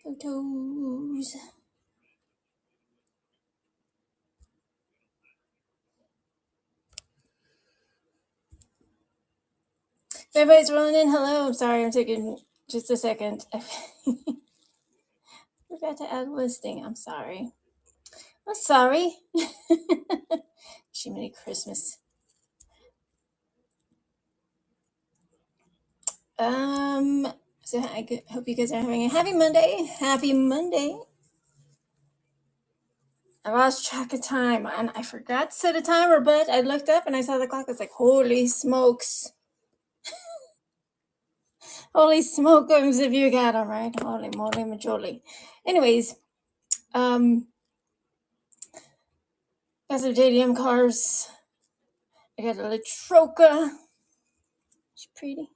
Photos. Everybody's rolling in. Hello. I'm sorry. I'm taking just a second. I forgot to add listing. I'm sorry. I'm sorry. Jiminy Christmas. So I hope you guys are having a happy Monday. Happy Monday. I lost track of time and I forgot to set a timer, but I looked up and I saw the clock. I was like, holy smokes. Holy smokums if you got them, right? Holy moly majoli. Anyways, got some JDM cars. I got a Latroca. She's pretty.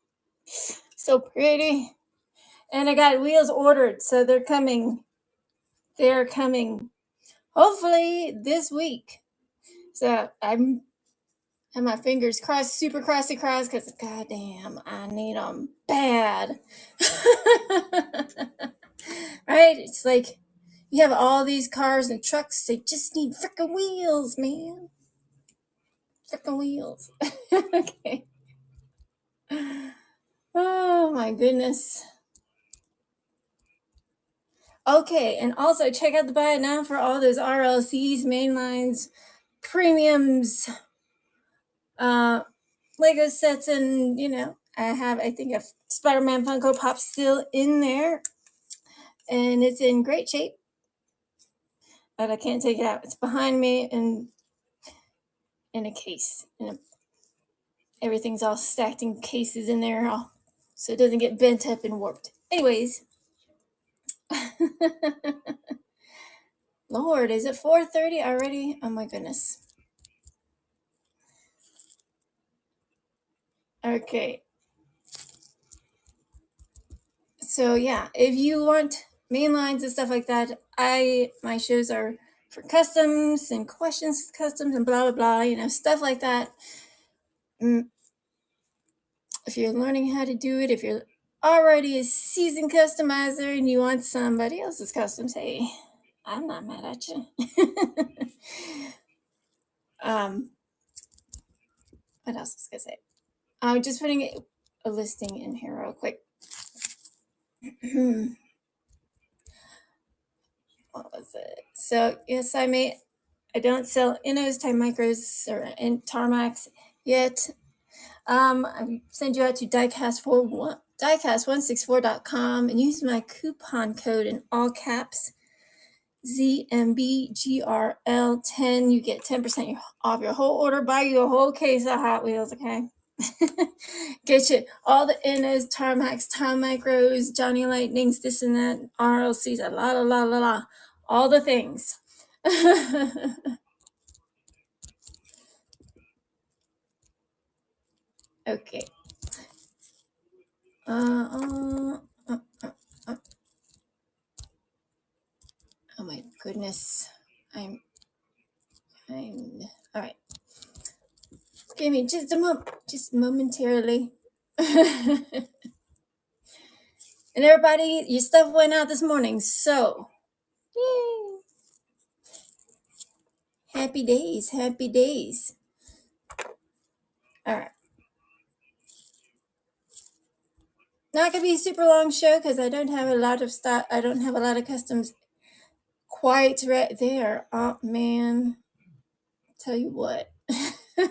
So pretty. And I got wheels ordered, so they're coming. They're coming hopefully this week. So I'm have my fingers crossed, super crossy crossed, because goddamn, I need them bad. Right? It's like you have all these cars and trucks, they just need freaking wheels, man. Freaking wheels. Okay. Oh my goodness. Okay, and also check out the buy it now for all those RLCs, mainlines, premiums, Lego sets, and I think a Spider-Man Funko Pop still in there, and it's in great shape, but I can't take it out. It's behind me and in a case, everything's all stacked in cases in there, so it doesn't get bent up and warped. Anyways. Lord, is it 4:30 already? Oh my goodness. Okay. So yeah, if you want main lines and stuff like that, my shows are for customs and questions customs and blah blah blah, stuff like that. If you're learning how to do it, if you're already a seasoned customizer and you want somebody else's customs, hey, I'm not mad at you. What else was I gonna say? I'm just putting a listing in here real quick. What was it? So yes, I don't sell Innos, Time Micros, or in Tarmacs yet. I send you out to diecast164.com and use my coupon code in all caps ZMBGRL10. You get 10% off your whole order. Buy you a whole case of Hot Wheels, okay? Get you all the Innos, Tarmacs, Time Micros, Johnny Lightnings, this and that, RLCs, la all the things. Okay. Oh my goodness. I'm all right. Give me just a moment, just momentarily. And everybody, your stuff went out this morning, so yay. Happy days. All right. Not gonna be a super long show because I don't have a lot of stuff. I don't have a lot of customs quite right there. Oh man, tell you what. Your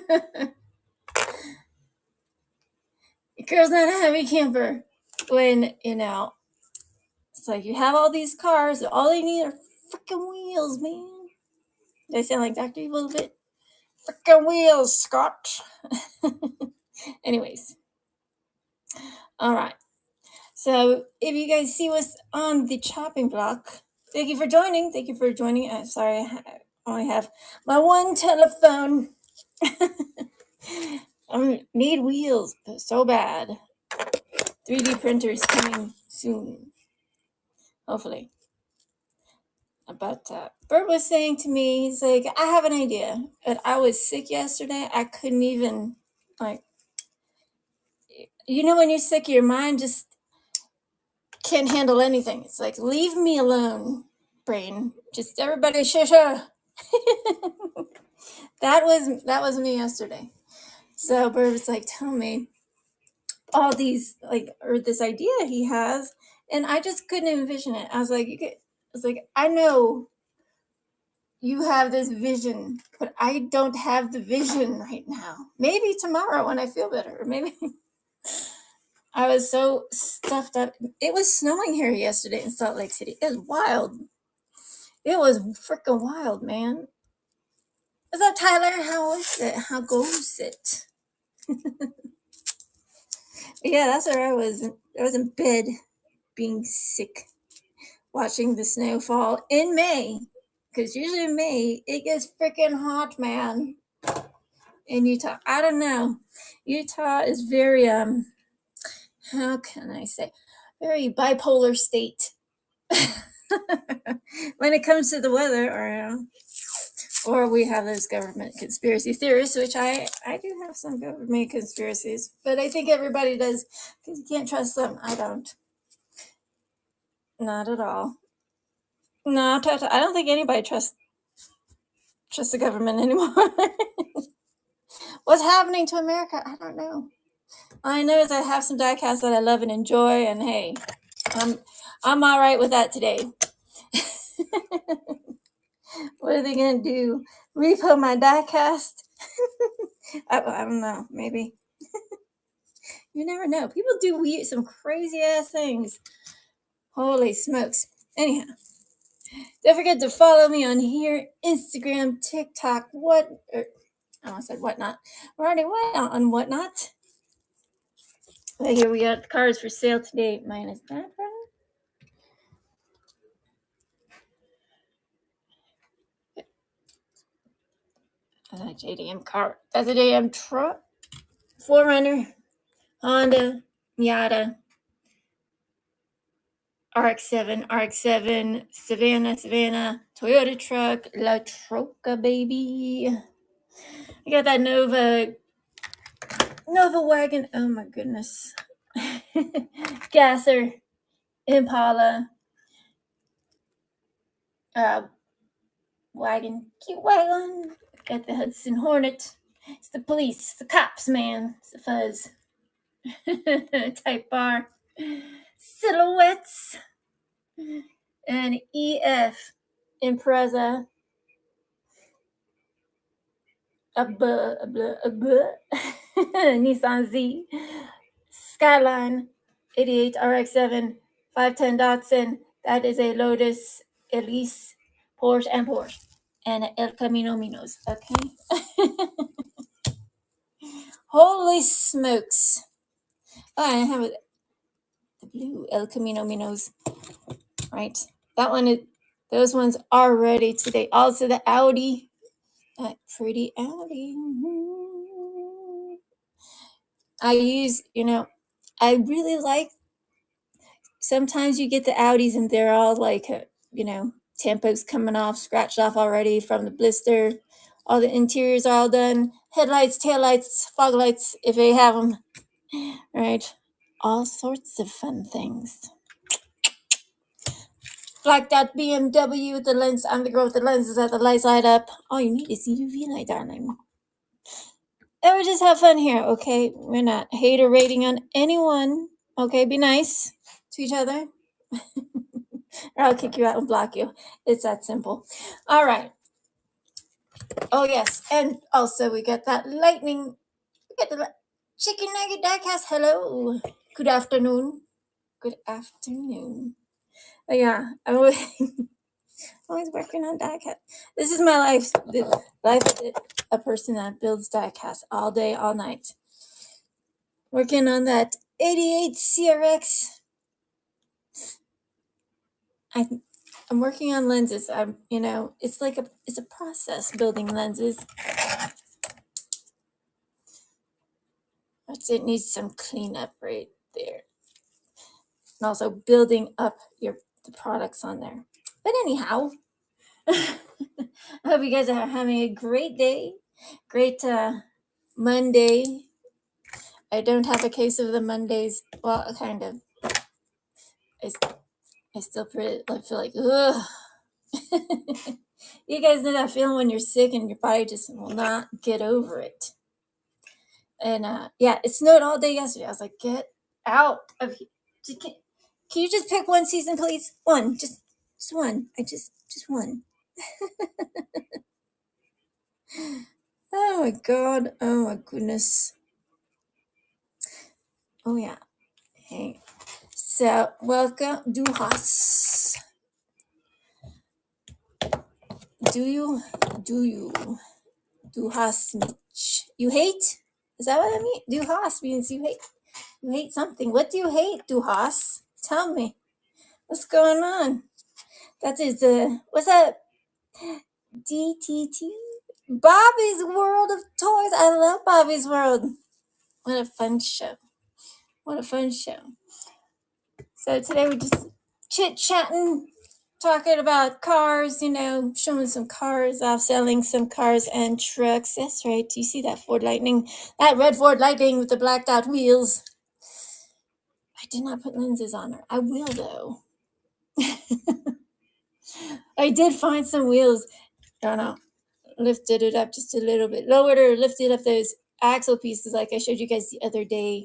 girl's not a heavy camper when it's like you have all these cars, all they need are freaking wheels, man. Did I sound like Dr. Evil a little bit? Freaking wheels, Scott. Anyways. All right. So if you guys see what's on the chopping block, thank you for joining. I'm sorry, I only have my one telephone. I need wheels so bad. 3D printers coming soon. Hopefully. But Bert was saying to me, he's like, I have an idea. But I was sick yesterday. I couldn't even, when you're sick, your mind just can't handle anything. It's like, leave me alone, brain. Just everybody shush her. That was me yesterday. So Bird was like, tell me all these, like, or this idea he has, and I just couldn't envision it. I was like, I know you have this vision, but I don't have the vision right now. Maybe tomorrow when I feel better, or maybe. I was so stuffed up. It was snowing here yesterday in Salt Lake City. It was wild. It was freaking wild, man. What's up, Tyler? How is it? How goes it? Yeah, that's where I was. I was in bed, being sick, watching the snow fall in May. Because usually in May, it gets freaking hot, man. In Utah. I don't know. Utah is very, how can I say, very bipolar state. When it comes to the weather, or we have those government conspiracy theories, which I do have some government conspiracies, but I think everybody does, because you can't trust them. I don't. Not at all. No, I don't think anybody trusts the government anymore. What's happening to America? I don't know. All I know is I have some diecasts that I love and enjoy, and hey, I'm all right with that today. What are they gonna do? Repo my diecast? I don't know. Maybe. You never know. People do some crazy ass things. Holy smokes. Anyhow, don't forget to follow me on here, Instagram, TikTok, I almost said whatnot. We're already on whatnot. Right here we got cars for sale today, minus that one. JDM car. That's a JDM truck. 4Runner, Honda, Miata, RX-7, Savannah, Toyota truck, La Troca, baby. I got that Nova wagon. Oh my goodness. Gasser, Impala, cute wagon. Got the Hudson Hornet. It's the police, the cops, man. It's the fuzz. Type bar. Silhouettes. And EF. Impreza. Nissan Z. Skyline. 88 RX-7. 510 Datsun. That is a Lotus Elise. Porsche. And El Camino Minos. Okay. Holy smokes. Oh, I have the blue El Camino Minos. Right. That one those ones are ready today. Also the Audi. That pretty Audi. I really like, sometimes you get the Audis and they're all like, tampos coming off, scratched off already from the blister. All the interiors are all done. Headlights, taillights, fog lights, if they have them. Right. All sorts of fun things. Like that BMW with the lens. I'm the girl with the lenses that the lights light up. All you need is UV light, darling. And we just have fun here, okay? We're not hater rating on anyone. Okay, be nice to each other. Or I'll kick you out and block you. It's that simple. All right. Oh, yes. And also we got that lightning. We got the chicken nugget diecast. Hello. Good afternoon. Good afternoon. But yeah, I'm always working on diecast. This is my life. The life of a person that builds diecast all day, all night. Working on that 88 CRX. I'm working on lenses. It's like it's a process building lenses. It needs some cleanup right there. And also building up the products on there. But anyhow, I hope you guys are having a great day. Great Monday. I don't have a case of the Mondays. Well, kind of. I still feel like, ugh. You guys know that feeling when you're sick and your body just will not get over it. And yeah, it snowed all day yesterday. I was like, get out of here. Can you just pick one season, please? One, just one. Just one. Oh my god. Oh my goodness. Oh yeah. Hey. So welcome, du hast. Du hast mich. You hate? Is that what I mean? Du hast means you hate. You hate something. What do you hate, du hast? Tell me. What's going on? That is what's that? DTT? Bobby's World of Toys. I love Bobby's World. What a fun show. What a fun show. So today we're just chit-chatting, talking about cars, showing some cars off, selling some cars and trucks. That's right. You see that Ford Lightning? That red Ford Lightning with the blacked out wheels. I did not put lenses on her. I will, though. I did find some wheels. I don't know. Lifted it up just a little bit. Lowered or lifted up those axle pieces like I showed you guys the other day.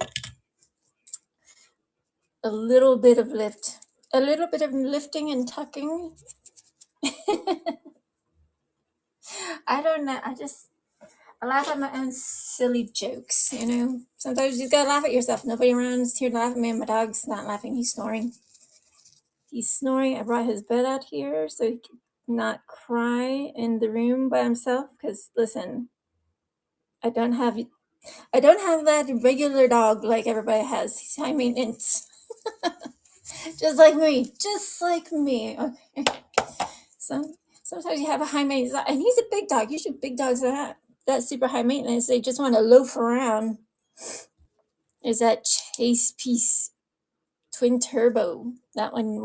A little bit of lift. A little bit of lifting and tucking. I don't know. I laugh at my own silly jokes, Sometimes you gotta laugh at yourself. Nobody around is here to laugh at me. My dog's not laughing. He's snoring. I brought his bed out here so he could not cry in the room by himself. Because listen, I don't have that regular dog like everybody has. He's high maintenance. Just like me. Okay. Sometimes you have a high maintenance, and he's a big dog. Usually big dogs are that super high maintenance. They just want to loaf around. There's that Chase Piece twin turbo. That one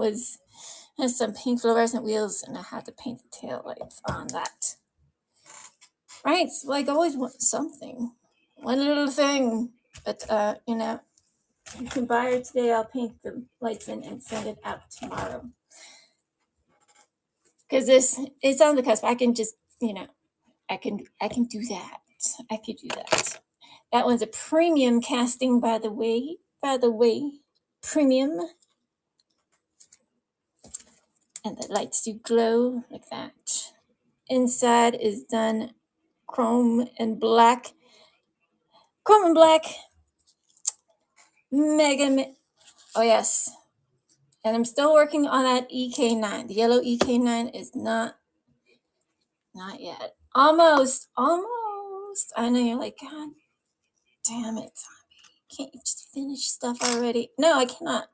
has some pink fluorescent wheels, and I had to paint the tail lights on that. Right? So I always want something. One little thing. But you can buy her today. I'll paint the lights in and send it out tomorrow. Because it's on the cusp. I can just, I can do that. I could do that. That one's a premium casting, by the way. Premium. And the lights do glow like that. Inside is done chrome and black. Mega. Oh, yes. And I'm still working on that EK9. The yellow EK9 is not yet. Almost. I know you're like, God damn it, Zombie. Can't you just finish stuff already? No, I cannot.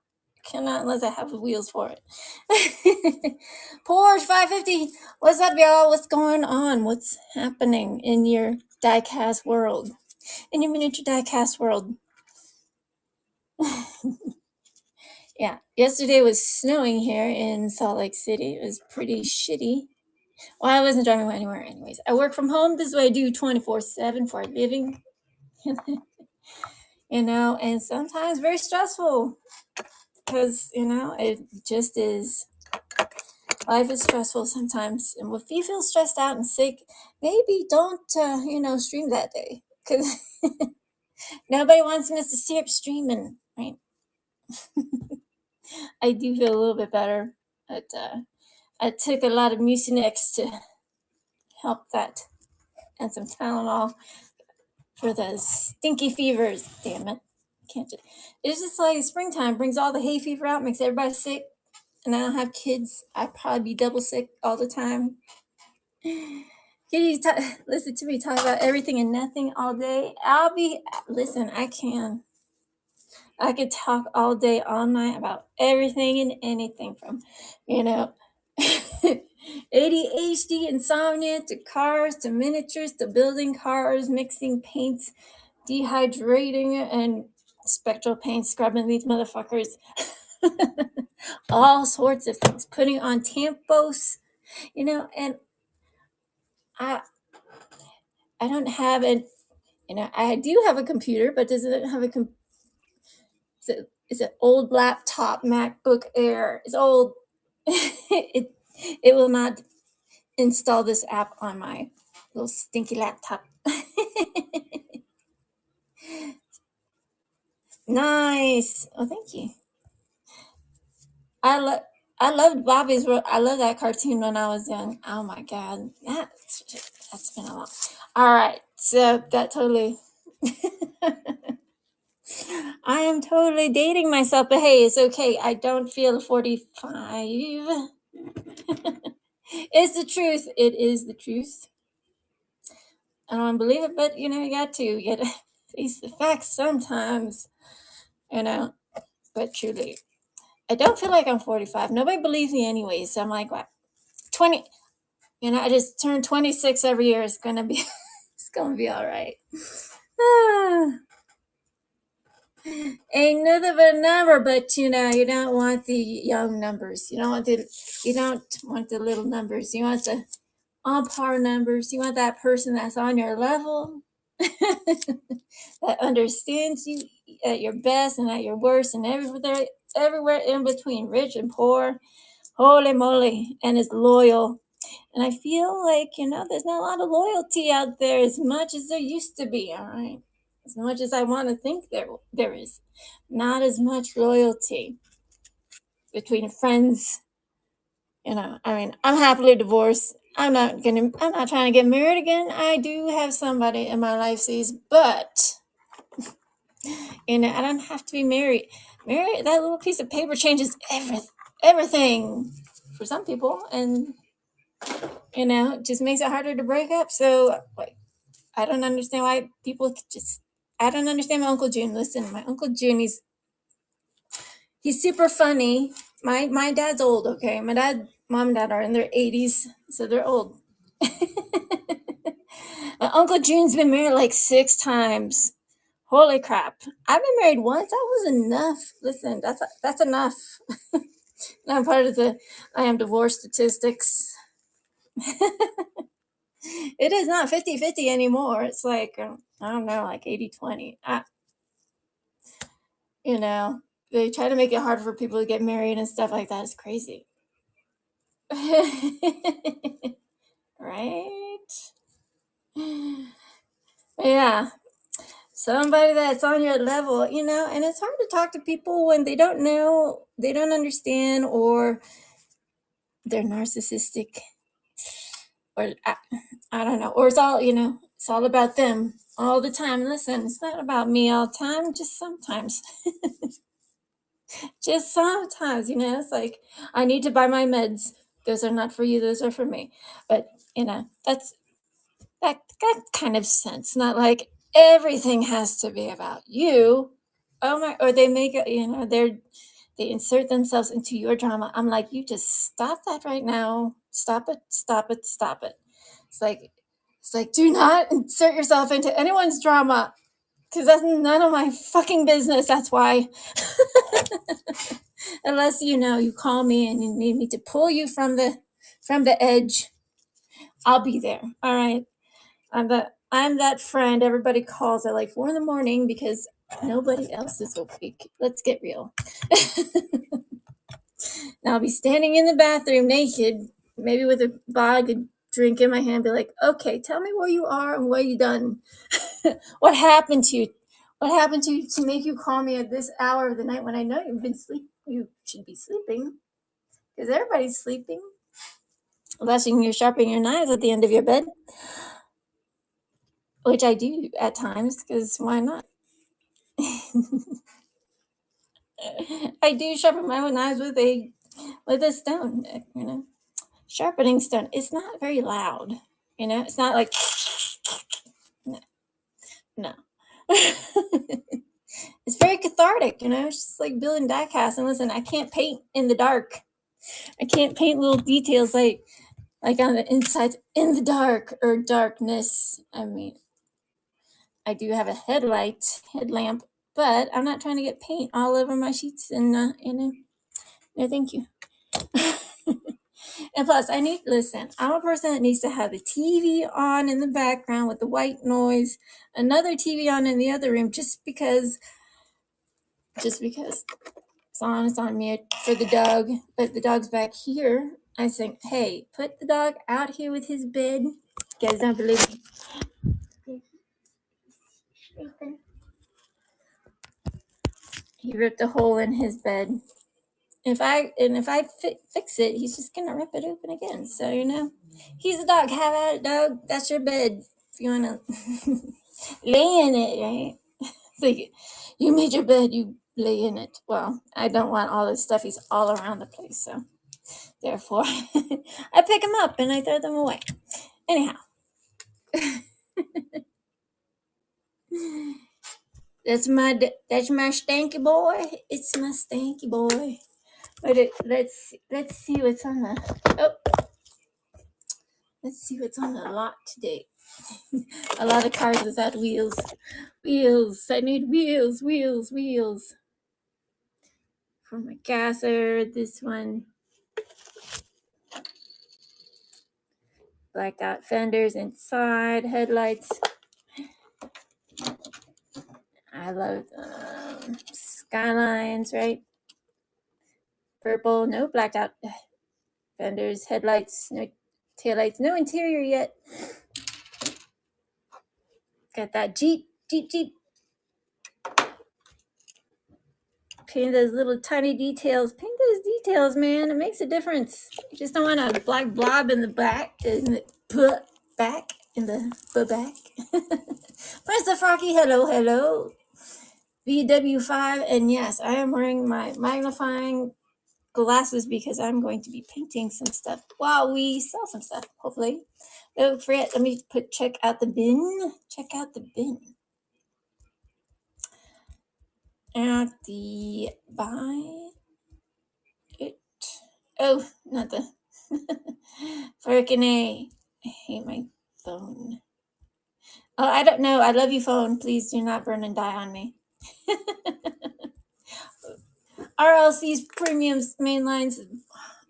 Unless I have the wheels for it. Porsche 550. What's up, y'all? What's going on? What's happening in your diecast world? In your miniature diecast world? Yeah, yesterday was snowing here in Salt Lake City. It was pretty shitty. Well, I wasn't driving anywhere anyways. I work from home. This is what I do 24/7 for a living. And sometimes very stressful because, it just is. Life is stressful sometimes. And if you feel stressed out and sick, maybe don't, stream that day because nobody wants us to stay up streaming, right? I do feel a little bit better, but I took a lot of Mucinex to help that and some Tylenol for the stinky fevers. Damn it. It's just like springtime brings all the hay fever out, makes everybody sick. And I don't have kids. I'd probably be double sick all the time. Listen to me talk about everything and nothing all day. Listen, I could talk all day, all night about everything and anything from, ADHD, insomnia, to cars, to miniatures, to building cars, mixing paints, dehydrating, and spectral paint, scrubbing these motherfuckers. All sorts of things. Putting on tampos, and I don't have it. I do have a computer, but does it have It's an old laptop MacBook Air. It's old. It will not install this app on my little stinky laptop. Nice. Oh, thank you. I love. I loved Bobby's World. I love that cartoon when I was young. Oh my god, that's been a lot. All right, so that totally. I am totally dating myself, but hey, it's okay. I don't feel 45. It's the truth. It is the truth. I don't believe it, but you got to face the facts sometimes. You know, but truly, I don't feel like I'm 45. Nobody believes me anyway. So I'm like, what? 20. I just turn 26 every year. It's gonna be, it's gonna be all right. Ain't nothing but a number, but you don't want the young numbers. You don't want the little numbers. You want the on par numbers. You want that person that's on your level, that understands you at your best and at your worst, and everywhere in between, rich and poor. Holy moly, and is loyal. And I feel like, there's not a lot of loyalty out there as much as there used to be, all right? As much as I want to think there is. Not as much loyalty between friends. I'm happily divorced. I'm not trying to get married again. I do have somebody in my life sees, but I don't have to be married. Married, that little piece of paper changes everything for some people, and it just makes it harder to break up. So, like, I don't understand why people just. I don't understand my Uncle June. Listen, my Uncle June, he's super funny. My dad's old. Okay, mom and dad are in their 80s, so they're old. My Uncle June's been married like 6 times. Holy crap! I've been married once. That was enough. Listen, that's enough. I'm part of the I am divorce statistics. It is not 50-50 anymore. It's like, I don't know, like 80-20. They try to make it hard for people to get married and stuff like that. It's crazy. Right? Yeah. Somebody that's on your level, and it's hard to talk to people when they don't know, they don't understand, or they're narcissistic, or I don't know, or it's all about them all the time. Listen, it's not about me all the time, just sometimes. Just sometimes, it's like, I need to buy my meds. Those are not for you, those are for me. But, that kind of sense. Not like everything has to be about you. Oh my, or they make it, they insert themselves into your drama. I'm like, you just stop that right now. Stop it, stop it, stop it. It's like, do not insert yourself into anyone's drama, because that's none of my fucking business. That's why. Unless you call me and you need me to pull you from the edge, I'll be there. All right. I'm that friend everybody calls at like 4 a.m. because nobody else is awake. Let's get real. Now I'll be standing in the bathroom naked, maybe with a bag of drink in my hand, be like, okay, tell me where you are and what you done. What happened to you? What happened to you to make you call me at this hour of the night when I know you've been sleeping? You should be sleeping, because everybody's sleeping. Unless you're sharpening your knives at the end of your bed, which I do at times, because why not? I do sharpen my knives with a stone, sharpening stone. It's not very loud, It's not like no. It's very cathartic, It's just like building diecast. And listen, I can't paint in the dark. I can't paint little details like on the inside in the dark or darkness. I mean, I do have a headlamp, but I'm not trying to get paint all over my sheets and no, thank you. And plus, I'm a person that needs to have the TV on in the background with the white noise, another TV on in the other room, just because just because it's on mute for the dog, but the dog's back here. I think, hey, put the dog out here with his bed. You guys don't believe me. He ripped a hole in his bed. If I fix it, he's just gonna rip it open again. So he's a dog. Have at it, dog. That's your bed. If you wanna lay in it, right? Like, you made your bed, you lay in it. Well, I don't want all this stuff. He's all around the place, so therefore, I pick them up and I throw them away. Anyhow, that's my stanky boy. It's my stanky boy. But let's see what's on the let's see what's on the lot today. A lot of cars without wheels. Wheels. I need wheels. For my gasser, this one. Blacked out fenders inside, headlights. I love skylines, right? Purple, no blacked out fenders, headlights, no taillights, no interior yet. Got that Jeep. Paint those little tiny details. Paint those details, man. It makes a difference. You just don't want a black blob in the back, in the back. Where's the Froggy? Hello. VW5, and yes, I am wearing my magnifying glasses because I'm going to be painting some stuff while we sell some stuff, hopefully. Don't forget, let me check out the bin. At the buy it. Oh, not the freaking A. I hate my phone. Oh, I don't know. I love you, phone. Please do not burn and die on me. RLC's premiums, mainlines,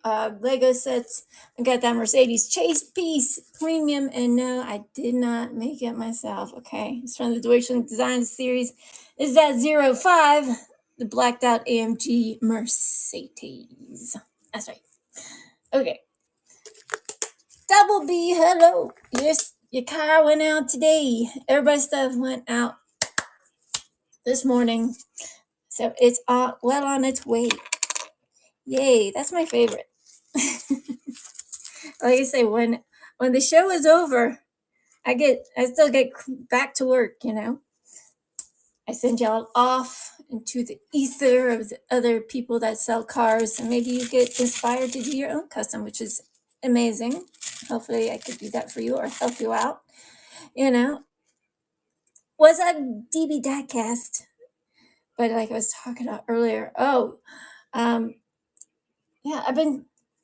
Lego sets. I got that Mercedes Chase piece premium, and no, I did not make it myself. Okay, it's from the Deutschland Design Series. Is that 05, the blacked out AMG Mercedes? That's right. Okay. Double B, hello. Yes, your car went out today. Everybody's stuff went out this morning, so it's well on its way. Yay, that's my favorite. Like I say, when the show is over, I still get back to work, I send y'all off into the ether of the other people that sell cars, and maybe you get inspired to do your own custom, which is amazing. Hopefully I could do that for you or help you out. Was a DB Diecast, but like I was talking about earlier, yeah,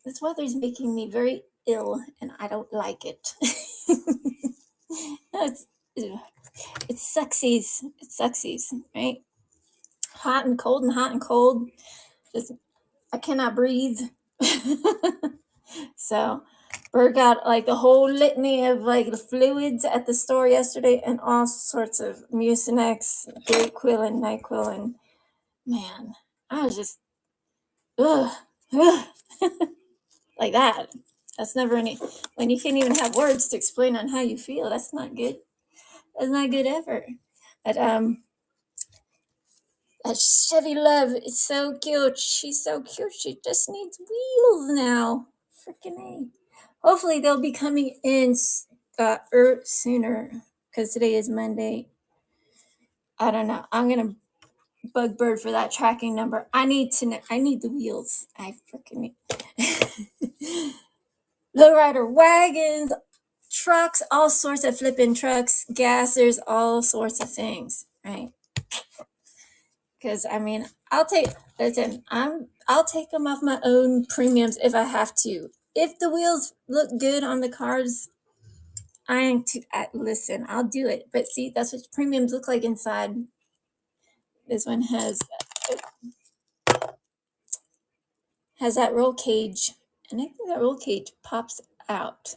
this weather's making me very ill, and I don't like it. No, it's sucksies. Right? Hot and cold. Just, I cannot breathe. So, Berg got like the whole litany of like the fluids at the store yesterday, and all sorts of Mucinex, Dayquil, and NyQuil, and man, I was just ugh. Like that. That's never when you can't even have words to explain on how you feel. That's not good. That's not good ever. But that Chevy Love is so cute. She's so cute. She just needs wheels now. Freaking A. Hopefully they'll be coming in sooner, because today is Monday. I don't know. I'm gonna bug Bird for that tracking number. I need to know. I need the wheels. I freaking need. Lowrider wagons, trucks, all sorts of flipping trucks, gassers, all sorts of things, right? Because I'll take them off my own premiums if I have to. If the wheels look good on the cars, listen, I'll do it. But see, that's what premiums look like inside. This one has that roll cage, and I think that roll cage pops out.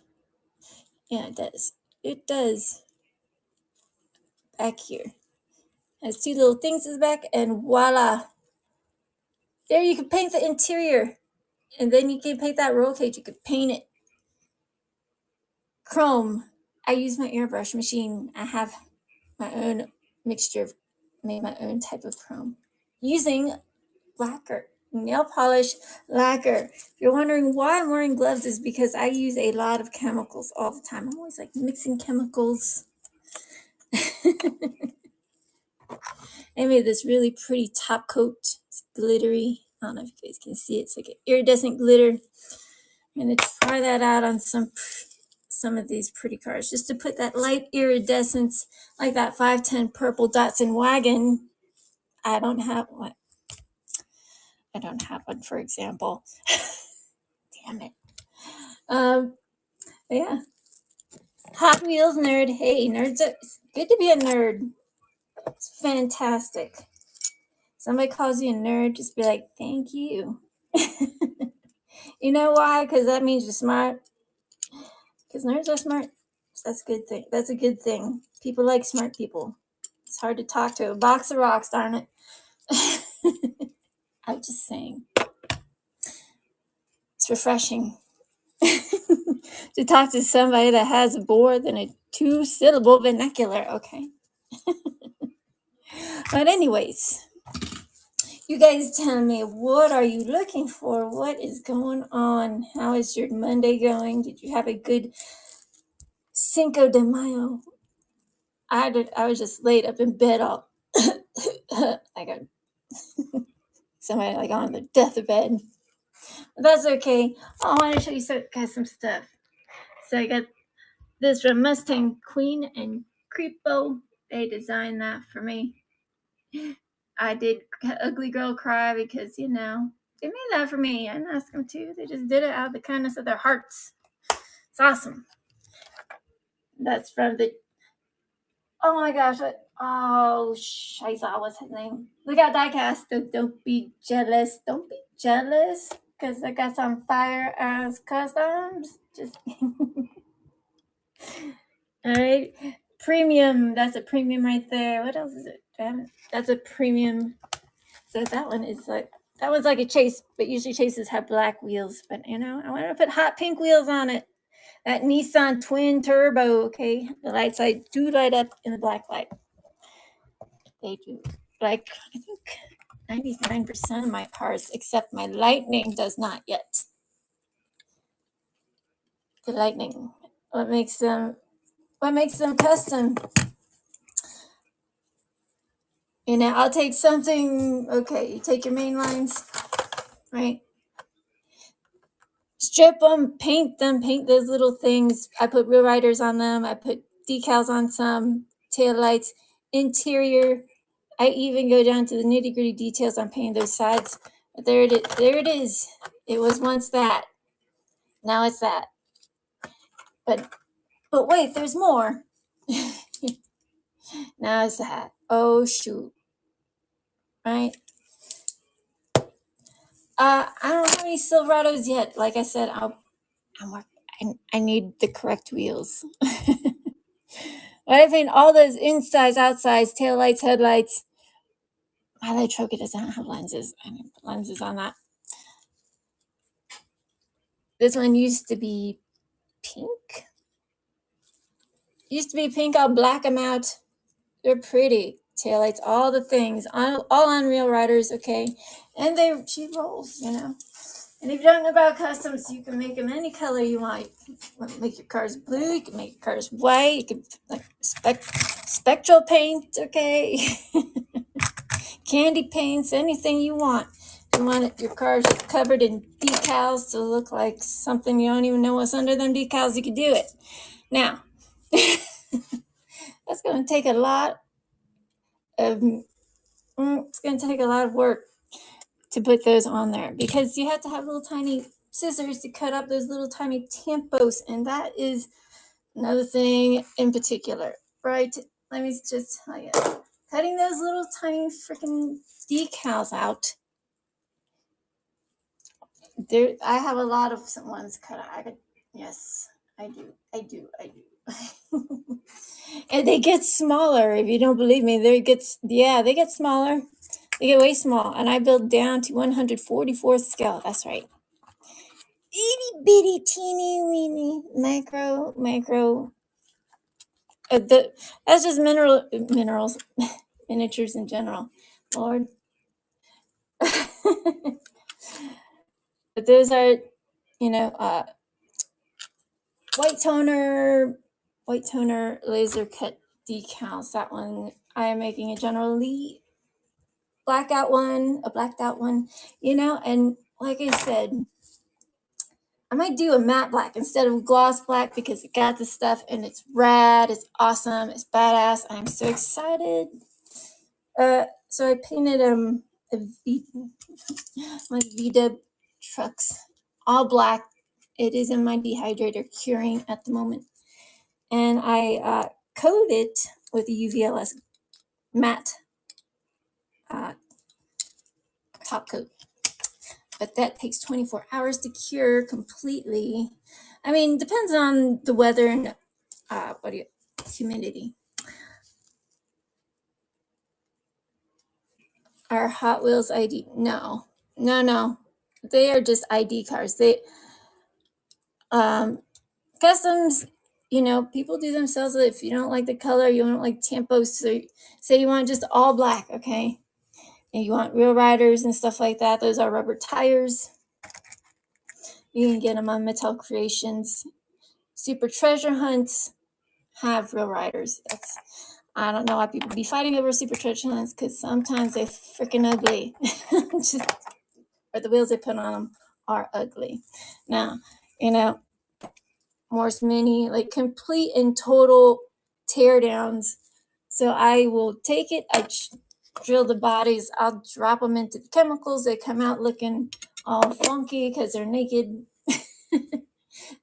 Yeah, it does. It does. Back here. Has two little things in the back, and voila, There you can paint the interior. And then you can paint that roll cage. You could paint it chrome. I use my airbrush machine. I have my own mixture of, made my own type of chrome using lacquer, nail polish lacquer. If you're wondering why I'm wearing gloves, is because I use a lot of chemicals all the time. I'm always like mixing chemicals. I made this really pretty top coat. It's glittery. I don't know if you guys can see it. It's like an iridescent glitter. I'm gonna try that out on some of these pretty cars, just to put that light iridescence, like that 510 purple Datsun wagon. I don't have one. I don't have one, for example. Damn it. Yeah. Hot Wheels nerd. Hey, nerds, it's good to be a nerd. It's fantastic. Somebody calls you a nerd, just be like, thank you. You know why? Because that means you're smart. Because nerds are smart. So that's a good thing. That's a good thing. People like smart people. It's hard to talk to a box of rocks, darn it. I'm just saying. It's refreshing to talk to somebody that has more than a 2-syllable vernacular. Okay. But anyways, you guys tell me, what are you looking for? What is going on? How is your Monday going? Did you have a good Cinco de Mayo? I was just laid up in bed all like a somebody like on the deathbed. But that's okay. I want to show you guys some stuff. So I got this from Mustang Queen and Creepo. They designed that for me. I did Ugly Girl Cry because, they made that for me. I didn't ask them to. They just did it out of the kindness of their hearts. It's awesome. That's from the... Oh my gosh. Shiza, what's his name? Look at Diecast. Don't be jealous. Don't be jealous. Because I got some fire ass customs. Just... All right. Premium. That's a premium right there. What else is it? That's a premium. So that one is like... That was like a chase, but usually chases have black wheels. But, I want to put hot pink wheels on it. That Nissan twin turbo, okay? The lights do light up in the black light. They do. Like, I think 99% of my cars, except my Lightning, does not yet. The Lightning. What makes them custom? I'll take something, okay, you take your main lines, right? Strip them, paint those little things. I put wheel riders on them. I put decals on some, tail lights, interior. I even go down to the nitty gritty details on painting those sides. But there it is. It was once that. Now it's that. But wait, there's more. Now it's that. Oh shoot. Right? I don't have any Silverados yet. Like I said, I need the correct wheels. But I think all those insides, outsides, taillights, headlights. My light truck doesn't have lenses. I need lenses on that. This one used to be pink. I'll black them out. They're pretty. Taillights, all the things. All Unreal Riders, okay? And she rolls, And if you don't know about customs, you can make them any color you want. You can make your cars blue, you can make your cars white, you can like spectral paint, okay? Candy paints, anything you want. If you want your cars just covered in decals to look like something you don't even know what's under them decals, you can do it. Now, that's going to take a lot of work to put those on there, because you have to have little tiny scissors to cut up those little tiny tampos, and that is another thing in particular, right? Let me just tell you, cutting those little tiny freaking decals out. I have a lot of ones cut out. Yes, I do. And they get smaller. If you don't believe me, they get smaller. They get way small, and I build down to 144th scale. That's right. Itty bitty teeny weeny micro. That's just minerals, miniatures in general. Lord. But those are, white toner laser cut decals. That one I am making a generally blacked out one, and like I said, I might do a matte black instead of gloss black because it got the stuff and it's rad, it's awesome, it's badass. I'm so excited. So I painted my V-Dub trucks all black. It is in my dehydrator curing at the moment. And I coat it with a UVLS matte top coat. But that takes 24 hours to cure completely. I mean, depends on the weather and humidity. Are Hot Wheels ID? No. They are just ID cars. They customs, people do themselves. If you don't like the color, you don't like tempo, so say you want just all black, okay? And you want real riders and stuff like that. Those are rubber tires. You can get them on Mattel Creations. Super Treasure Hunts have real riders. I don't know why people be fighting over Super Treasure Hunts, because sometimes they're freaking ugly. Or the wheels they put on them are ugly. Now, Morse Mini, like complete and total teardowns. So I will take it, I drill the bodies, I'll drop them into the chemicals. They come out looking all funky because they're naked.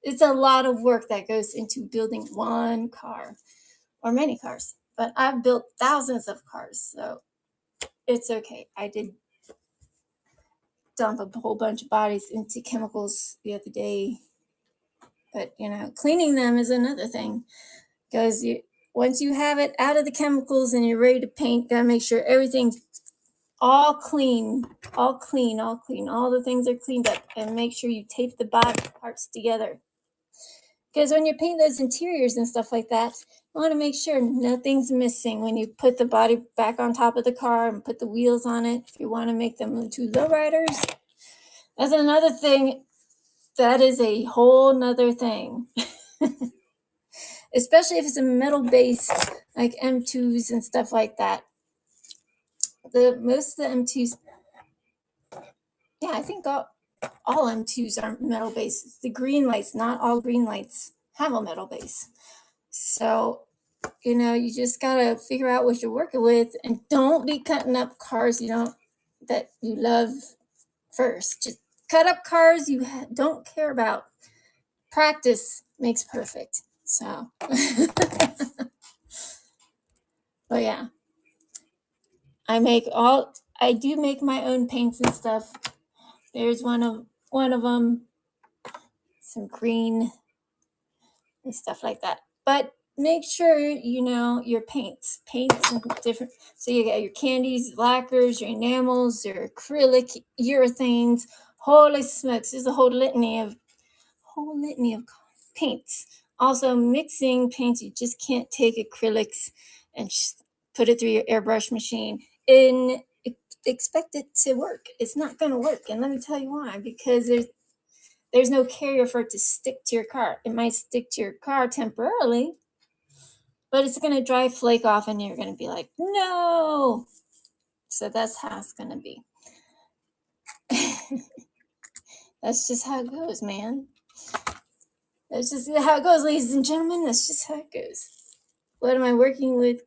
It's a lot of work that goes into building one car or many cars. But I've built thousands of cars, so it's okay. I did dump a whole bunch of bodies into chemicals the other day. But, cleaning them is another thing. Because once you have it out of the chemicals and you're ready to paint, gotta make sure everything's all clean. All the things are cleaned up, and make sure you tape the body parts together. Because when you paint those interiors and stuff like that, you want to make sure nothing's missing when you put the body back on top of the car and put the wheels on it. If you want to make them into lowriders, that's another thing. That is a whole nother thing. Especially if it's a metal base, like M2s and stuff like that. Most of the M2s, I think all M2s are metal bases. The green lights, not all green lights have a metal base. So, you just gotta figure out what you're working with, and don't be cutting up cars that you love first. Just cut up cars you don't care about. Practice makes perfect. So, but yeah, I do make my own paints and stuff. There's one of them, some green and stuff like that. But make sure your paints and different. So you got your candies, lacquers, your enamels, your acrylic, urethanes. Holy smokes! There's a whole litany of paints. Also, mixing paints. You just can't take acrylics and just put it through your airbrush machine and expect it to work. It's not going to work, and let me tell you why. Because there's no carrier for it to stick to your car. It might stick to your car temporarily, but it's going to dry flake off, and you're going to be like, no. So that's how it's going to be. That's just how it goes, man. That's just how it goes, ladies and gentlemen. That's just how it goes. What am I working with?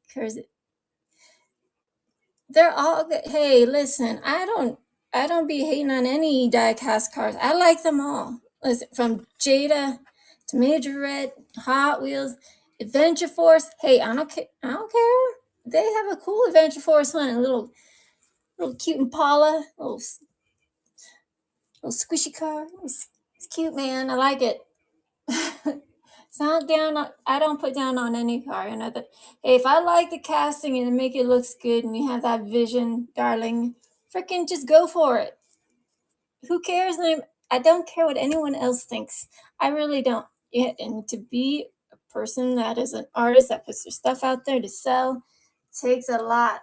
They're all good. Hey, listen, I don't be hating on any diecast cars. I like them all. Listen, from Jada to Majorette, Hot Wheels, Adventure Force. Hey, I don't care. They have a cool Adventure Force one, a little cute Impala, little squishy car. It's cute, man. I like it. It's not down on, I don't put down on any car. You know that, hey, if I like the casting and make it looks good and you have that vision, darling, freaking just go for it. Who cares? I don't care what anyone else thinks. I really don't. Yeah, and to be a person that is an artist that puts their stuff out there to sell takes a lot.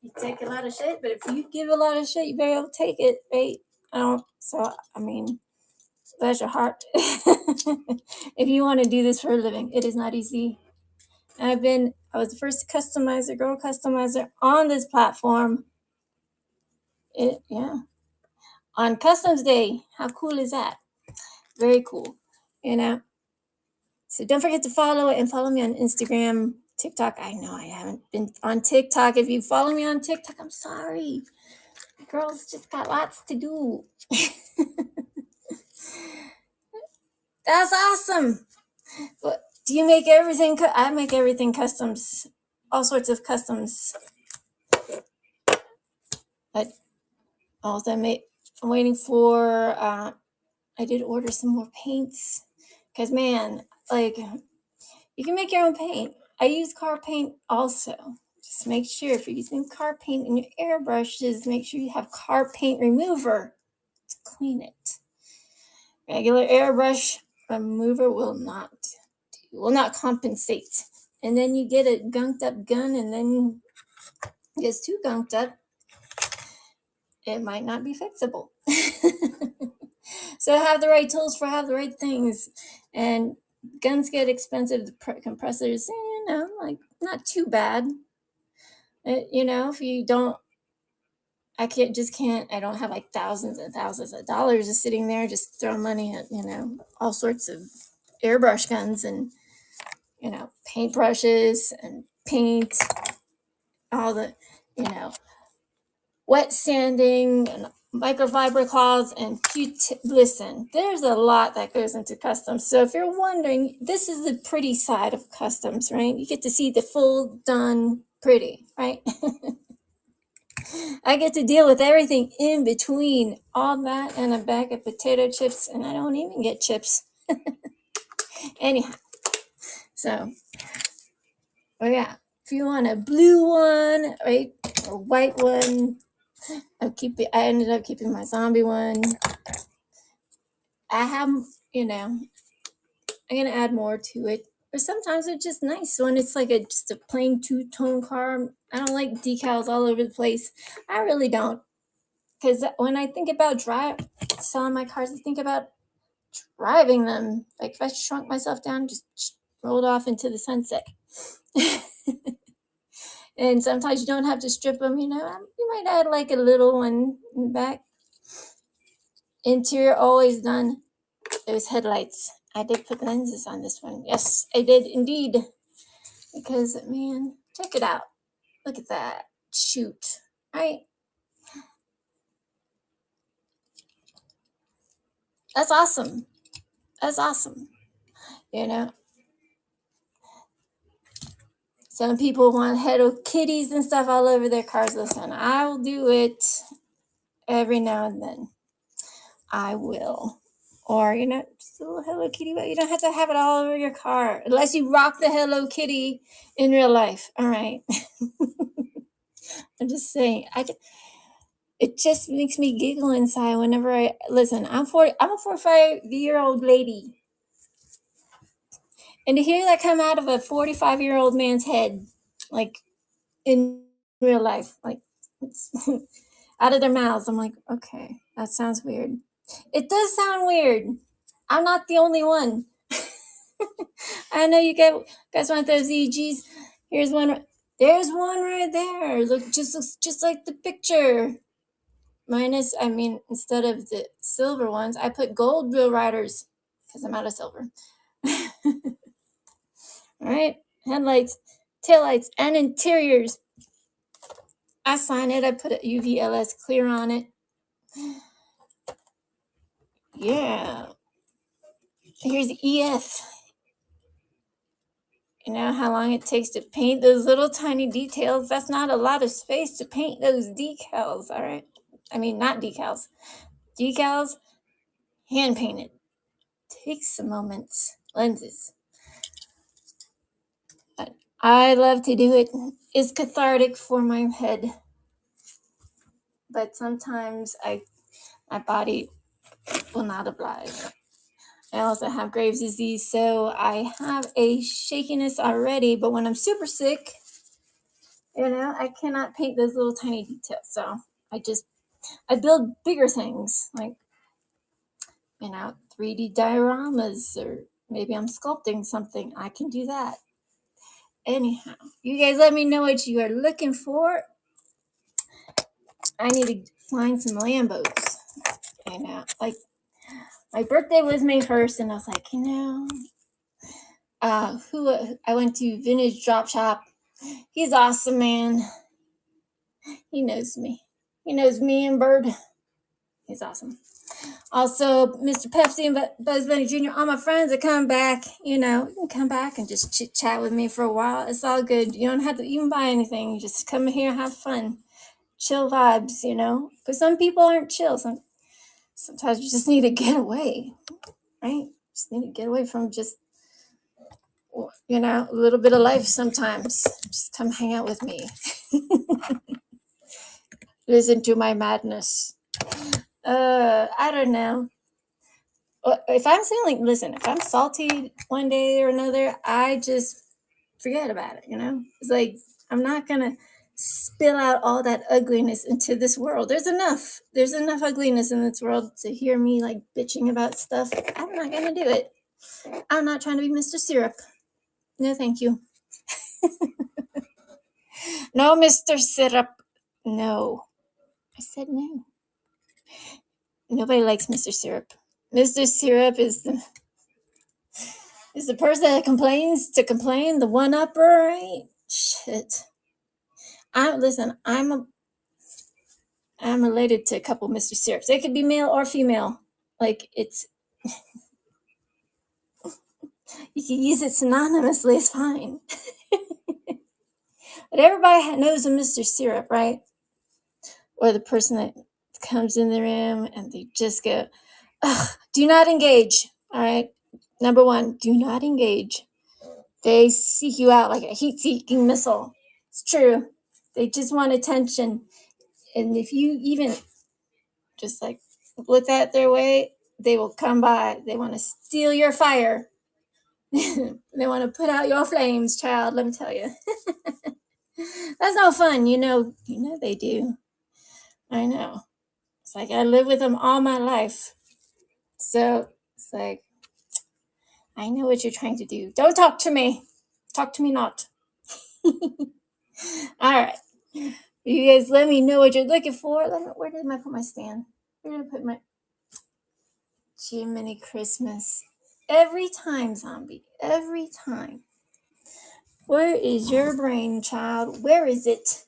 You take a lot of shit, but if you give a lot of shit, you better take it, right? I don't. So I mean, bless your heart. If you want to do this for a living, it is not easy. I was the first customizer, girl customizer on this platform. Yeah, on Customs Day. How cool is that? Very cool. You know. So don't forget to follow it and follow me on Instagram, TikTok. I know I haven't been on TikTok. If you follow me on TikTok, I'm sorry. Girls just got lots to do. That's awesome. But do you make everything? I make everything customs, all sorts of customs. I also I'm waiting for. I did order some more paints, cause man, like you can make your own paint. I use car paint also. Just make sure if you're using car paint in your airbrushes, make sure you have car paint remover to clean it. Regular airbrush remover will not compensate. And then you get a gunked up gun, and then it gets too gunked up. It might not be fixable. So have the right tools have the right things. And guns get expensive. The compressors, like not too bad. If you don't, I don't have like thousands and thousands of dollars just sitting there, just throw money at, all sorts of airbrush guns and, paint brushes and paint, all the, wet sanding and microfiber cloths and listen, there's a lot that goes into customs. So if you're wondering, this is the pretty side of customs, right? You get to see the full done pretty, right? I get to deal with everything in between all that and a bag of potato chips, and I don't even get chips. Anyhow, so, yeah, if you want a blue one, right, or white one, I ended up keeping my zombie one. I have, I'm gonna add more to it. But sometimes it's just nice when it's like just a plain two-tone car. I don't like decals all over the place. I really don't. Because when I think about selling my cars, I think about driving them. Like if I shrunk myself down, just rolled off into the sunset. And sometimes you don't have to strip them, you might add like a little one in the back. Interior always done. Those headlights. I did put lenses on this one. Yes, I did indeed. Because, man, check it out. Look at that. Shoot. Right? That's awesome. That's awesome. Some people want Hello Kitties and stuff all over their cars. Listen, I will do it every now and then. I will. Or, just a little Hello Kitty, but you don't have to have it all over your car. Unless you rock the Hello Kitty in real life. All right. I'm just saying. It just makes me giggle inside whenever listen. I'm a 45-year-old lady. And to hear that come out of a 45-year-old man's head, like in real life, like out of their mouths, I'm like, okay, that sounds weird. It does sound weird. I'm not the only one. I know you guys want those EGs. Here's one. There's one right there. Looks just like the picture. Instead of the silver ones, I put gold wheel riders because I'm out of silver. All right, headlights, taillights, and interiors. I sign it. I put a UVLS clear on it. Yeah. Here's the EF. You know how long it takes to paint those little tiny details? That's not a lot of space to paint those decals, all right? Not decals. Decals, hand painted. Takes some moments. Lenses. I love to do it. It's cathartic for my head. But sometimes my body will not oblige. I also have Graves' disease, so I have a shakiness already. But when I'm super sick, I cannot paint those little tiny details. So I build bigger things, like 3D dioramas, or maybe I'm sculpting something. I can do that. Anyhow, you guys let me know what you are looking for. I need to find some Lambos. Like my birthday was May 1st, and I was like, I went to Vintage Drop Shop. He's awesome, man. He knows me. He knows me and Bird. He's awesome. Also, Mr. Pepsi and Buzz Bunny Jr., all my friends are coming back. You can come back and just chit chat with me for a while. It's all good. You don't have to even buy anything. You just come here and have fun. Chill vibes, Because some people aren't chill. Sometimes you just need to get away, right? Just need to get away from just, a little bit of life sometimes. Just come hang out with me. Listen to my madness. I don't know. If I'm feeling, listen, if I'm salty one day or another, I just forget about it, It's like, I'm not going to spill out all that ugliness into this world. There's enough ugliness in this world to hear me like bitching about stuff. I'm not going to do it. I'm not trying to be Mr. Syrup. No, thank you. No, Mr. Syrup. No. I said no. Nobody likes Mr. Syrup. Mr. Syrup is the person that complains to complain, the one-upper, right? Shit. I'm related to a couple Mr. Syrups. They could be male or female. Like, you can use it synonymously, it's fine. But everybody knows a Mr. Syrup, right? Or the person that comes in the room and they just go, ugh, do not engage. All right. Number one, do not engage. They seek you out like a heat-seeking missile. It's true. They just want attention. And if you even just like look that their way, they will come by. They want to steal your fire. They want to put out your flames, child. Let me tell you. That's no fun. They do. I know. It's like I live with them all my life. So it's like, I know what you're trying to do. Don't talk to me. Talk to me not. All right. You guys let me know what you're looking for. Where did I put my stand? Where did I put my Jiminy Christmas? Every time, zombie. Every time. Where is your brain, child? Where is it?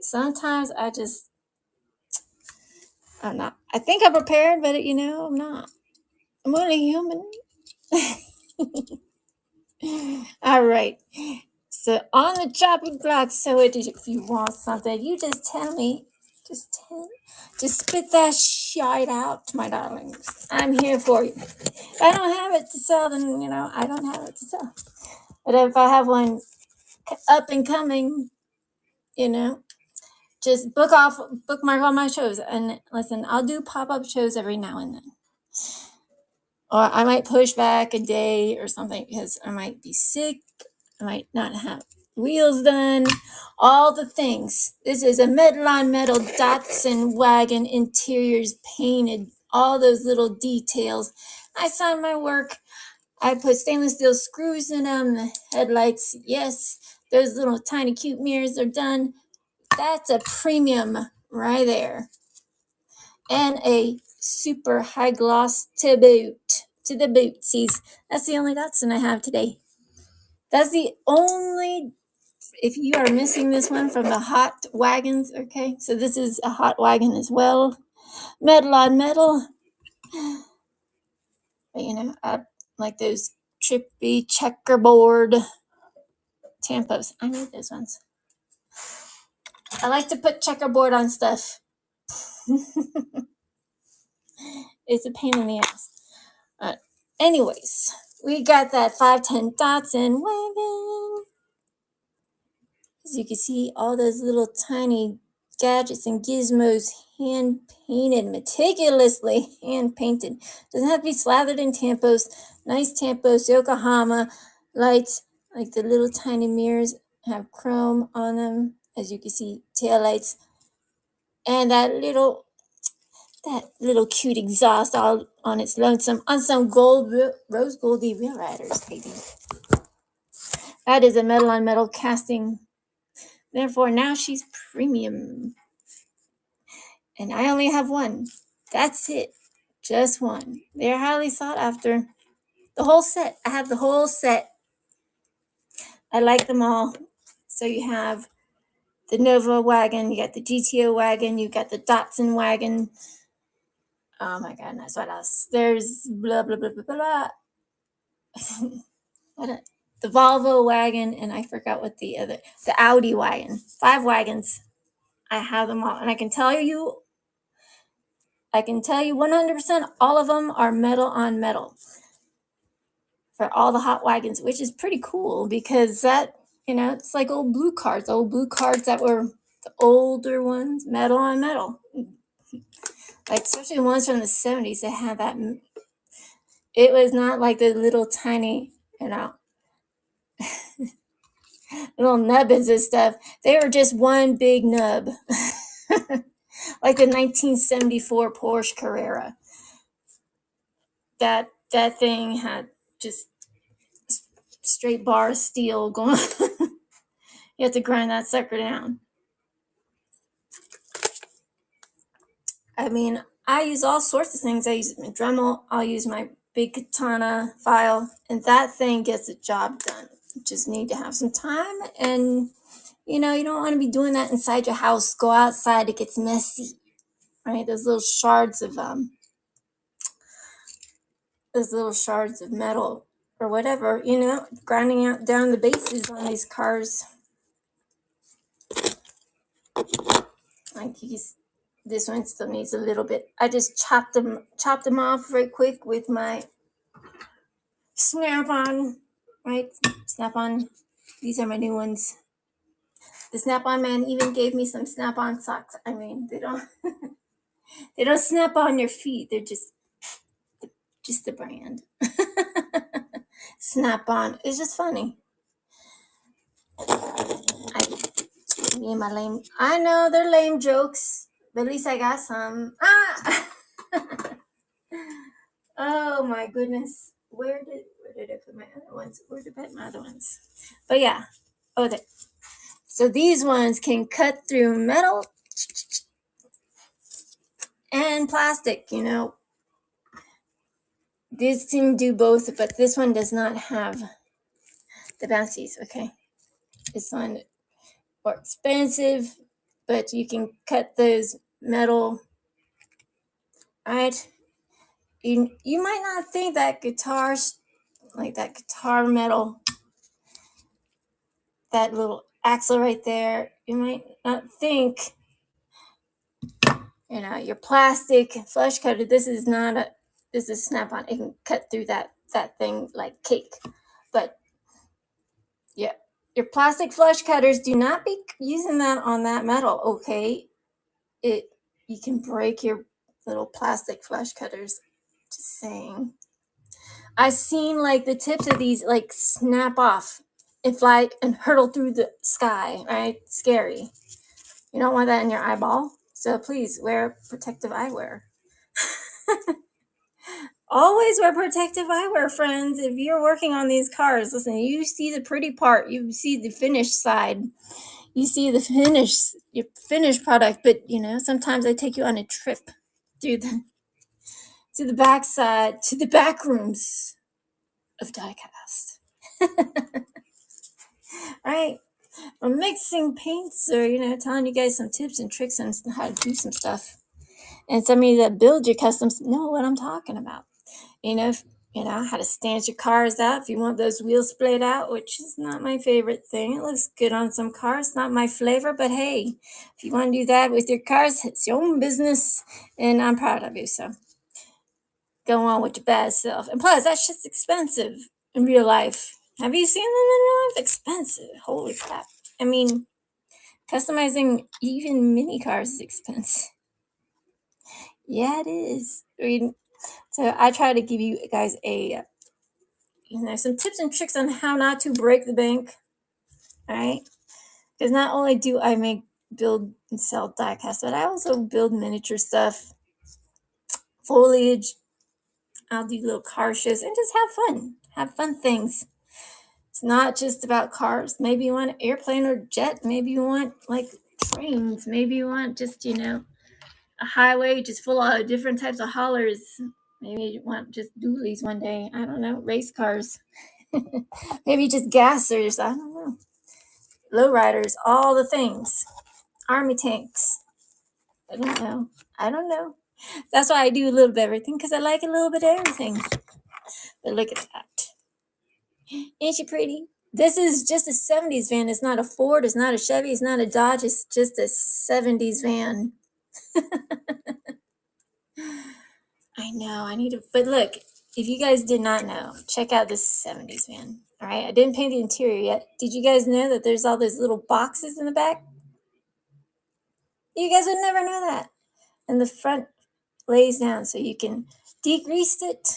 Sometimes I'm not. I think I'm prepared, but I'm not. I'm only human. All right. So on the chopping block, so if you want something, you just tell me. Just spit that shit out, my darlings. I'm here for you. If I don't have it to sell, then I don't have it to sell. But if I have one up and coming, just bookmark all my shows. And listen, I'll do pop-up shows every now and then. Or I might push back a day or something because I might be sick. I might not have wheels done. All the things. This is a metal on metal Datsun wagon, interiors painted. All those little details. I signed my work. I put stainless steel screws in them. The headlights, yes. Those little tiny cute mirrors are done. That's a premium right there. And a super high gloss to boot. To the bootsies. That's the only Datsun I have today. That's the only, if you are missing this one from the hot wagons, okay? So this is a hot wagon as well. Metal on metal. But I like those trippy checkerboard tampos. I need those ones. I like to put checkerboard on stuff. It's a pain in the ass. Anyways, We got that 510 Datsun wagon. As you can see, all those little tiny gadgets and gizmos hand painted, meticulously hand painted. Doesn't have to be slathered in tampos. Nice tampos, Yokohama lights, like the little tiny mirrors have chrome on them. As you can see, tail lights, and that little cute exhaust all on its lonesome on some rose goldy wheel riders, baby. That is a metal on metal casting. Therefore, now she's premium. And I only have one. That's it. Just one. They're highly sought after. The whole set. I have the whole set. I like them all. So you have the Nova wagon, you got the GTO wagon, you got the Datsun wagon. Oh my goodness, what else? There's blah, blah, blah, blah, blah. The Volvo wagon, and I forgot what the Audi wagon. 5 wagons. I have them all. And I can tell you 100% all of them are metal on metal for all the hot wagons, which is pretty cool because that, it's like old blue cards that were the older ones, metal on metal. Like, especially ones from the 70s that had that. It was not like the little tiny, little nubbins and stuff. They were just one big nub. Like the 1974 Porsche Carrera. That thing had just straight bar of steel going. You have to grind that sucker down. I mean, I use all sorts of things. I use my Dremel. I'll use my big katana file, and that thing gets the job done. You just need to have some time, and you don't want to be doing that inside your house. Go outside; it gets messy, right? Those little shards of metal or whatever, grinding out down the bases on these cars. Like this one still needs a little bit. I just chopped them off right quick with my Snap-on, right? Snap-on. These are my new ones. The Snap-on man even gave me some Snap-on socks. I mean, they don't snap on your feet. They're just the brand. Snap-on. It's just funny. Me and my lame. I know they're lame jokes, but at least I got some. Oh my goodness. Where did I put my other ones? Where did I put my other ones? But yeah. Oh, there. So these ones can cut through metal and plastic, This can do both, but this one does not have the bouncies, okay? This one more expensive, but you can cut those metal, right? You might not think that guitars, like that guitar metal, that little axle right there, you might not think, your plastic flush cutter, this is Snap-on. It can cut through that thing like cake. But yeah, your plastic flush cutters, do not be using that on that metal, okay? You can break your little plastic flush cutters. Just saying. I've seen like the tips of these like snap off and fly and hurtle through the sky, right? Scary. You don't want that in your eyeball. So please wear protective eyewear. Always wear protective eyewear, friends. If you're working on these cars, listen, you see the pretty part. You see the finished side. You see your finished product. But, sometimes I take you on a trip to the backside, to the back rooms of Diecast. Right? I'm mixing paints or, telling you guys some tips and tricks on how to do some stuff. And some of you that build your customs know what I'm talking about. How to stand your cars out if you want those wheels splayed out, which is not my favorite thing. It looks good on some cars, not my flavor, but hey, if you want to do that with your cars, it's your own business, and I'm proud of you, so go on with your bad self. And plus, that shit's expensive. in real life. Have you seen them in real life? Expensive. Holy crap. I mean, customizing even mini cars is expensive. Yeah, it is. I mean, so I try to give you guys some tips and tricks on how not to break the bank. All right, because not only do I build and sell diecast, but I also build miniature stuff, foliage. I'll do little car shows and just have fun things. It's not just about cars. Maybe you want an airplane or jet. Maybe you want like trains. Maybe you want just a highway just full of different types of haulers. Maybe you want just dualies one day. I don't know. Race cars. Maybe just gassers. I don't know. Lowriders. All the things. Army tanks. I don't know. I don't know. That's why I do a little bit of everything, because I like a little bit of everything. But look at that. Ain't she pretty? This is just a 70s van. It's not a Ford. It's not a Chevy. It's not a Dodge. It's just a 70s van. I know. I need to. But look, if you guys did not know, check out this 70s van. All right. I didn't paint the interior yet. Did you guys know that there's all those little boxes in the back? You guys would never know that. And the front lays down so you can degrease it.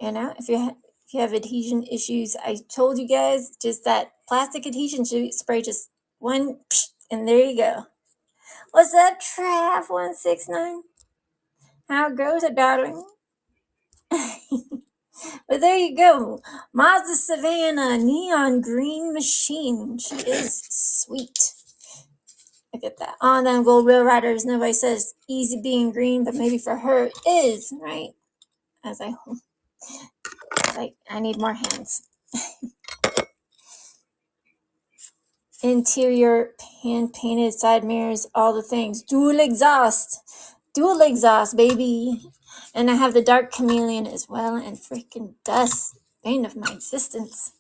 You know, if you have adhesion issues, I told you guys just that plastic adhesion spray, just one, and there you go. What's up, Trav169? How goes it, darling? But there you go. Mazda Savannah neon green machine. She is sweet. Look at that. On them gold rail riders. Nobody says easy being green, but maybe for her it is, right? As I need more hands. Interior hand painted side mirrors, all the things. Dual exhaust, baby. And I have the dark chameleon as well, and freaking dust, bane of my existence.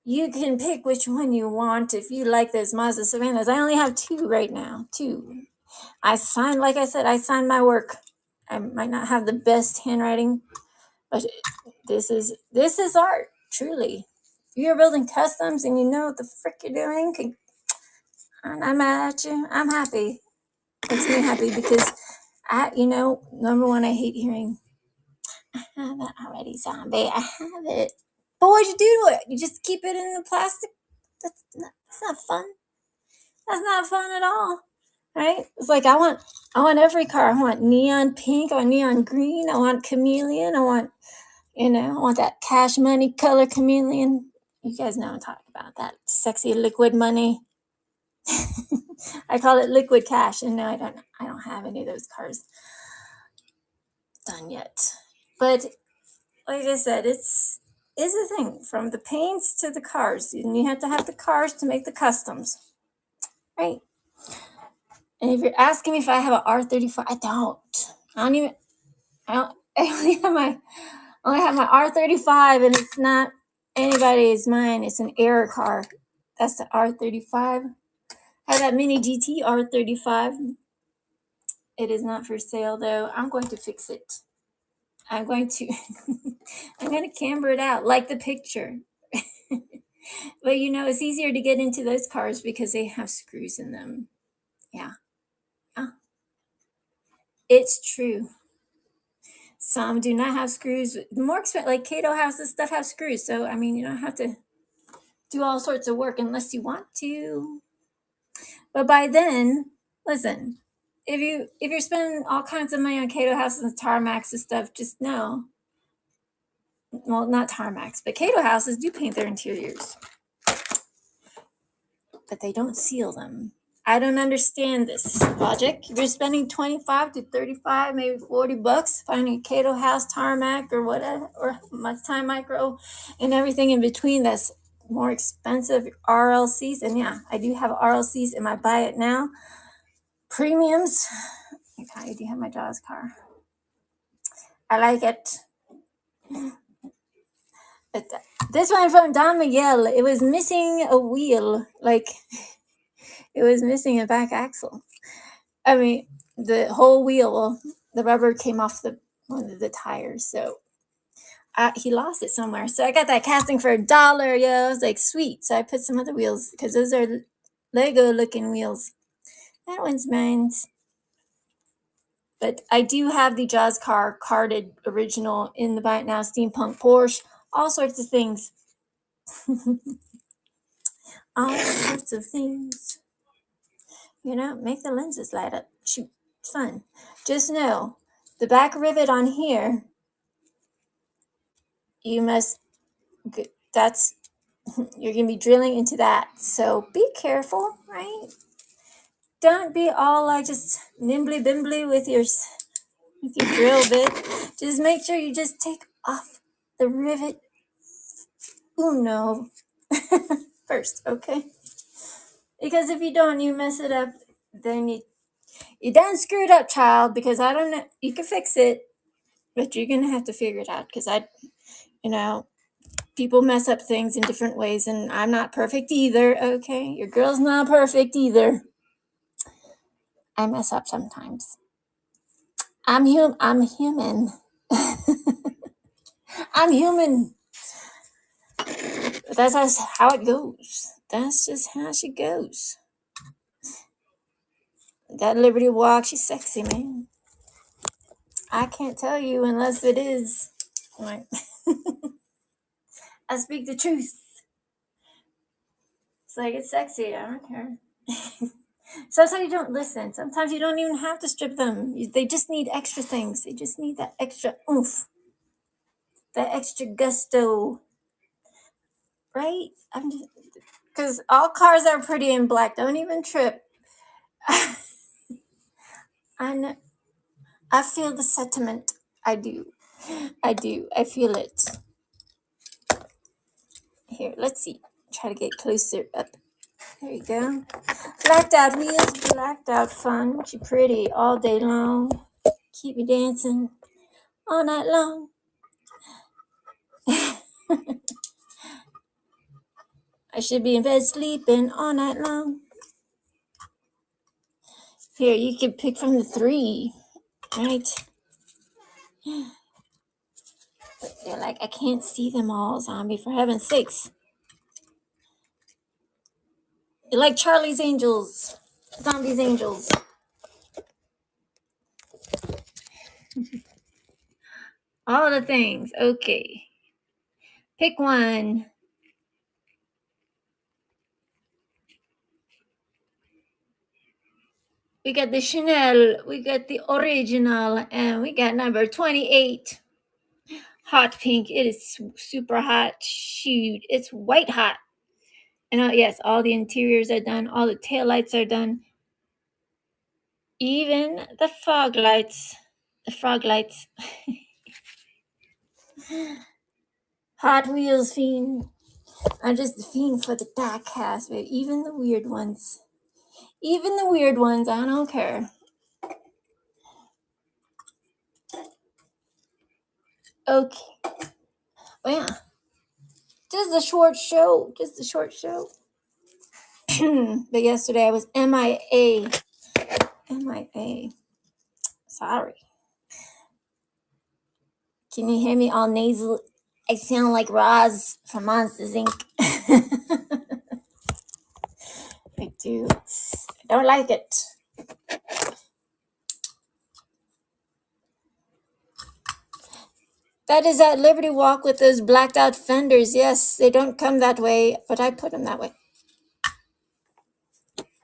You can pick which one you want if you like those Mazda Savannahs. I only have 2 right now. 2. Like I said, I signed my work. I might not have the best handwriting, but this is art, truly. If you're building customs and you know what the frick you're doing, and I'm mad at you, I'm happy. Makes me happy because number one, I hate hearing, I have it already, zombie. I have it. But what'd you do to it? You just keep it in the plastic? That's not fun. That's not fun at all. Right? It's like I want every car. I want neon pink, I want neon green, I want chameleon, I want that cash money color chameleon. You guys know I'm talking about that sexy liquid money. I call it liquid cash, and no, I don't have any of those cars done yet. But like I said, it's a thing, from the paints to the cars. And you have to have the cars to make the customs, right? And if you're asking me if I have an R35, I don't. I only have my R35, and it's not anybody's. Mine. It's an error car. That's the R35. I have that mini GT R35. It is not for sale though. I'm going to fix it. I'm going to camber it out like the picture. But it's easier to get into those cars because they have screws in them. Yeah. It's true. Some do not have screws. The more expensive, like Cato houses, stuff have screws. So, you don't have to do all sorts of work unless you want to. But by then, listen, if you're spending all kinds of money on Cato houses and tarmacs and stuff, just know. Well, not tarmacs, but Cato houses do paint their interiors, but they don't seal them. I don't understand this logic. If you're spending $25 to $35, maybe $40 finding a Cato house tarmac or whatever, or time micro and everything in between, that's more expensive. RLCs, and yeah, I do have RLCs in my buy it now premiums. Okay, I do have my Jaws car. I like it. But this one from Don Miguel, it was missing a wheel, like it was missing a back axle. The whole wheel, the rubber came off one of the tires, so he lost it somewhere. So I got that casting for $1. Yeah, I was like, sweet. So I put some other wheels because those are Lego looking wheels. That one's mine. But I do have the Jaws car carded original in the Buy It Now Steampunk Porsche. All sorts of things. All sorts of things. You know, make the lenses light up. Shoot, it's fun. Just know, the back rivet on here, you must, that's, you're going to be drilling into that. So be careful, right? Don't be all like just nimbly bimbly with your drill bit. Just make sure you just take off the rivet uno first, okay? Because if you don't, you mess it up, then you done screwed up, child, because I don't know, you can fix it, but you're going to have to figure it out because you know, people mess up things in different ways and I'm not perfect either, okay? Your girl's not perfect either. I mess up sometimes. I'm human. I'm human. That's how it goes. That's just how she goes. That Liberty Walk, she's sexy, man. I can't tell you unless it is. Like, I speak the truth. It's like, it's sexy. I don't care. Sometimes you don't listen. Sometimes you don't even have to strip them. They just need extra things. They just need that extra oomph. That extra gusto. Right? I'm just, because all cars are pretty in black. Don't even trip. I know. I feel the sentiment. I do. I feel it. Here, let's see. Try to get closer up. There you go. Blacked out wheels, blacked out fun. She pretty all day long. Keep me dancing all night long. I should be in bed sleeping all night long. Here, you can pick from the 3, right? But they're like, I can't see them all, zombie, for heaven's sakes. You're like Charlie's Angels, Zombie's Angels. All the things. Okay. Pick one. We got the Chanel, we got the original, and we got number 28. Hot pink. It is super hot. Shoot, it's white hot. And yes, all the interiors are done. All the tail lights are done. Even the fog lights. The frog lights. Hot Wheels fiend. I'm just the fiend for the Diecast, but even the weird ones. Even the weird ones, I don't care. Okay. Well, yeah. Just a short show. But yesterday I was MIA. Sorry. Can you hear me all nasal? I sound like Roz from Monsters Inc. I do. I don't like it. That is at Liberty Walk with those blacked out fenders. Yes, they don't come that way, but I put them that way.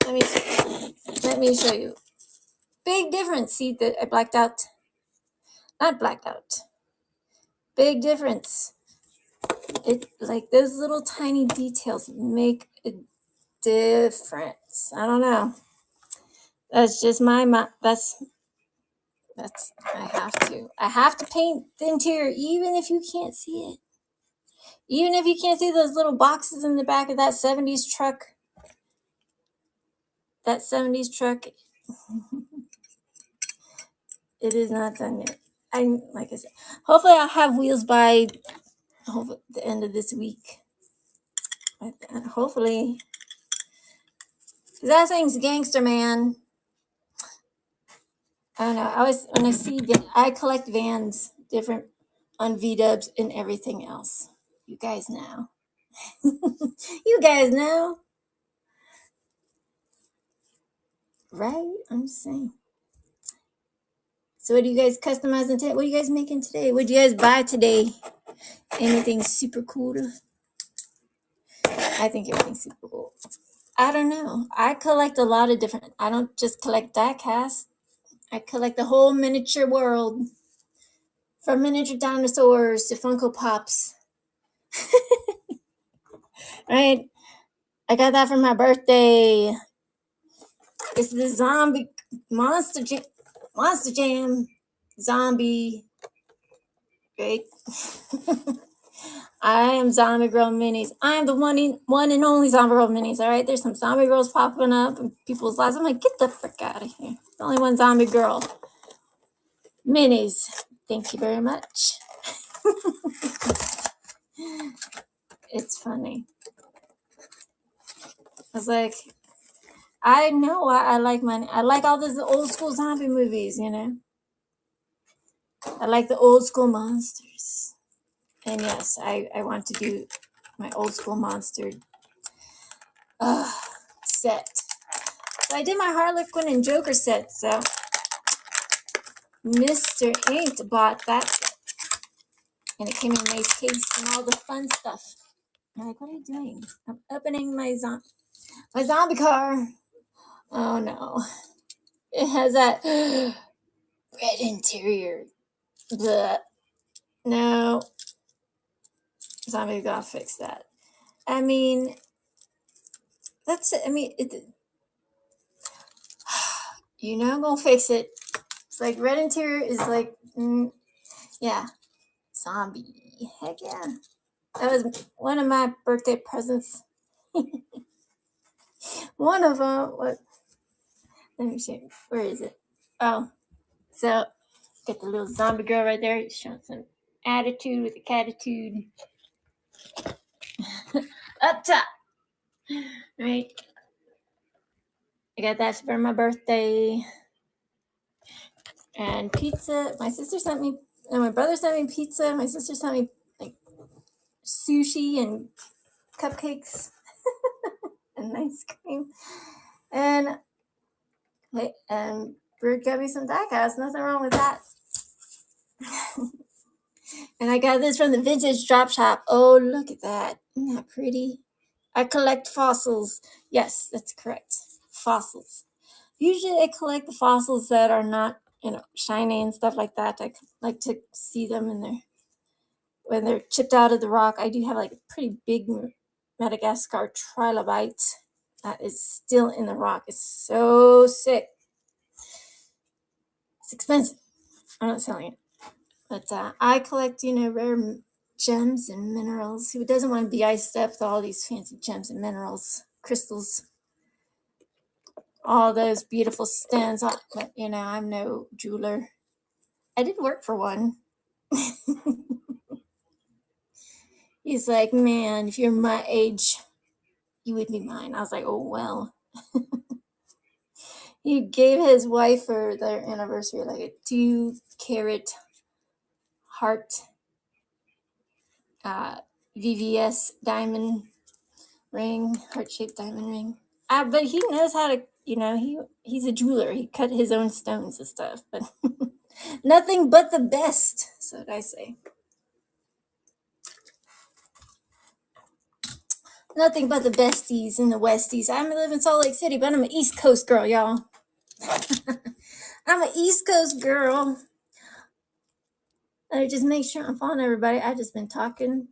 Let me show you. Big difference. See that I blacked out? Not blacked out. Big difference. It like those little tiny details make a difference. I don't know. That's just that's I have to paint the interior even if you can't see it. Even if you can't see those little boxes in the back of that 70s truck. That 70s truck. It is not done yet. Like I said, hopefully I'll have wheels by the end of this week. Hopefully. Because that thing's gangster, man. I don't know. When I see, I collect vans, different on V-dubs and everything else. You guys know. You guys know. Right? I'm just saying. So what are you guys customizing today? What are you guys making today? What did you guys buy today? Anything super cool? I think everything's super cool. I don't know. I collect a lot of different. I don't just collect Diecast. I collect the whole miniature world, from miniature dinosaurs to Funko Pops. Right? I got that for my birthday. It's the zombie monster jam zombie. Right? I am Zombiegirlminis. I am the one and only Zombiegirlminis. All right, there's some zombie girls popping up in people's lives. I'm like, get the frick out of here. The only one zombie girl. Minis. Thank you very much. It's funny. I was like, I know why I like I like all those old school zombie movies, you know. I like the old school monsters. And yes, I want to do my old school monster set. So I did my Harlequin and Joker set, so Mr. Inked bought that set. And it came in a nice case and all the fun stuff. I'm like, what are you doing? I'm opening my zombie car. Oh no. It has that red interior. Blech. No. Zombie gotta fix that. I mean, that's it. I mean, you know I'm gonna fix it. It's like red interior is like, yeah, zombie. Heck yeah. That was one of my birthday presents. One of them. What? Let me see. Where is it? Oh, so got the little zombie girl right there, showing some attitude with the catitude. Up top. Right. I got that for my birthday. And pizza. My sister sent me, and my brother sent me pizza. My sister sent me like sushi and cupcakes and ice cream. And Bird got me some diecast. Nothing wrong with that. And I got this from the vintage drop shop. Oh, look at that. Isn't that pretty? I collect fossils. Yes, that's correct. Fossils. Usually I collect the fossils that are not, shiny and stuff like that. I like to see them when they're chipped out of the rock. I do have like a pretty big Madagascar trilobite that is still in the rock. It's so sick. It's expensive. I'm not selling it. But I collect, rare gems and minerals. Who doesn't want to be iced up with all these fancy gems and minerals, crystals, all those beautiful stones? But, I'm no jeweler. I did work for one. He's like, man, if you're my age, you would be mine. I was like, oh, well. He gave his wife for their anniversary like a 2-carat heart VVS diamond ring, heart-shaped diamond ring. But he knows how to, he's a jeweler. He cut his own stones and stuff. But nothing but the best, so what I say. Nothing but the besties and the westies. I live in Salt Lake City, but I'm an East Coast girl, y'all. I'm an East Coast girl. I just make sure I'm following everybody. I just been talking,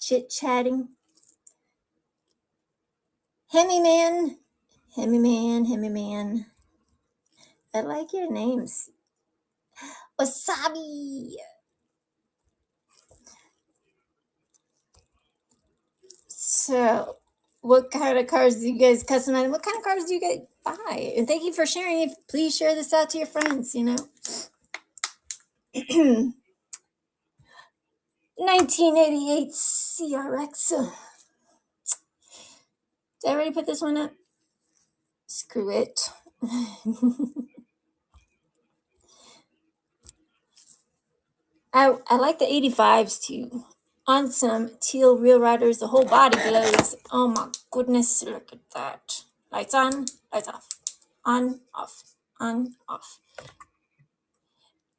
chit-chatting. Hemi man. I like your names. Wasabi. So, what kind of cars do you guys customize? What kind of cars do you guys buy? And thank you for sharing. Please share this out to your friends, 1988 CRX. Did I already put this one up? Screw it. I like the 85s too. On some teal Real Riders, the whole body glows. Oh my goodness, look at that. Lights on, lights off. On, off, on, off.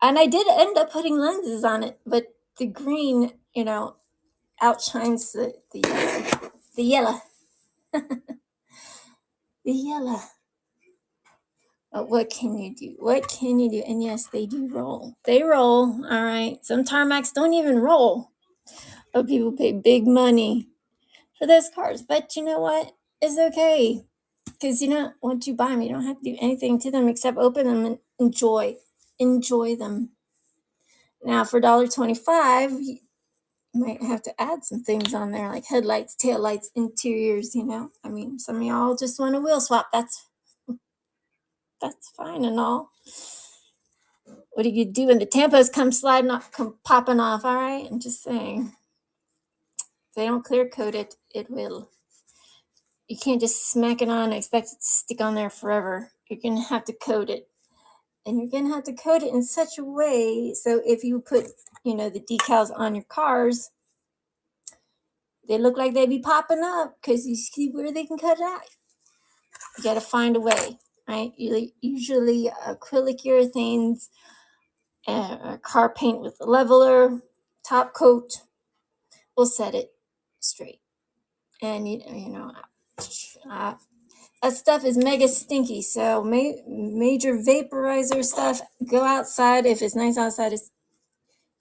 And I did end up putting lenses on it, but the green, outshines the yellow. The yellow. But what can you do? What can you do? And yes, they do roll. They roll, all right. Some tarmacs don't even roll. But people pay big money for those cars. But you know what? It's okay. Because, once you buy them, you don't have to do anything to them except open them and enjoy. Enjoy them. Now, for $1.25, you might have to add some things on there, like headlights, taillights, interiors, I mean, some of y'all just want a wheel swap. That's fine and all. What do you do when the tampos come popping off? All right, I'm just saying. If they don't clear coat it, it will. You can't just smack it on and expect it to stick on there forever. You're gonna have to coat it, and you're gonna have to coat it in such a way so if you put, the decals on your cars, they look like they be popping up because you see where they can cut it out. You gotta find a way, right? Usually acrylic urethanes, car paint with a leveler, top coat will set it straight. And that stuff is mega stinky. So major vaporizer stuff, go outside if it's nice outside.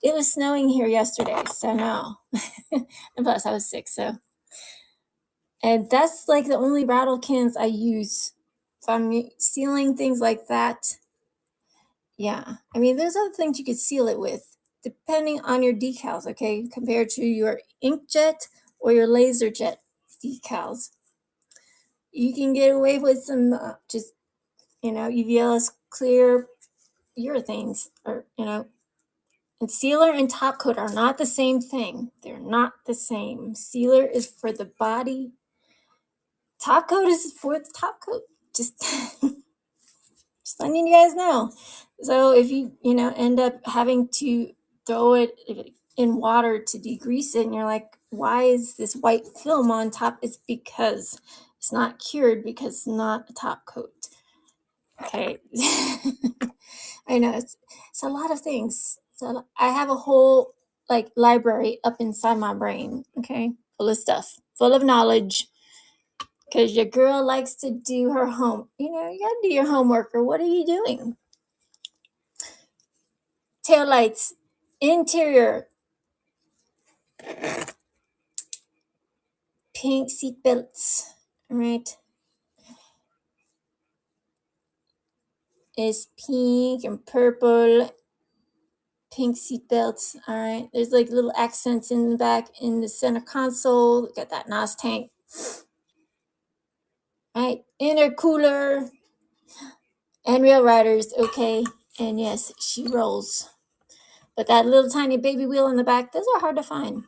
It was snowing here yesterday, so no. And plus I was sick, so. And that's like the only rattle cans I use. If I'm sealing things like that, yeah. I mean, there's other things you could seal it with, depending on your decals, okay? Compared to your inkjet or your laser jet decals. You can get away with some just, UVLS clear urethanes, or, and sealer and top coat are not the same thing. They're not the same. Sealer is for the body. Top coat is for the top coat. Just letting you guys know. So if you, end up having to throw it in water to degrease it, and you're like, why is this white film on top? It's because it's not cured, because it's not a top coat. Okay. I know it's a lot of things. So I have a whole library up inside my brain, okay, full of stuff, full of knowledge. Because your girl likes to do her home. You gotta do your homework, or what are you doing? Taillights, interior, pink seat belts, right? It's pink and purple, pink seat belts, all right? There's little accents in the back, in the center console. Look at that NOS tank. Right, intercooler, and Real Riders, okay. And yes, she rolls. But that little tiny baby wheel in the back, those are hard to find.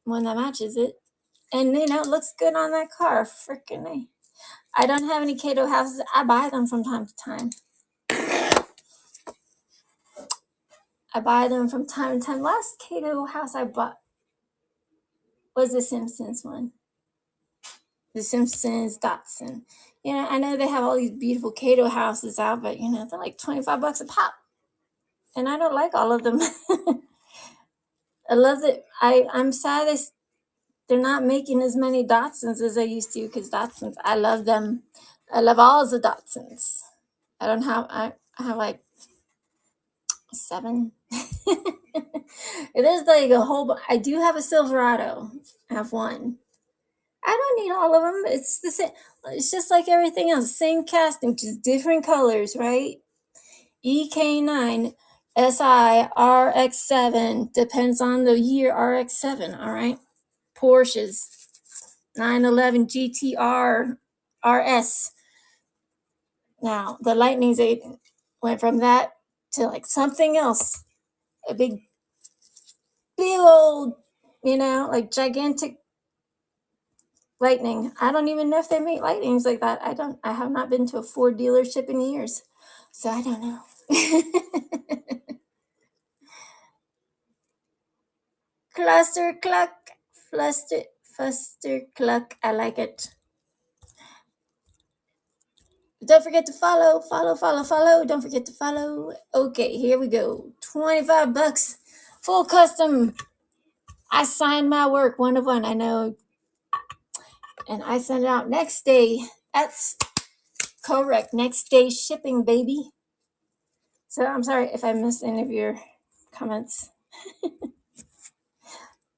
One that matches it. And it looks good on that car. Freaking A. I don't have any Cato houses. I buy them from time to time. Last Cato house I bought was the Simpsons one. The Simpsons Datsun. I know they have all these beautiful Cato houses out, but they're like $25 a pop. And I don't like all of them. I love that. I'm sad they're not making as many Datsuns as they used to, because Datsuns, I love them. I love all the Datsuns. I have like 7. It is a whole. I do have a Silverado. I have 1. I don't need all of them. It's the same. It's just like everything else. Same casting, just different colors, right? EK9, SI, RX7. Depends on the year, RX7, all right? Porsches, 911 GTR, RS. Now, the Lightnings went from that to something else. A big old, gigantic Lightning. I don't even know if they make Lightnings like that. I have not been to a Ford dealership in years, so I don't know. Cluster cluck. Fluster cluck. I like it. Don't forget to follow. Don't forget to follow. Okay, here we go. $25. Full custom. I signed my work 1 of 1. I know. And I send it out next day. That's correct. Next day shipping, baby. So I'm sorry if I missed any of your comments.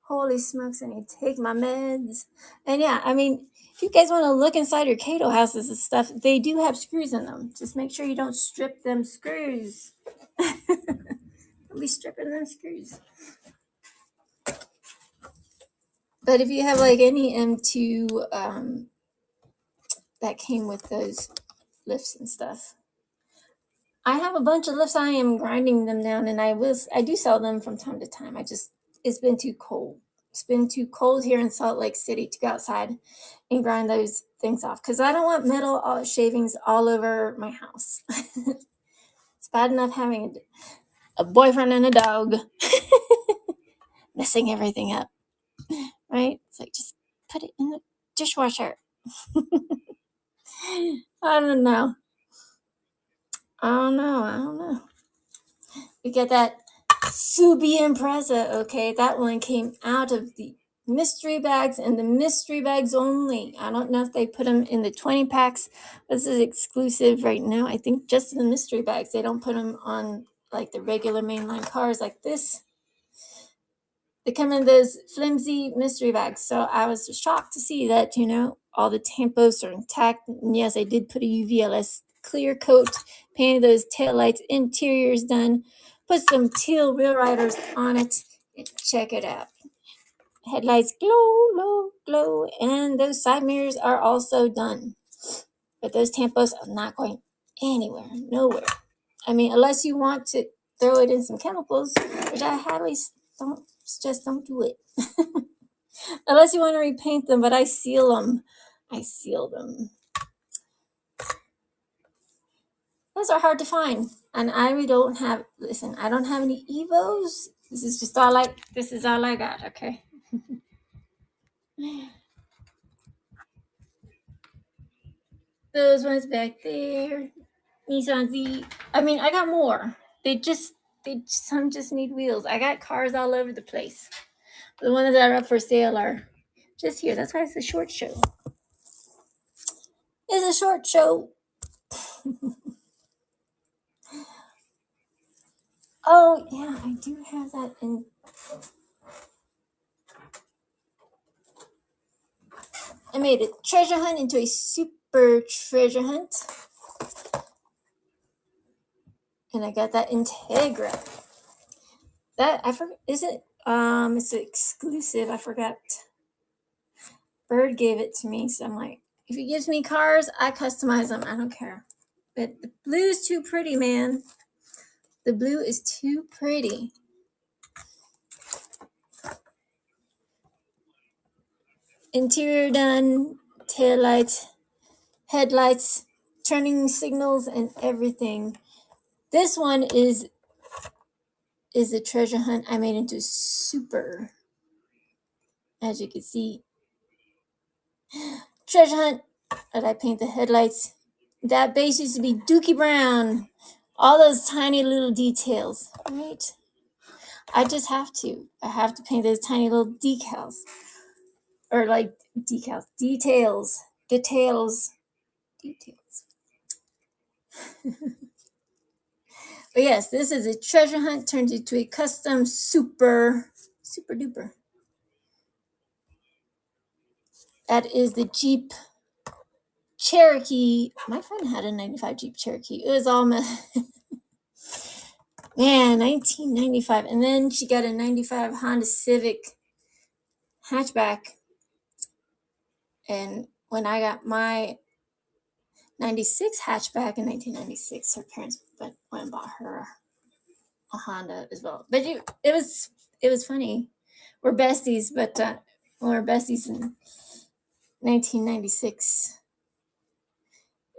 Holy smokes, I need to take my meds. And yeah, I mean, if you guys want to look inside your Cato houses and stuff, they do have screws in them. Just make sure you don't strip them screws. Don't be stripping them screws. But if you have like any M2 that came with those lifts and stuff, I have a bunch of lifts. I am grinding them down, and I do sell them from time to time. It's been too cold. It's been too cold here in Salt Lake City to go outside and grind those things off because I don't want metal shavings all over my house. It's bad enough having a boyfriend and a dog messing everything up, right? It's like, just put it in the dishwasher. I don't know. We get that Subi Impreza, okay? That one came out of the mystery bags and the mystery bags only. I don't know if they put them in the 20 packs. This is exclusive right now. I think just in the mystery bags. They don't put them on like the regular mainline cars like this. They come in those flimsy mystery bags. So I was shocked to see that, all the tampos are intact. And yes, I did put a UVLS clear coat, painted those taillights, interiors done, put some teal wheel riders on it, and check it out. Headlights glow, and those side mirrors are also done. But those tampos are not going anywhere, nowhere. I mean, unless you want to throw it in some chemicals, which I highly don't do it. Unless you want to repaint them, but I seal them. Those are hard to find. And I don't have any Evos. This is all I got, okay? Those ones back there. Nissan Z. I mean, I got more. Some just need wheels. I got cars all over the place. The ones that are up for sale are just here. That's why it's a short show. It's a short show. Oh, yeah, I do have that in. I made a treasure hunt into a super treasure hunt. And I got that Integra. That, I forgot, is it? It's exclusive. I forgot. Bird gave it to me. So I'm like, if he gives me cars, I customize them. I don't care. But the blue is too pretty, man. The blue is too pretty. Interior done, taillights, headlights, turning signals, and everything. This one is a treasure hunt I made into super. As you can see, treasure hunt. That I paint the headlights. That base used to be Dookie Brown. All those tiny little details, right? I just have to. I have to paint those tiny little decals. Or like decals. Details. But yes, this is a treasure hunt turned into a custom super duper. That is the Jeep Cherokee. My friend had a 95 Jeep Cherokee. It was all man, 1995. And then she got a 95 Honda Civic hatchback. And when I got my 96 hatchback in 1996, her parents went and bought her a Honda as well. But it was funny. We're besties, but we're besties in 1996.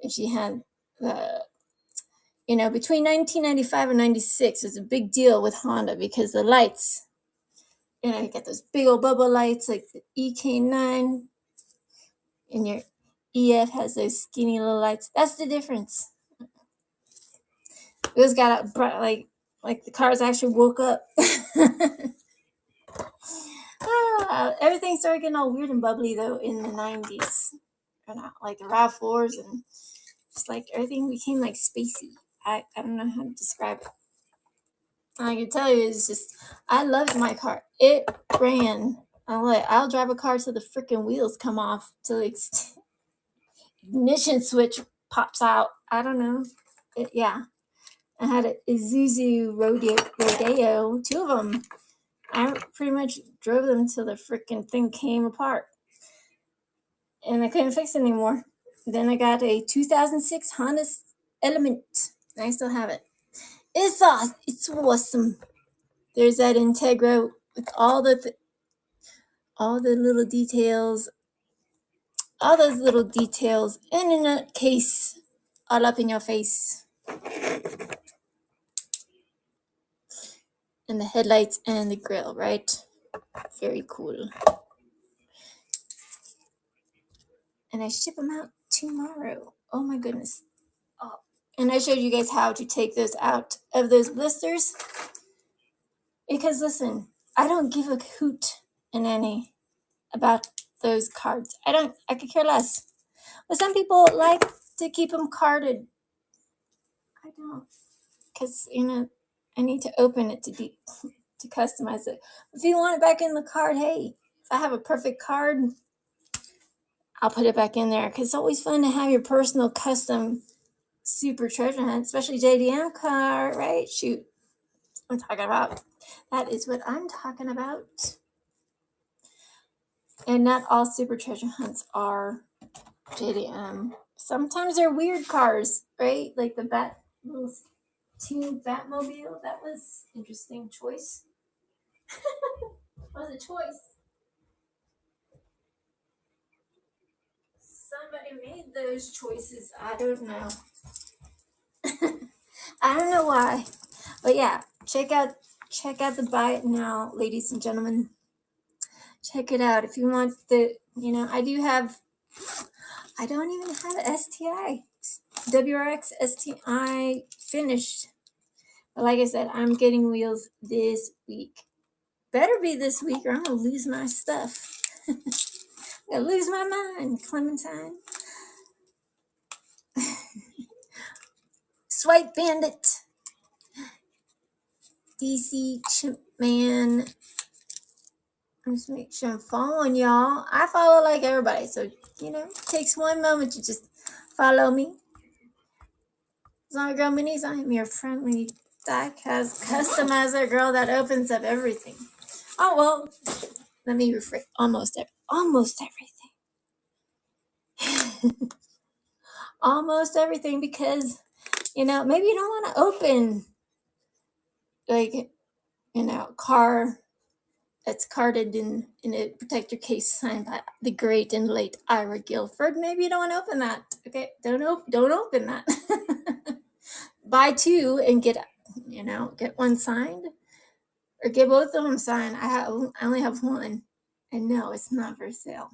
And she had between 1995 and 96 was a big deal with Honda because the lights You know, you got those big old bubble lights like the EK9, and your EF has those skinny little lights. That's the difference. It was got a bright, like the cars actually woke up. Everything started getting all weird and bubbly though in the 90s. Or not, like the RAV4s, and just like everything became like spacey. I don't know how to describe it. I can tell you, it's just, I loved my car. It ran. I'll drive a car till the freaking wheels come off, till the ignition switch pops out. I don't know. Yeah. I had a Isuzu Rodeo, two of them. I pretty much drove them till the freaking thing came apart. And I couldn't fix it anymore. Then I got a 2006 Honda Element. And I still have it. It's awesome. It's awesome. There's that Integra with all the little details, all those little details in a case, all up in your face. And the headlights and the grill, right? Very cool. And I ship them out tomorrow. Oh my goodness. Oh. And I showed you guys how to take those out of those blisters. Because listen, I don't give a hoot in any about those cards. I could care less. But some people like to keep them carded. I don't. Because, I need to open it to customize it. If you want it back in the card, hey, if I have a perfect card, I'll put it back in there. Because it's always fun to have your personal custom super treasure hunt, especially JDM card, right? Shoot. I'm talking about. That is what I'm talking about. And not all super treasure hunts are JDM. Sometimes they're weird cars, right? Like the little team Batmobile. That was interesting choice. Was a choice. Somebody made those choices. I don't know. I don't know why. But yeah, check out the Buy It Now, ladies and gentlemen. Check it out. If you want I don't even have an STI. WRX STI finished. But like I said, I'm getting wheels this week. Better be this week or I'm going to lose my stuff. I'm going to lose my mind, Clementine. Swipe Bandit. DC Chimp Man. I'm just make sure I'm following y'all. I follow like everybody, so it takes one moment to just follow me. Zombiegirlminis, I am your friendly Diecast customizer girl that opens up everything. Oh well, let me rephrase. Almost everything. Almost everything, because maybe you don't want to open car that's carded in a protector case signed by the great and late Ira Guilford. Maybe you don't want to open that. Okay, don't open that. Buy two and get one signed, or get both of them signed. I only have one, and no, it's not for sale.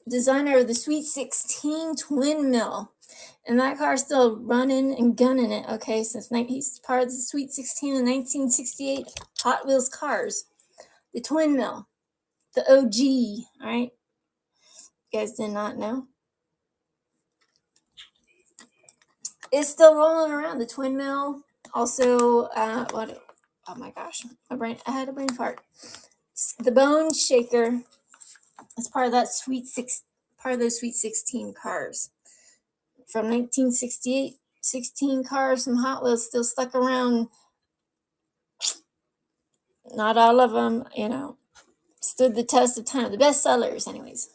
Designer of the Sweet 16 twin mill. And that car's still running and gunning it, okay, since he's part of the Sweet 16 in 1968 Hot Wheels cars. The twin mill. The OG, all right? You guys did not know? It's still rolling around, the twin mill. Also, oh my gosh, I had a brain fart. The Bone Shaker. It's part of those Sweet 16 cars. From 1968, 16 cars from Hot Wheels still stuck around. Not all of them, stood the test of time. The best sellers, anyways.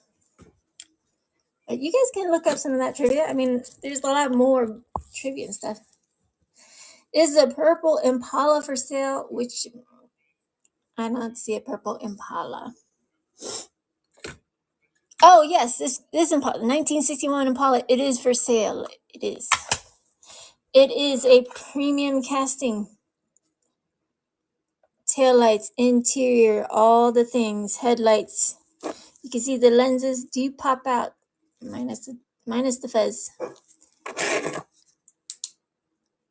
But you guys can look up some of that trivia. I mean, there's a lot more trivia and stuff. Is a purple Impala for sale? Which I don't see a purple Impala. Oh yes, this Impala, 1961 Impala. It is for sale. It is. It is a premium casting. taillights, interior, all the things, headlights. You can see the lenses do pop out, minus the fez.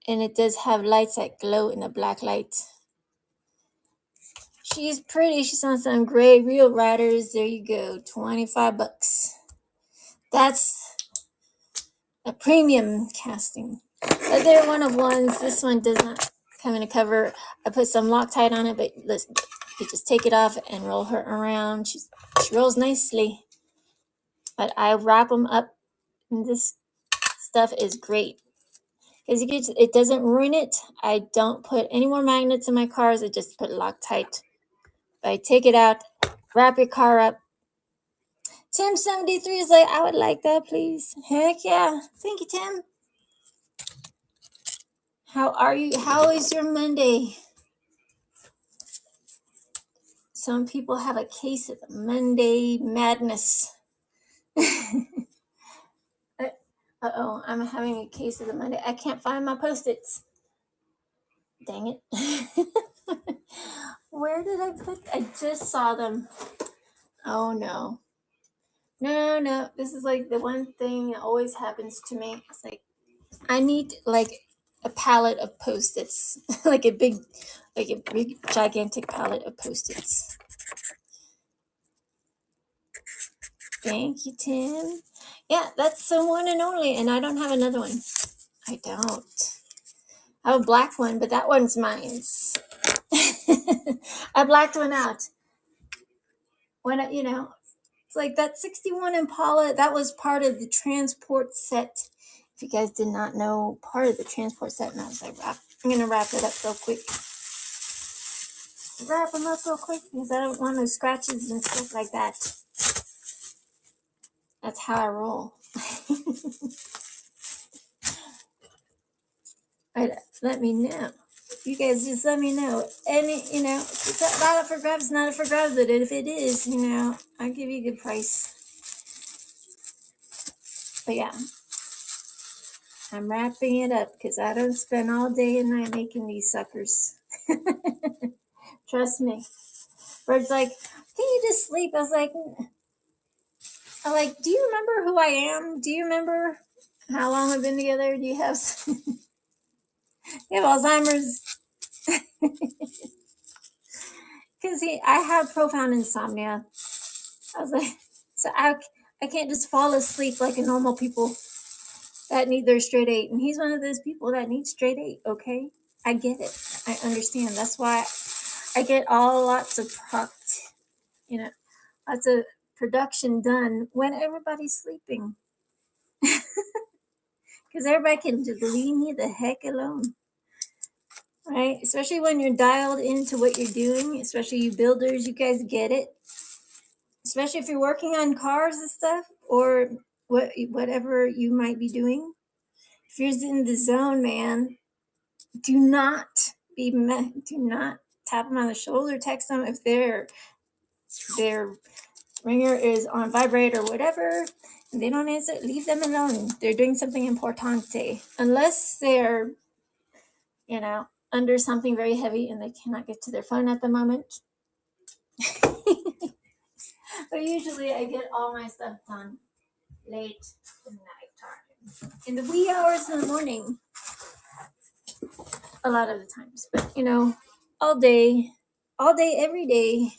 And it does have lights that glow in the black light. She's pretty. She's on some gray Real Riders. There you go, $25. That's a premium casting. But they're one of ones. This one does not come in a cover. I put some Loctite on it, but you just take it off and roll her around. She rolls nicely. But I wrap them up, and this stuff is great. Because it doesn't ruin it. I don't put any more magnets in my cars. I just put Loctite. I take it out, wrap your car up. Tim73 is like, I would like that, please. Heck yeah. Thank you, Tim. How are you? How is your Monday? Some people have a case of Monday madness. Uh-oh, I'm having a case of the Monday. I can't find my Post-its. Dang it. Where did I put? I just saw them. Oh, no. No. This is like the one thing that always happens to me. It's like, I need like a palette of Post-its. like a big, gigantic palette of Post-its. Thank you, Tim. Yeah, that's the one and only, and I don't have another one. I don't. I have a black one, but that one's mine. I blacked one out. When it's like that 61 Impala, that was part of the transport set. If you guys did not know, part of the transport set, and I was like, I'm going to wrap it up real quick. Wrap them up real quick because I don't want no scratches and stuff like that. That's how I roll. Right, let me know. You guys just let me know. And, it's not up for grabs, not up for grabs, but if it is, I'll give you a good price. But yeah, I'm wrapping it up because I don't spend all day and night making these suckers. Trust me. Bird's like, can you just sleep? I was like, do you remember who I am? Do you remember how long we've been together? Do you have you have Alzheimer's? Because I have profound insomnia. I was like, so I can't just fall asleep like a normal people that need their straight 8. And he's one of those people that needs straight 8, okay? I get it. I understand. That's why I get lots of lots of production done when everybody's sleeping. Because everybody can just leave me the heck alone. Right? Especially when you're dialed into what you're doing, especially you builders, you guys get it. Especially if you're working on cars and stuff, or whatever you might be doing. If you're in the zone, man, do not tap them on the shoulder, text them if their ringer is on vibrate or whatever, and they don't answer, leave them alone. They're doing something importante. Unless they're, under something very heavy and they cannot get to their phone at the moment. But usually I get all my stuff done late in the night time. In the wee hours in the morning. A lot of the times. But, all day, every day,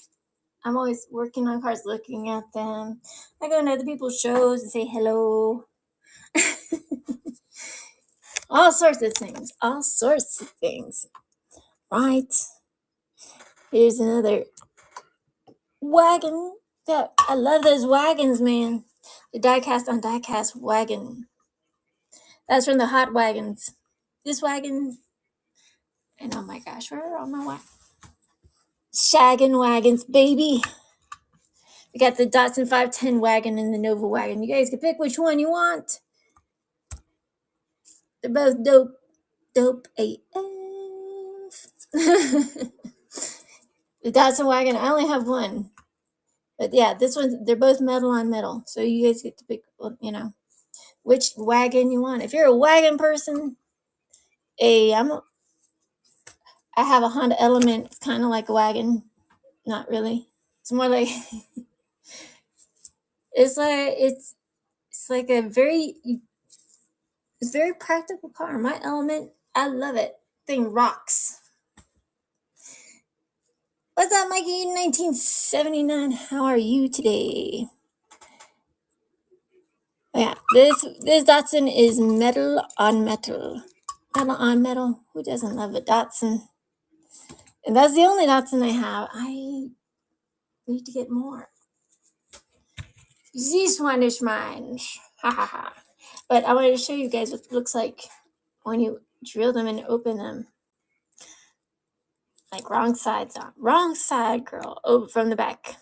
I'm always working on cars, looking at them. I go to other people's shows and say hello. All sorts of things. Right. Here's another wagon. Yeah, I love those wagons, man. The Diecast on Diecast wagon. That's from the Hot Wagons. This wagon. And oh my gosh, where are all my wagons? Shaggin' wagons, baby. We got the Datsun 510 wagon and the Nova wagon. You guys can pick which one you want. They're both dope. Dope AF. The Datsun wagon, I only have one. But yeah, this one, they're both metal on metal. So you guys get to pick, which wagon you want. If you're a wagon person, I I have a Honda Element. It's kind of like a wagon. Not really. It's more like it's like a very practical car. My Element, I love it. Thing rocks. What's up, Mikey? 1979. How are you today? Oh, yeah, this Datsun is metal on metal. Metal on metal. Who doesn't love a Datsun? And that's the only Datsun I have. I need to get more. This one is mine. Ha ha ha. But I wanted to show you guys what it looks like when you drill them and open them. Like wrong sides on. Wrong side, girl. Over from the back.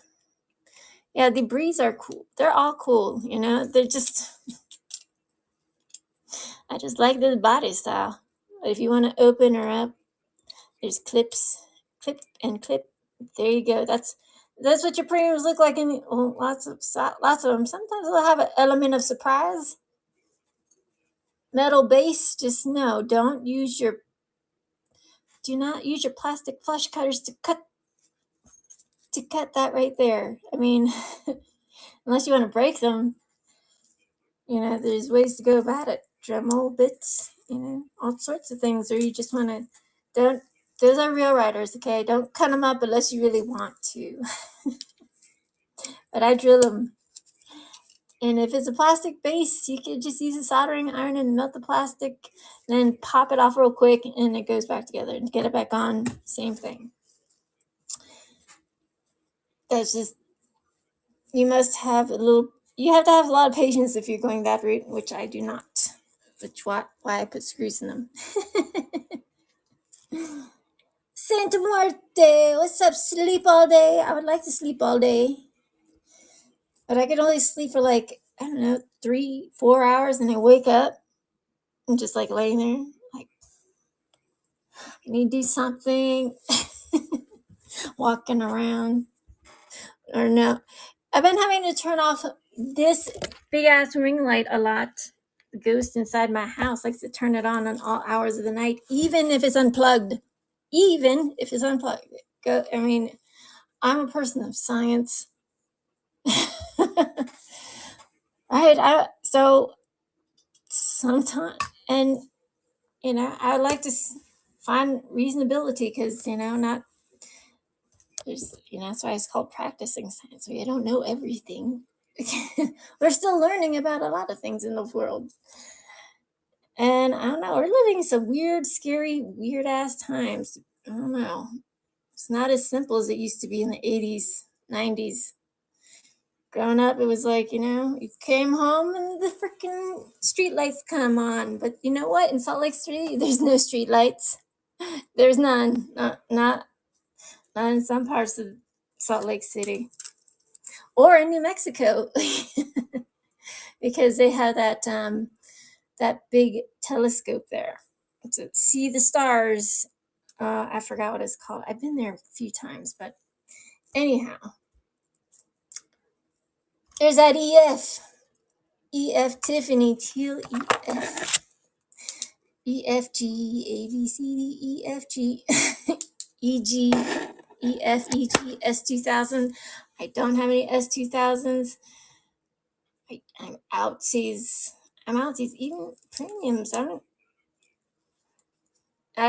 Yeah, the Breeze are cool. They're all cool, you know? They're just... I just like this body style. But if you want to open her up, there's clips. Clip and clip. There you go. That's what your premiums look like in lots of them. Sometimes they'll have an element of surprise. Metal base, just no. Do not use your plastic flush cutters to cut that right there. I mean, unless you want to break them, you know, there's ways to go about it. Dremel bits, you know, all sorts of things. Or you just want to, those are real riders, okay? Don't cut them up unless you really want to. But I drill them. And if it's a plastic base, you can just use a soldering iron and melt the plastic, then pop it off real quick, and it goes back together. And get it back on, same thing. That's just, you have to have a lot of patience if you're going that route, which I do not. Which why I put screws in them. Santa Muerte, what's up? Sleep all day? I would like to sleep all day. But I could only sleep for like, I don't know, 3-4 hours, and I wake up and just like laying there. Like, I need to do something. Walking around. Or no. I've been having to turn off this big ass ring light a lot. The ghost inside my house likes to turn it on all hours of the night, even if it's unplugged. Even if it's unplugged. I mean, I'm a person of science. So sometimes, and you know, I like to find reasonability because, you know, that's why it's called practicing science. We don't know everything. We're still learning about a lot of things in the world. And I don't know, we're living some weird, scary, weird ass times. I don't know. It's not as simple as it used to be in the 80s, 90s. Growing up, it was like, you know, you came home and the freaking street lights come on. But you know what? In Salt Lake City, there's no street lights. There's none. Not in some parts of Salt Lake City. Or in New Mexico. Because they have that big telescope there to see the stars. I forgot what it's called. I've been there a few times, but anyhow. There's that EF Tiffany Teal EF. EFG ABCD EFG EG EFEG S2000. I don't have any S2000s. I'm outsies. Even premiums. I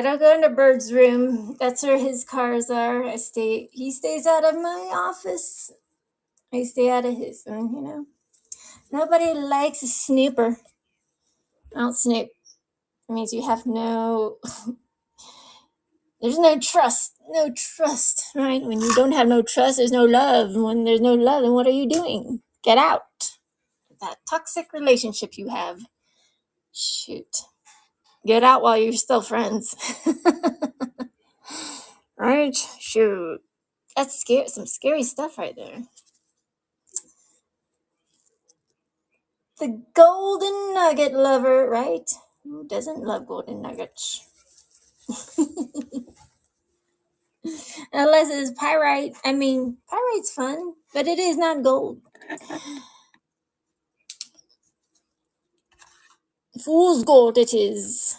don't go into Bird's room. That's where his cars are. He stays out of my office. I stay out of his, you know. Nobody likes a snooper. I don't snoop. It means you have there's no trust. No trust, right? When you don't have no trust, there's no love. When there's no love, then what are you doing? Get out. That toxic relationship you have. Shoot. Get out while you're still friends. Right? Shoot. That's scary. Some scary stuff right there. The golden nugget lover, right? Who doesn't love golden nuggets? Unless it's pyrite. I mean, pyrite's fun, but it is not gold. Fool's gold it is.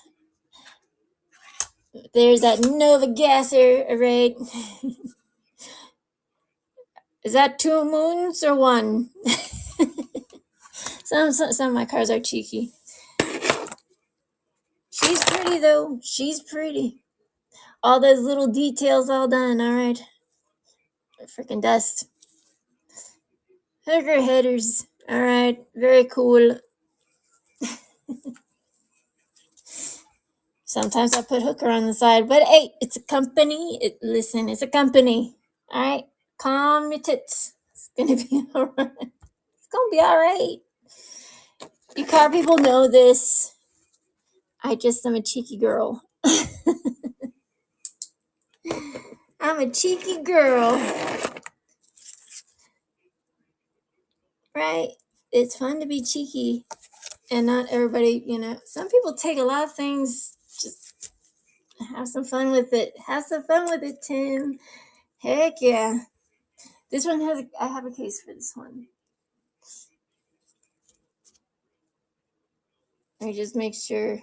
There's that Nova Gasser, right? Is that 2 moons or 1? Some of my cars are cheeky. She's pretty though. She's pretty. All those little details all done. All right. Freaking dust. Hooker headers. All right. Very cool. Sometimes I put hooker on the side, but hey, it's a company. Listen, it's a company. All right. Calm your tits. It's gonna be all right. It's gonna be all right. You car people know this. I just am a cheeky girl. I'm a cheeky girl. Right? It's fun to be cheeky. And not everybody, some people take a lot of things, just have some fun with it. Have some fun with it, Tim. Heck yeah. This one I have a case for this one. Let me just make sure.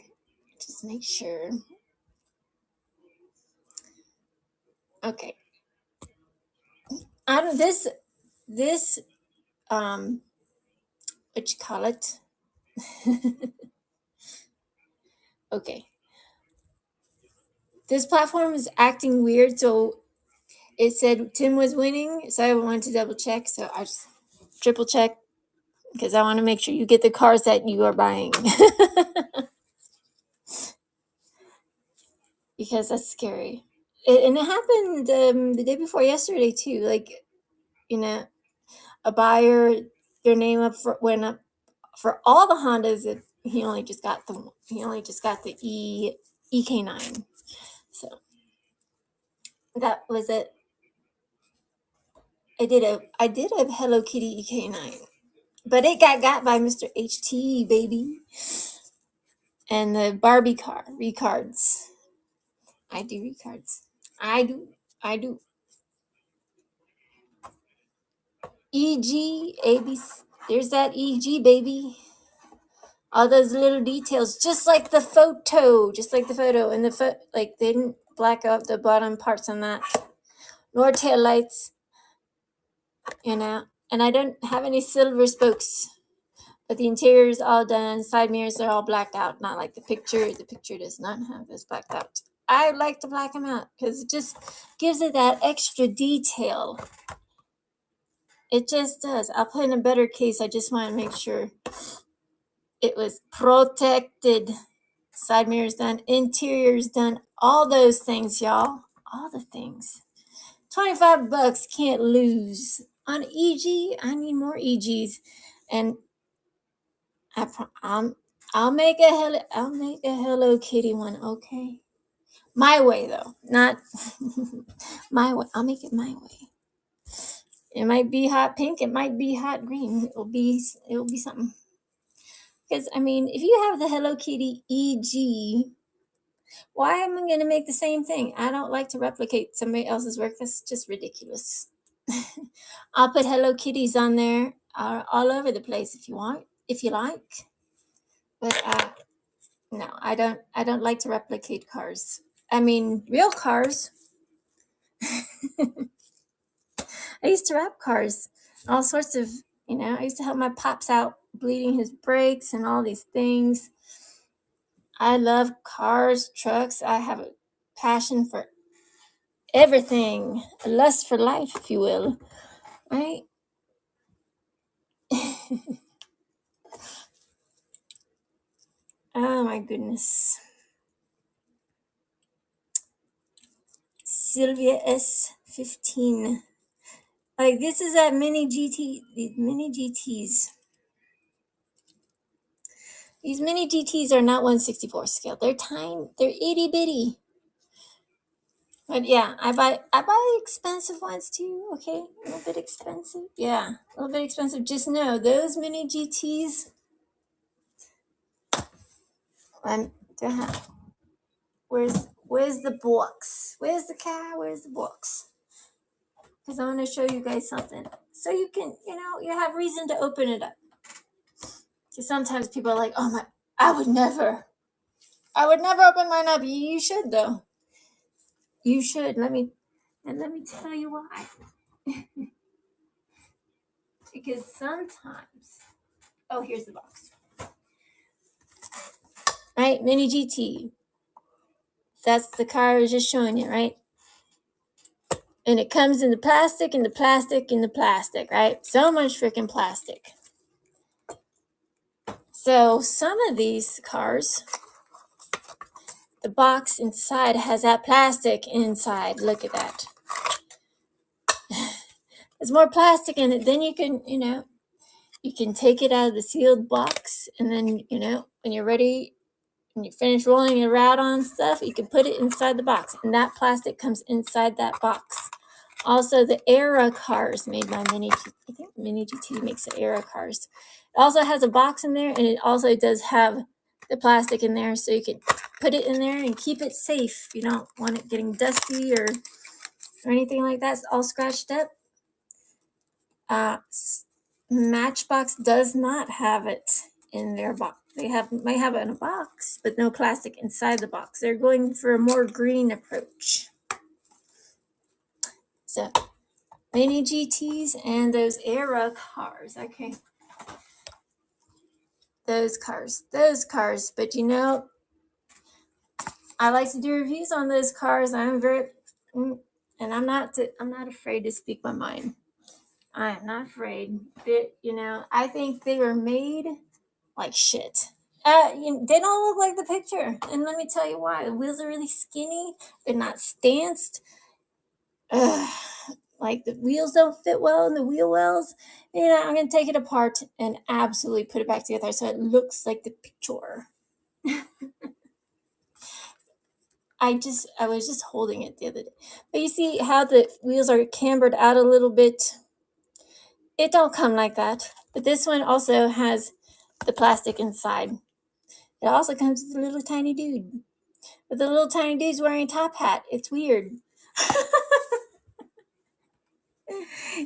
Okay. Out of this, what you call it? Okay. This platform is acting weird, so it said Tim was winning, so I wanted to double check, so I just triple check, because I want to make sure you get the cars that you are buying. Because that's scary. And it happened the day before yesterday too. Like, a buyer, their name went up for all the Hondas. He only just got the EK9. So that was it. I did a Hello Kitty EK9, but it got by Mr. HT, baby. And the Barbie car recards. I do recards. I do. EG, ABC. There's that EG, baby. All those little details, just like the photo. And the like, they didn't black out the bottom parts on that. Nor tail lights, And I don't have any silver spokes. But the interior is all done. Side mirrors are all blacked out. Not like the picture. The picture does not have this blacked out. I like to black them out because it just gives it that extra detail. It just does. I'll put in a better case. I just want to make sure it was protected. Side mirrors done. Interiors done. All those things, y'all. All the things. $25 can't lose. On EG, I need more EGs. And I'll make a Hello Kitty one, okay? My way though, not my way. I'll make it my way. It might be hot pink. It might be hot green. It'll be something. Because if you have the Hello Kitty EG, why am I going to make the same thing? I don't like to replicate somebody else's work. That's just ridiculous. I'll put Hello Kitties on there all over the place if you like. But no, I don't like to replicate cars. Real cars. I used to wrap cars. All sorts of, I used to help my pops out bleeding his brakes and all these things. I love cars, trucks. I have a passion for everything. A lust for life, if you will. Right? Oh my goodness. Sylvia S15. Like, this is a mini GT, these mini GTs. These mini GTs are not 1/64 scale. They're tiny. They're itty bitty. But yeah, I buy expensive ones too. Okay, a little bit expensive. Yeah, a little bit expensive. Just know those mini GTs. Where's the box? Where's the car? Where's the box? Because I want to show you guys something, so you can, you have reason to open it up. Because sometimes people are like, "Oh my, I would never open mine up." You should though. You should. Let me tell you why. Because sometimes, oh, here's the box. Right, Mini GT. That's the car I was just showing you, right? And it comes in the plastic, and the plastic, and the plastic, right? So much freaking plastic. So some of these cars, the box inside has that plastic inside. Look at that. There's more plastic in it. Then you can, you can take it out of the sealed box, and then, when you're ready, when you finish rolling it out on stuff, you can put it inside the box, and that plastic comes inside that box. Also, the Era cars made by Mini GT. I think Mini GT makes the Era cars. It also has a box in there, and it also does have the plastic in there, so you can put it in there and keep it safe. You don't want it getting dusty or anything like that. It's all scratched up. Matchbox does not have it in their box. They might have it in a box, but no plastic inside the box. They're going for a more green approach. So, Mini GTs and those Era cars. Okay. Those cars. But I like to do reviews on those cars. I'm not afraid to speak my mind. I am not afraid. I think they were made like shit. They don't look like the picture, and let me tell you why. The wheels are really skinny. They're not stanced. Like the wheels don't fit well in the wheel wells. I'm gonna take it apart and absolutely put it back together so it looks like the picture. I was just holding it the other day. But you see how the wheels are cambered out a little bit? It don't come like that. But this one also has the plastic inside. It also comes with a little tiny dude. But the little tiny dude's wearing a top hat. It's weird.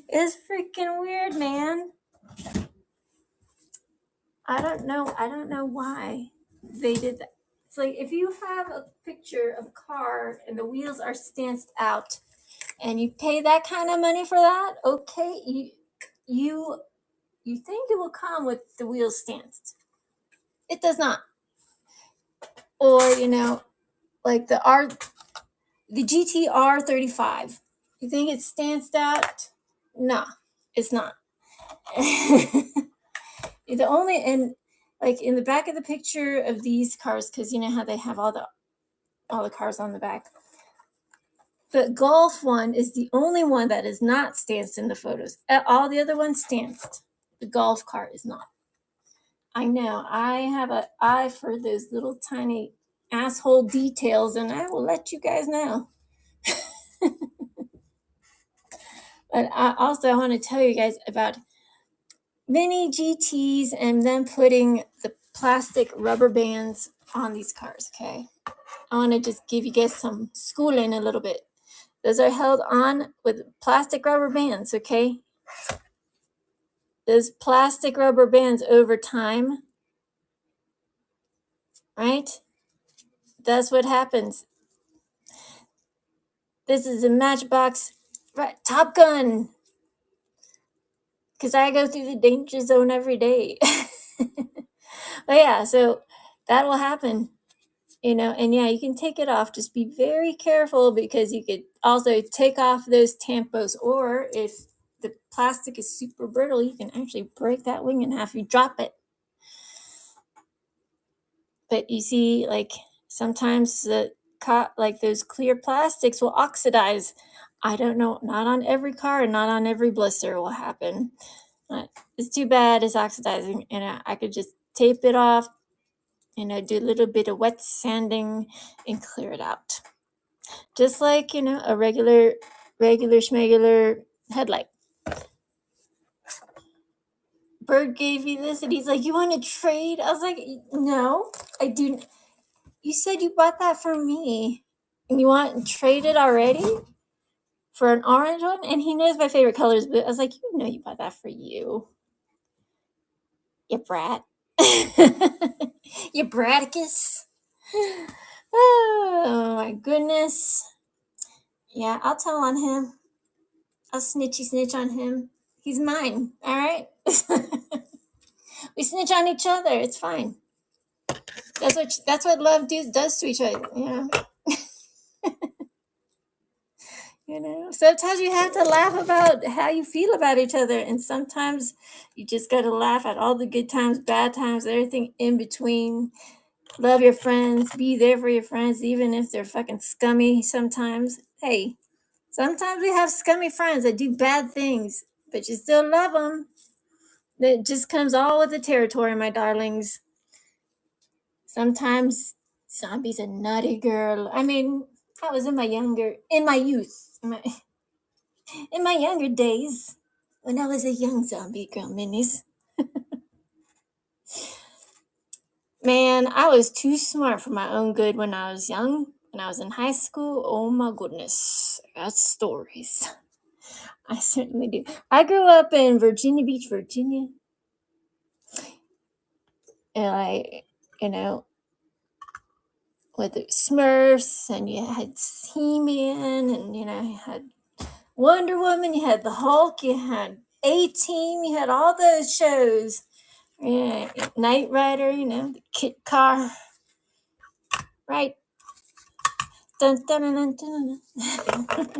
It's freaking weird, man. I don't know why they did that. It's like if you have a picture of a car and the wheels are stanced out and you pay that kind of money for that, okay, you think it will come with the wheels stanced. It does not. Or, like the GTR 35. You think it's stanced out? No, it's not. Like in the back of the picture of these cars, because you know how they have all the cars on the back. The Golf one is the only one that is not stanced in the photos. All the other ones stanced. The Golf car is not. I know. I have an eye for those little tiny asshole details, and I will let you guys know. But I also want to tell you guys about Mini GTs and then putting the plastic rubber bands on these cars, okay? I want to just give you guys some schooling a little bit. Those are held on with plastic rubber bands, okay? Those plastic rubber bands over time, right? That's what happens. This is a Matchbox, right? Top Gun. Because I go through the danger zone every day. But yeah, so that will happen. And yeah, you can take it off. Just be very careful because you could also take off those tampos, or if the plastic is super brittle, you can actually break that wing in half. You drop it. But you see, like sometimes like those clear plastics will oxidize. I don't know, not on every car and not on every blister will happen. It's too bad it's oxidizing, and I could just tape it off, do a little bit of wet sanding and clear it out. Just like, a regular schmegular headlight. Bird gave me this and he's like, you want to trade? I was like, no, I do. You said you bought that for me and you want to trade it already for an orange one? And he knows my favorite colors, but I was like, you bought that for you. You brat. You braticus. Oh my goodness. Yeah, I'll tell on him. I'll snitch on him. He's mine. All right. We snitch on each other. It's fine. That's what love does to each other. Sometimes you have to laugh about how you feel about each other, and sometimes you just got to laugh at all the good times, bad times, everything in between. Love your friends, be there for your friends, even if they're fucking scummy sometimes. Hey, sometimes we have scummy friends that do bad things, but you still love them. It just comes all with the territory, my darlings. Sometimes Zombie's a nutty girl. I mean, I was in my youth, in my younger days, when I was a young Zombiegirlminis. Man, I was too smart for my own good when I was young. When I was in high school, oh my goodness, I got stories. I certainly do. I grew up in Virginia Beach, Virginia. And with the Smurfs, and you had He-Man, and you had Wonder Woman, you had the Hulk, you had A-Team, you had all those shows. Yeah, Knight Rider, the Kit Car, right? Dun, dun, dun, dun, dun.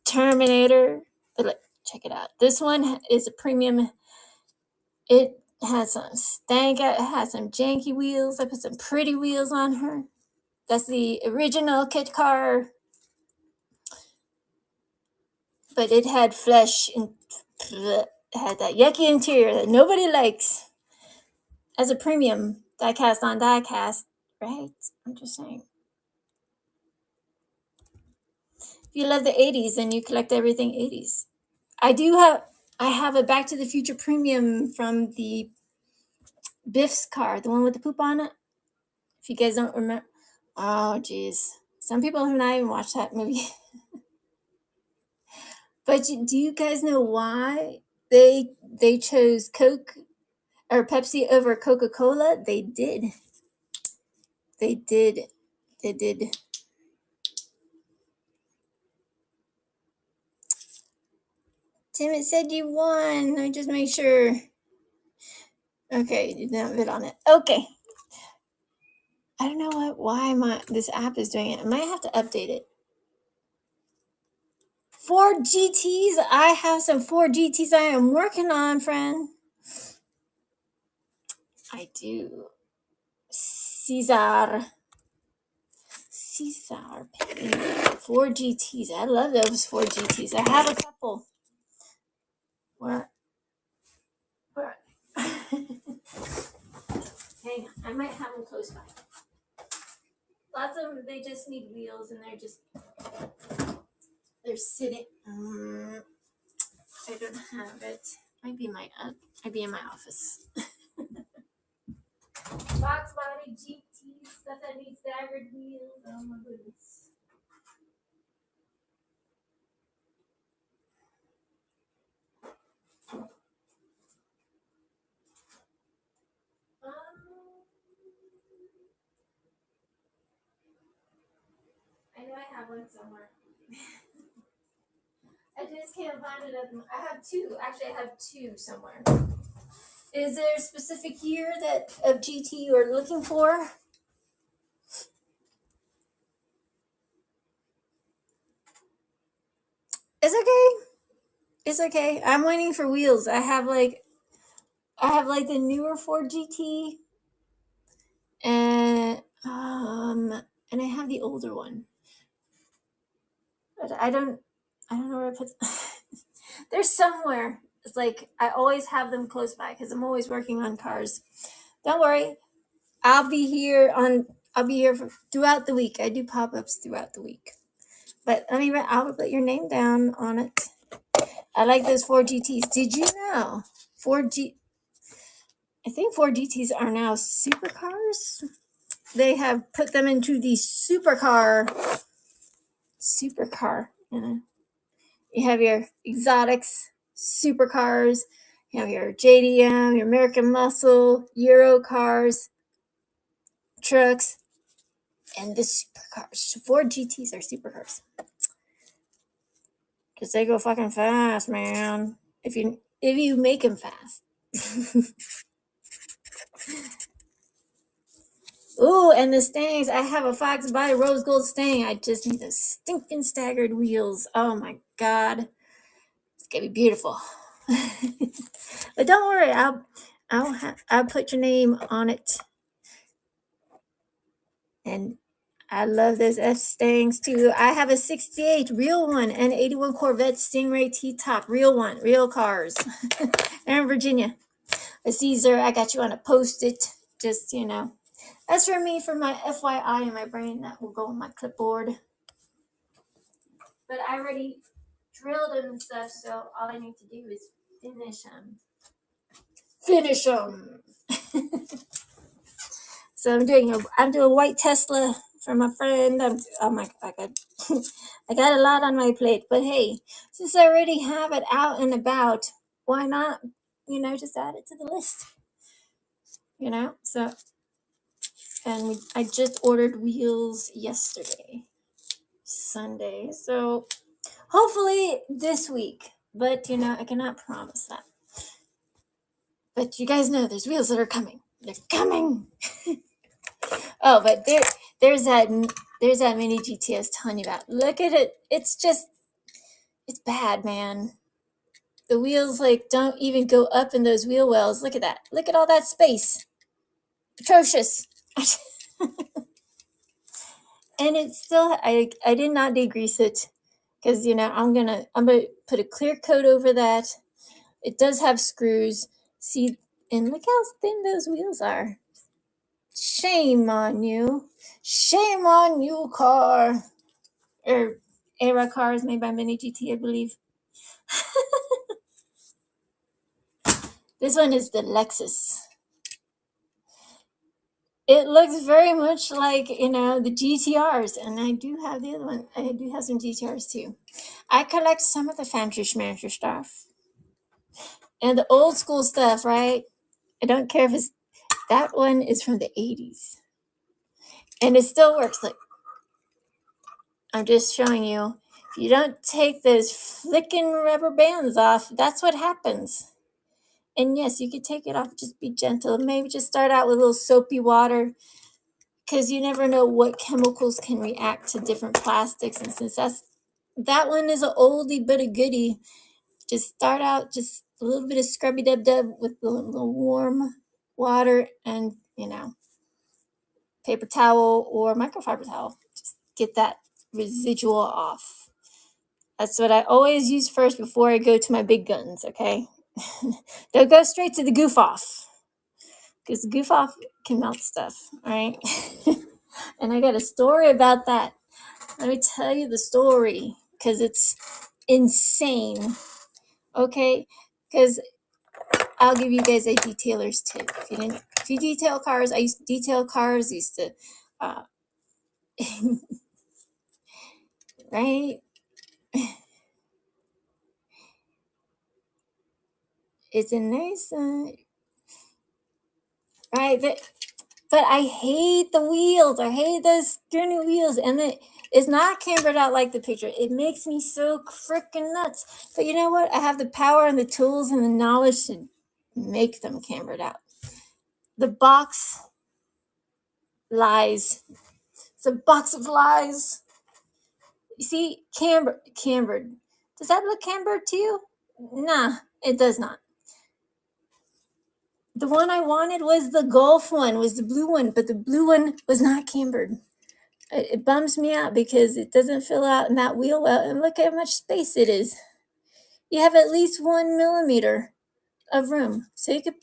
Terminator. But look, check it out. This one is a premium. It has some stank. It has some janky wheels. I put some pretty wheels on her. That's the original Kit Car, but it had flesh and it had that yucky interior that nobody likes. As a premium diecast on diecast, right? I'm just saying. If you love the 80s, then you collect everything 80s. I have a Back to the Future premium from the Biff's car, the one with the poop on it. If you guys don't remember, oh jeez, some people have not even watched that movie. But do you guys know why they chose Coke or Pepsi over Coca-Cola? They did. They did. They did. Tim, it said you won. I just made sure. Okay, you didn't bid on it. Okay. I don't know why this app is doing it. I might have to update it. Ford GTs. I have some Ford GTs I am working on, friend. I do. Caesar. Ford GTs. I love those Ford GTs. I have a couple. Where? Hang on. I might have them close by. Lots of them, they just need wheels, and they're sitting. I don't have it. Might be in my office. Box body GT stuff that needs staggered wheels. Oh my goodness. I know I have one somewhere. I just can't find it. I have two. Actually, I have two somewhere. Is there a specific year of GT you're looking for? It's okay. It's okay. I'm waiting for wheels. I have like the newer Ford GT, and I have the older one. But I don't know where I put them. They're somewhere. It's like I always have them close by because I'm always working on cars. Don't worry. I'll be here throughout the week. I do pop-ups throughout the week. But I'll put your name down on it. I like those Ford GTs. Did you know I think Ford GTs are now supercars? They have put them into the supercar. You have your exotics, supercars. You have your JDM, your American Muscle, Euro cars, trucks, and the supercars. Ford GTs are supercars. Because they go fucking fast, man. If you make them fast. Ooh, and the Stangs. I have a Fox by Rose Gold Stang. I just need the stinking staggered wheels. Oh my god. It's gonna be beautiful. But don't worry, I'll put your name on it. And I love those F Stangs too. I have a 68 real one and 81 Corvette Stingray T-top. Real one. Real cars. They're in Virginia. A Caesar, I got you on a post-it. Just, That's for me, for my FYI in my brain. That will go on my clipboard. But I already drilled them and stuff, so all I need to do is finish them. Finish them! So I'm doing a white Tesla for my friend. Oh my god, I got a lot on my plate. But hey, since I already have it out and about, why not, just add it to the list. So, and I just ordered wheels yesterday, Sunday. So hopefully this week, but I cannot promise that. But you guys know there's wheels that are coming. They're coming. Oh, but there's that mini GT I was telling you about. Look at it. It's bad, man. The wheels don't even go up in those wheel wells. Look at that. Look at all that space. Atrocious. And it's still, I did not degrease it because I'm gonna put a clear coat over that. It does have screws. See, and look how thin those wheels are. Shame on you. Shame on you, car. Or era cars made by Mini GT, I believe. This one is the Lexus. It looks very much like, the GTRs. And I do have the other one. I do have some GTRs too. I collect some of the fancy schmancy stuff. And the old school stuff, right? I don't care if that one is from the 80s. And it still works. Like, I'm just showing you. If you don't take those flicking rubber bands off, that's what happens. And yes, you could take it off. Just be gentle. Maybe just start out with a little soapy water, because you never know what chemicals can react to different plastics. And since that one is an oldie but a goodie, just start out just a little bit of scrubby dub dub with a little warm water and paper towel or microfiber towel. Just get that residual off. That's what I always use first before I go to my big guns. Okay, don't go straight to the goof off, because the goof off can melt stuff. All right. And I got a story about that. Let me tell you the story, because it's insane. Okay, because I'll give you guys a detailer's tip. If you detail cars, I used to detail cars. I used to, right? It's a nice, right? But I hate the wheels. I hate those skinny wheels, and it's not cambered out like the picture. It makes me so freaking nuts. But you know what? I have the power and the tools and the knowledge to make them cambered out. The box lies. It's a box of lies. You see, cambered. Does that look cambered to you? Nah, it does not. The one I wanted was the Golf one, was the blue one, but the blue one was not cambered. It bums me out because it doesn't fill out in that wheel well, and look how much space it is. You have at least 1 millimeter of room, so you could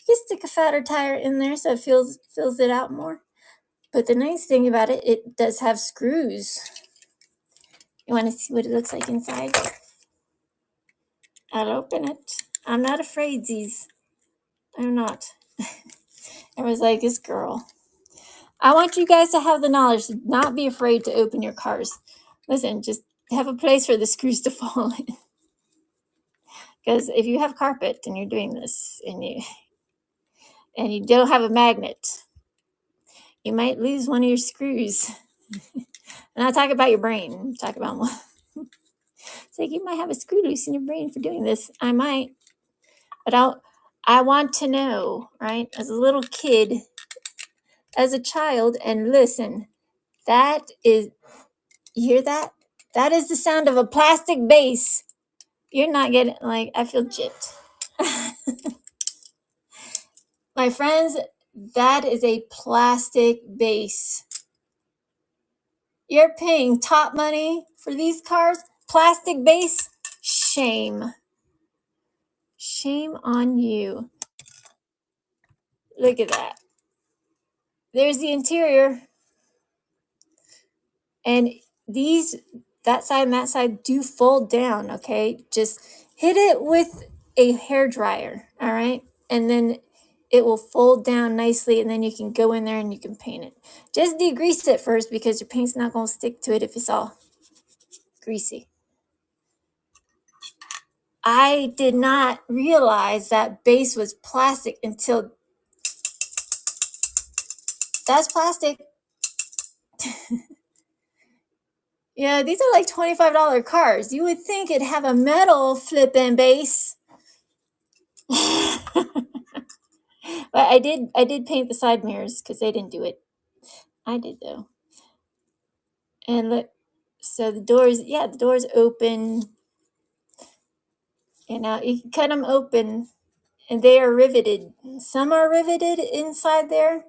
stick a fatter tire in there so it fills it out more. But the nice thing about it, it does have screws. You want to see what it looks like inside? I'll open it. I'm not afraid, Z's. I'm not. I was like, this girl. I want you guys to have the knowledge to not be afraid to open your cars. Listen, just have a place for the screws to fall in. Because if you have carpet and you're doing this and you don't have a magnet, you might lose one of your screws. And I talk about your brain. Talk about one. It's like you might have a screw loose in your brain for doing this. I might, but I want to know, right? As a little kid, as a child, and listen, that is, you hear that? That is the sound of a plastic base. You're not getting, like, I feel gypped. My friends, that is a plastic base. You're paying top money for these cars? Plastic base? Shame. Shame on you. Look at that. There's the interior. And these, that side and that side do fold down, okay? Just hit it with a hair dryer, all right? And then it will fold down nicely, and then you can go in there and you can paint it. Just degrease it first because your paint's not going to stick to it if it's all greasy. I did not realize that base was plastic until that's plastic. Yeah, these are like $25 cars. You would think it'd have a metal flipping base. But I did paint the side mirrors because they didn't do it. I did though. And look, so the doors open. You know, you can cut them open and they are riveted. Some are riveted inside there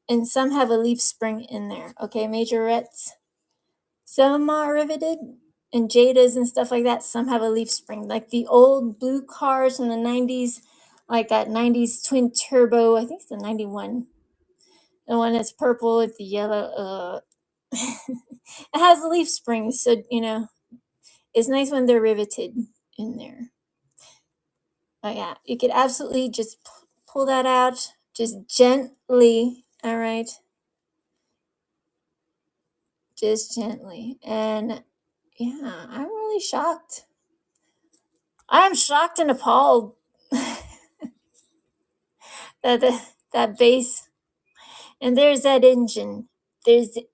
and some have a leaf spring in there. Okay, majorettes. Some are riveted and Jadas and stuff like that. Some have a leaf spring. Like the old blue cars from the 90s, like that 90s twin turbo. I think it's the 91. The one that's purple with the yellow. It has leaf springs, so you know it's nice when they're riveted in there. But yeah, you could absolutely just pull that out, just gently. All right, just gently, and yeah, I'm really shocked. I'm shocked and appalled that that bass, and there's that engine. There's the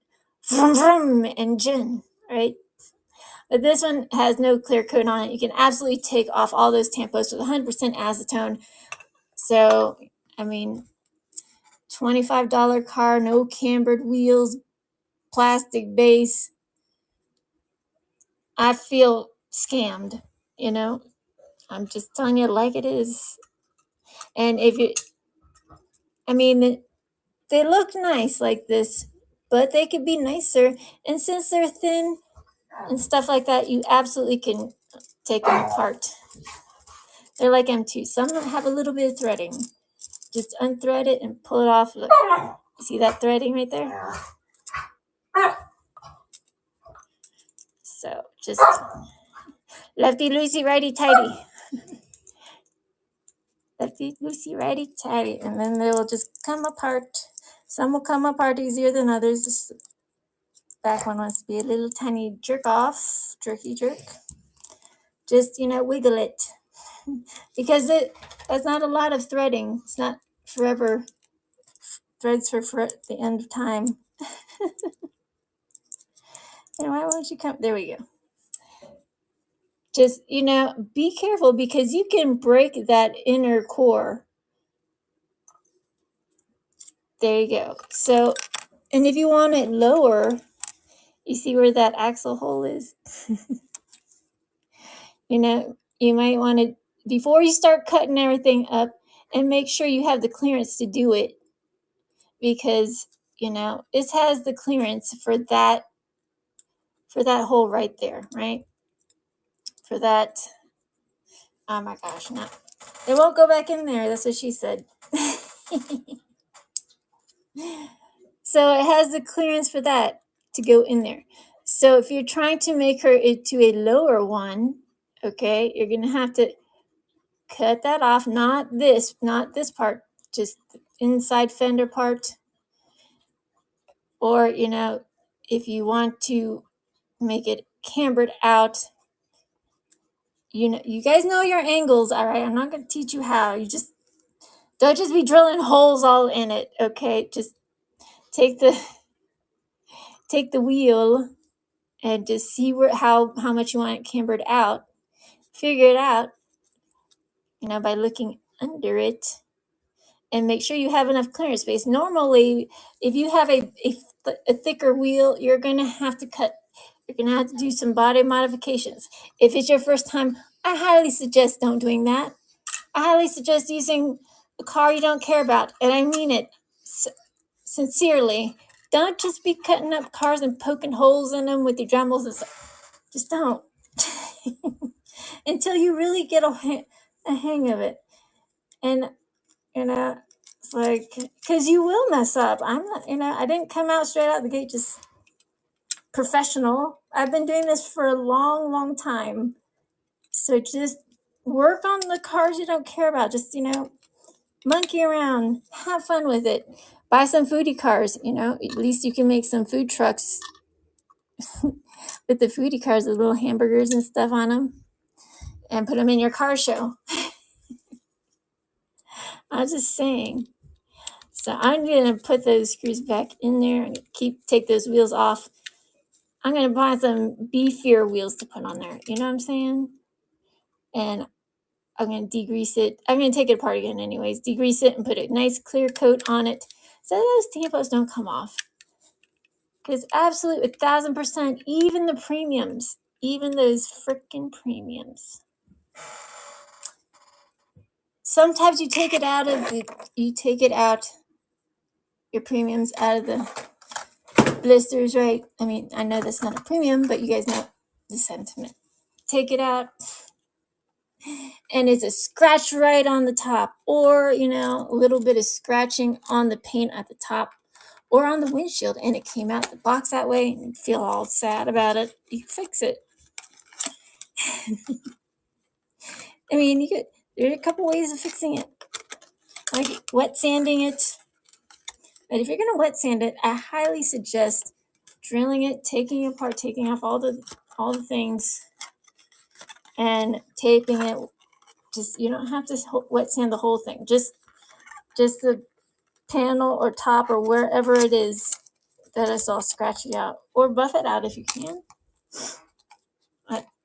vroom vroom engine, right? But this one has no clear coat on it. You can absolutely take off all those tampos with 100% acetone. So, I mean, $25 car, no cambered wheels, plastic base. I feel scammed, you know? I'm just telling you like it is. And if you, I mean, they look nice like this, but they could be nicer. And since they're thin and stuff like that, you absolutely can take them apart. They're like M2. Some have a little bit of threading. Just unthread it and pull it off. Look, you see that threading right there? So just lefty loosey, righty tighty. Lefty loosey, righty tighty. And then they'll just come apart. Some will come apart easier than others. This back one wants to be a little tiny jerk off, jerky jerk. Just, you know, wiggle it. Because that's not a lot of threading. It's not forever threads for the end of time. And why won't you come? There we go. Just, you know, be careful because you can break that inner core. There you go. So, and if you want it lower, you see where that axle hole is? You know, you might want to, before you start cutting everything up, and make sure you have the clearance to do it. Because, you know, this has the clearance for that hole right there, right? For that, oh my gosh, no. It won't go back in there. That's what she said. So it has the clearance for that to go in there. So if you're trying to make her into a lower one, okay, you're going to have to cut that off. Not this part, just the inside fender part. Or, you know, if you want to make it cambered out, you know, you guys know your angles, all right? I'm not going to teach you how. You just don't just be drilling holes all in it, okay? Just take the wheel and just see how much you want it cambered out. Figure it out, by looking under it, and make sure you have enough clearance space. Normally, if you have a thicker wheel, you're going to have to cut. You're going to have to do some body modifications. If it's your first time, I highly suggest don't doing that. I highly suggest using a car you don't care about, and I mean it sincerely. Don't just be cutting up cars and poking holes in them with your Dremels and stuff. Just don't. Until you really get a hang of it. And, it's like, because you will mess up. I'm not, I didn't come out straight out the gate just professional. I've been doing this for a long, long time. So just work on the cars you don't care about. Just, monkey around, have fun with it. Buy some foodie cars, at least you can make some food trucks with the foodie cars with little hamburgers and stuff on them, and put them in your car show. I was just saying. So I'm going to put those screws back in there and take those wheels off. I'm going to buy some beefier wheels to put on there. You know what I'm saying? And I'm going to degrease it. I'm going to take it apart again anyways. Degrease it and put a nice clear coat on it so those tampos don't come off. Because absolutely, 1,000%, even the premiums, even those freaking premiums. Sometimes you take it out, your premiums out of the blisters, right? I mean, I know that's not a premium, but you guys know the sentiment. Take it out, and it's a scratch right on the top, or, a little bit of scratching on the paint at the top, or on the windshield, and it came out the box that way, and you feel all sad about it. You can fix it. I mean, there are a couple ways of fixing it, like wet sanding it. But if you're going to wet sand it, I highly suggest drilling it, taking it apart, taking off all the things, and taping it. Just, you don't have to wet sand the whole thing. Just the panel or top or wherever it is that is all scratchy out, or buff it out if you can.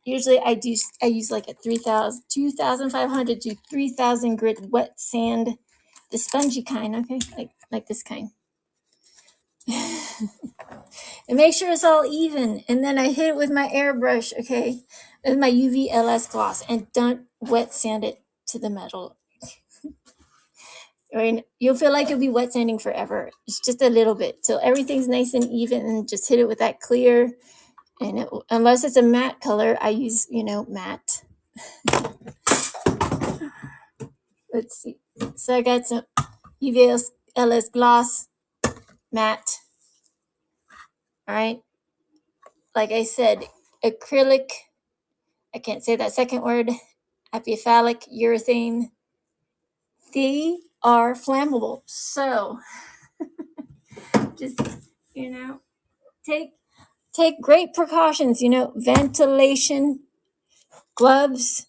Usually I use like a 2,500 to 3,000 grit wet sand, the spongy kind, okay, like this kind. And make sure it's all even, and then I hit it with my airbrush, okay, with my UV LS gloss, and don't wet sand it to the metal. I mean, you'll feel like you'll be wet sanding forever. It's just a little bit till everything's nice and even, and just hit it with that clear. And unless it's a matte color, I use, matte. Let's see. So I got some UV LS gloss, matte. All right. Like I said, acrylic. I can't say that second word. Epiphthalate, urethane. They are flammable. So just, take great precautions, ventilation, gloves,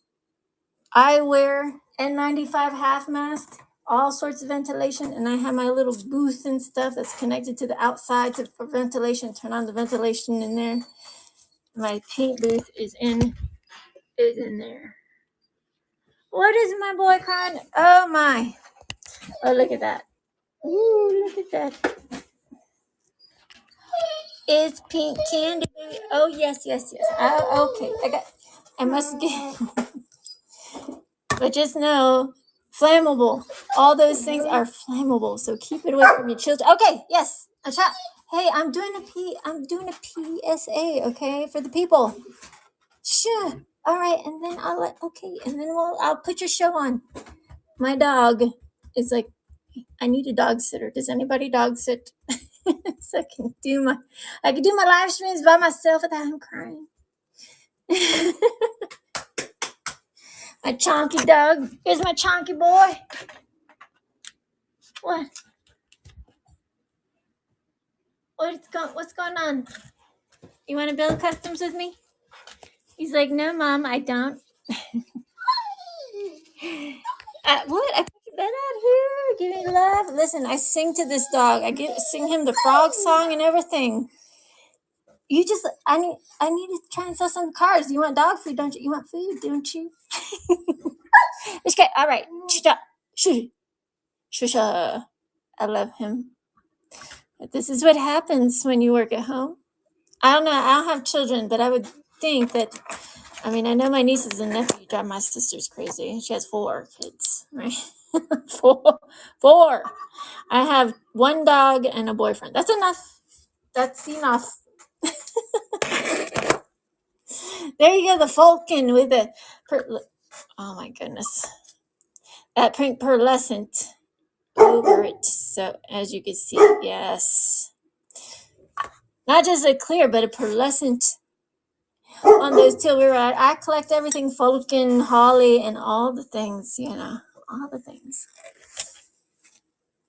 eyewear, N95 half mask, all sorts of ventilation. And I have my little booth and stuff that's connected to the outside for ventilation. Turn on the ventilation in there. My paint booth is in there. What is my boy crying? Oh my. Oh, look at that. Ooh, look at that. It's pink candy, baby. Oh, yes. Oh, okay. I must get, but just know, flammable. All those things are flammable, so keep it away from your children. Okay, yes. Hey, I'm doing a PSA, okay, for the people. Sure. All right, and then I'll put your show on. My dog is like, I need a dog sitter. Does anybody dog sit? So I can do my live streams by myself without him crying. My chonky dog. Here's my chonky boy. What? What's going on? You want to build customs with me? He's like, no, Mom, I don't. What? I put your bed out here. Give me love. Listen, I sing to this dog. Sing him the frog song and everything. I need to try and sell some cars. You want dog food, don't you? You want food, don't you? Okay, all right. Stop. Shush. Shush. I love him. But this is what happens when you work at home. I don't know. I don't have children, but I would think that. I mean, I know my nieces and nephew drive my sister's crazy. She has 4 kids, right? Four. I have 1 dog and a boyfriend. That's enough. That's enough. There you go, the Falcon with the. Oh my goodness. That pink pearlescent over it. So, as you can see, yes. Not just a clear, but a pearlescent on those till we were at. I collect everything Falcon, Holly, and all the things, all the things.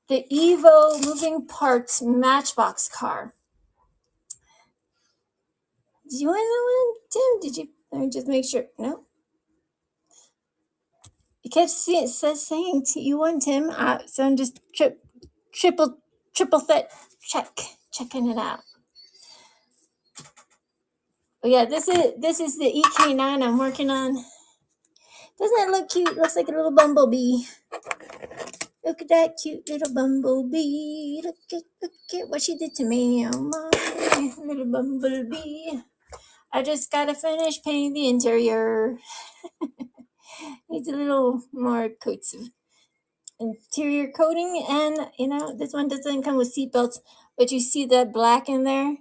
The Evo moving parts Matchbox car. Do you want that one, Tim? Did you? Let me just make sure. No. You kept saying you want Tim. So I'm just triple checking it out. Oh yeah, this is the EK9 I'm working on. Doesn't that look cute? Looks like a little bumblebee. Look at that cute little bumblebee. Look at what she did to me. Oh my little bumblebee. I just gotta finish painting the interior. Needs a little more coats of interior coating, and this one doesn't come with seatbelts, but you see that black in there.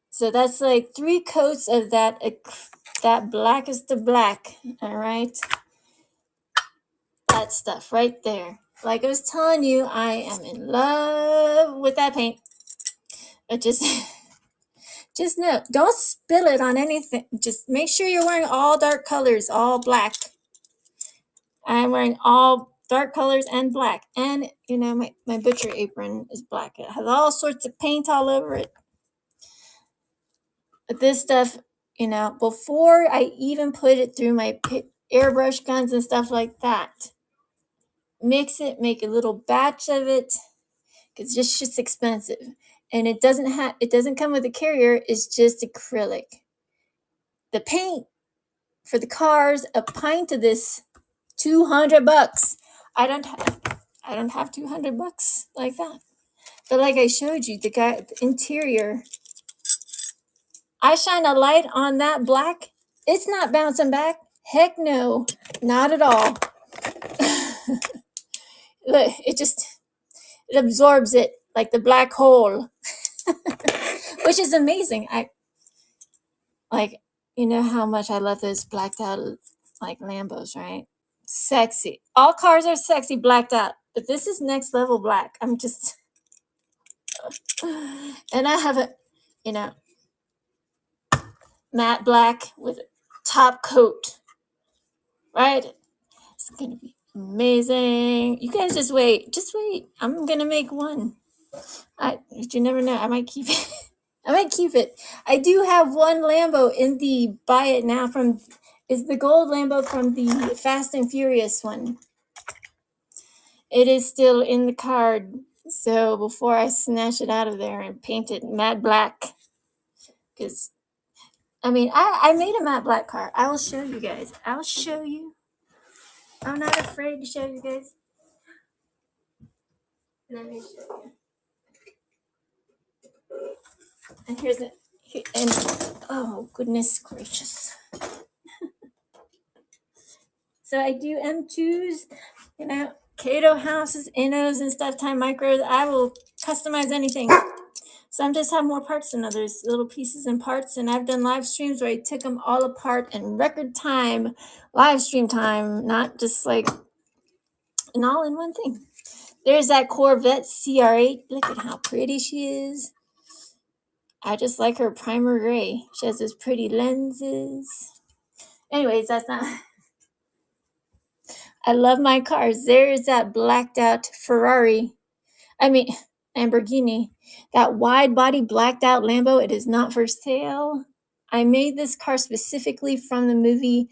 So that's like 3 coats of that blackest of black. All right, that stuff right there. Like I was telling you, I am in love with that paint. But just know, don't spill it on anything. Just make sure you're wearing all dark colors, all black. I'm wearing all dark colors and black. And, my butcher apron is black. It has all sorts of paint all over it. But this stuff, before I even put it through my airbrush guns and stuff like that, mix it, make a little batch of it, because it's just expensive. And it doesn't come with a carrier. It's just acrylic. The paint for the cars, a pint of this, $200. I don't have $200 like that. But like I showed you, the interior, I shine a light on that black. It's not bouncing back. Heck no, not at all. Look, it absorbs it like the black hole, which is amazing. How much I love those blacked out like Lambos, right? Sexy. All cars are sexy blacked out, but this is next level black. I'm just, and I have a, matte black with a top coat, right? It's gonna be amazing. You guys just wait. I'm gonna make one. You never know. I might keep it. I do have one Lambo in the buy it now is the gold Lambo from the Fast and Furious one. It is still in the card. So before I snatch it out of there and paint it matte black, because I made a matte black car. I will show you guys. I'll show you. I'm not afraid to show you guys. Let me show you. And here's it. And oh goodness gracious. So I do M2s, Kato houses, Innos, and stuff, Time Micros. I will customize anything. Some just have more parts than others, little pieces and parts. And I've done live streams where I took them all apart in record time, live stream time, not just like an all in one thing. There's that Corvette CR8. Look at how pretty she is. I just like her primer gray. She has those pretty lenses. Anyways, that's not. I love my cars. There's that blacked out Lamborghini. That wide body blacked out Lambo. It is not for sale. I made this car specifically from the movie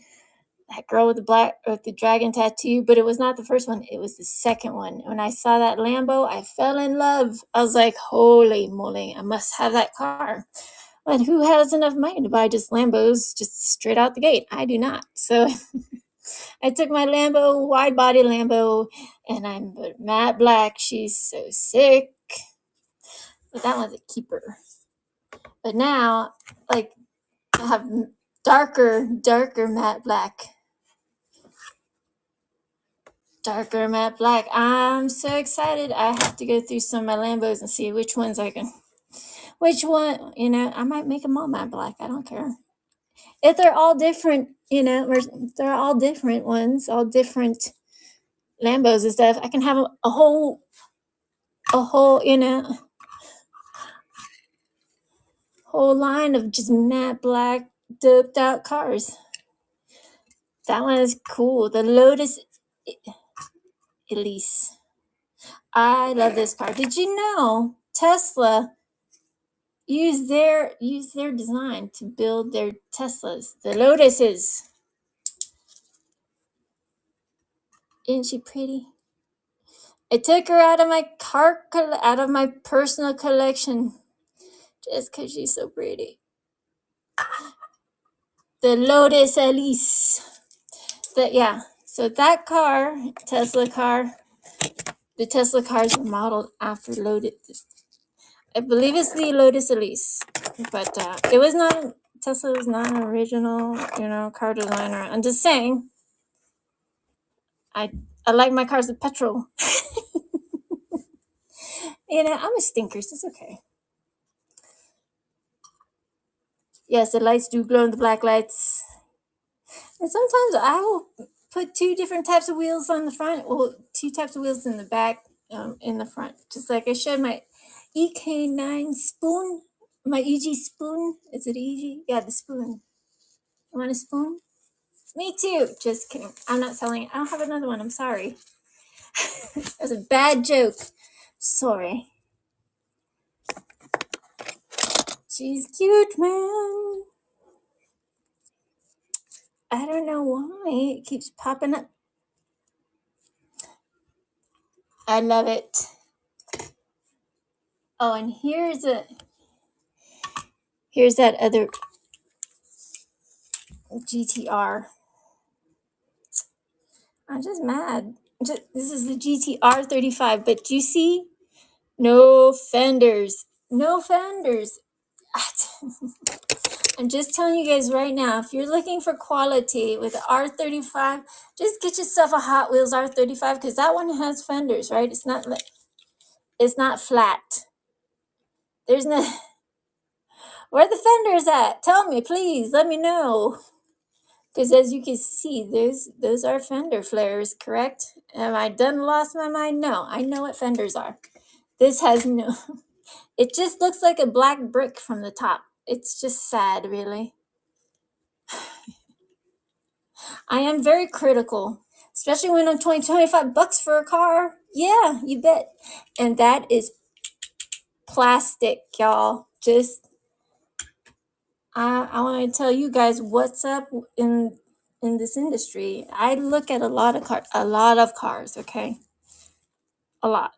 that girl with the dragon tattoo, but it was not the first one. It was the second one. When I saw that Lambo, I fell in love. I was like, holy moly, I must have that car. But who has enough money to buy just Lambos just straight out the gate? I do not. So I took my Lambo, wide body Lambo, and I'm matte black. She's so sick. But that one's a keeper. But now, like, I have darker matte black. Darker matte black. I'm so excited. I have to go through some of my Lambos and see which ones I can. Which one, I might make them all matte black. I don't care. If they're all different, they're all different ones, all different Lambos and stuff. I can have a whole, whole line of just matte black, doped out cars. That one is cool. The Lotus Elise. I love this car. Did you know Tesla used their design to build their Teslas, the Lotuses? Isn't she pretty? I took her out of my personal collection just because she's so pretty. The Lotus Elise. So that car, Tesla car, the Tesla cars are modeled after Lotus. I believe it's the Lotus Elise, but Tesla was not an original, car designer. I'm just saying, I like my cars with petrol. I'm a stinker, so it's okay. Yes, the lights do glow in the black lights. And sometimes I will put two different types of wheels on the front, or two types of wheels in the back, in the front. Just like I showed my EK9 spoon, my EG spoon. Is it EG? Yeah, the spoon. You want a spoon? Me too. Just kidding. I'm not selling it. I don't have another one. I'm sorry. That's a bad joke. Sorry. She's cute, man. I don't know why it keeps popping up. I love it. Oh, and here's that other GTR. I'm just mad. This is the GTR 35, but you see, no fenders. No fenders. I'm just telling you guys right now, if you're looking for quality with the R35, just get yourself a Hot Wheels R35, because that one has fenders, right? It's not flat. There's no. Where are the fenders at? Tell me, please. Let me know. Because as you can see, those are fender flares, correct? Am I done lost my mind? No, I know what fenders are. This has no. It just looks like a black brick from the top. It's just sad, really. I am very critical, especially when I'm $25 for a car. Yeah, you bet. And that is plastic, y'all. Just, I want to tell you guys what's up in this industry. I look at a lot of cars, okay? A lot.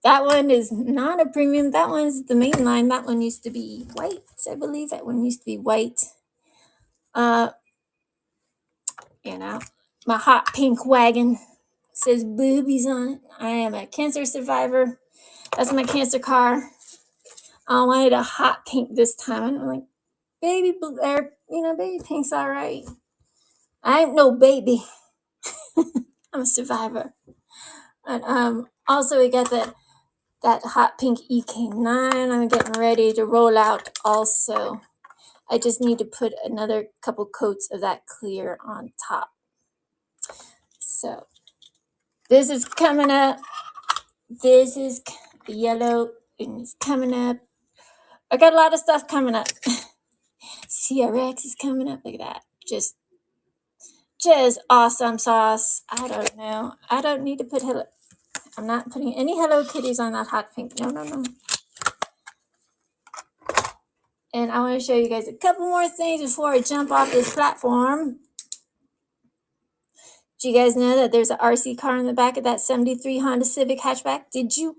That one is not a premium. That one's the main line. That one used to be white, I believe. That one used to be white. My hot pink wagon says boobies on it. I am a cancer survivor. That's my cancer car. I wanted a hot pink this time. I'm like, baby pink's all right. I ain't no baby. I'm a survivor. And also we got that hot pink EK9. I'm getting ready to roll out also. I just need to put another couple coats of that clear on top. So this is coming up. This is yellow and it's coming up. I got a lot of stuff coming up. CRX is coming up. Look at that. Just awesome sauce. I don't know. I don't need to put I'm not putting any Hello Kitties on that hot pink. No. And I want to show you guys a couple more things before I jump off this platform. Do you guys know that there's an RC car in the back of that 73 Honda Civic hatchback? Did you?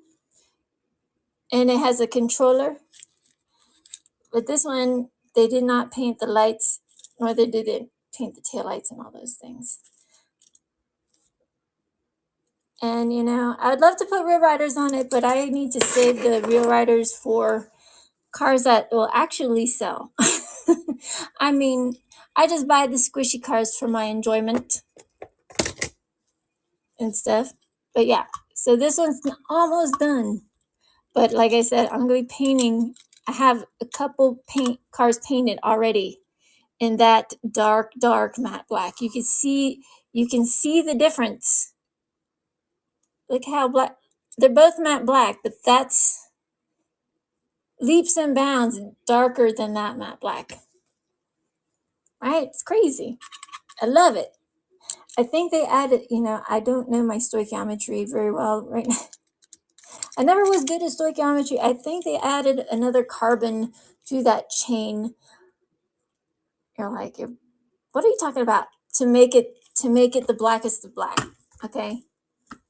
And it has a controller. But this one, they did not paint the lights, nor they did paint the taillights and all those things. And, you know, I would love to put real riders on it, but I need to save the real riders for cars that will actually sell. I mean, I just buy the squishy cars for my enjoyment and stuff. But yeah, so this one's almost done. But like I said, I'm going to be painting. I have a couple cars painted already in that dark matte black. You can see the difference. Look how black. They're both matte black, but that's leaps and bounds darker than that matte black. Right? It's crazy. I love it. I think they added, you know, I don't know my stoichiometry very well right now. I never was good at stoichiometry. I think they added another carbon to that chain. You're like, what are you talking about? To make it the blackest of black. Okay.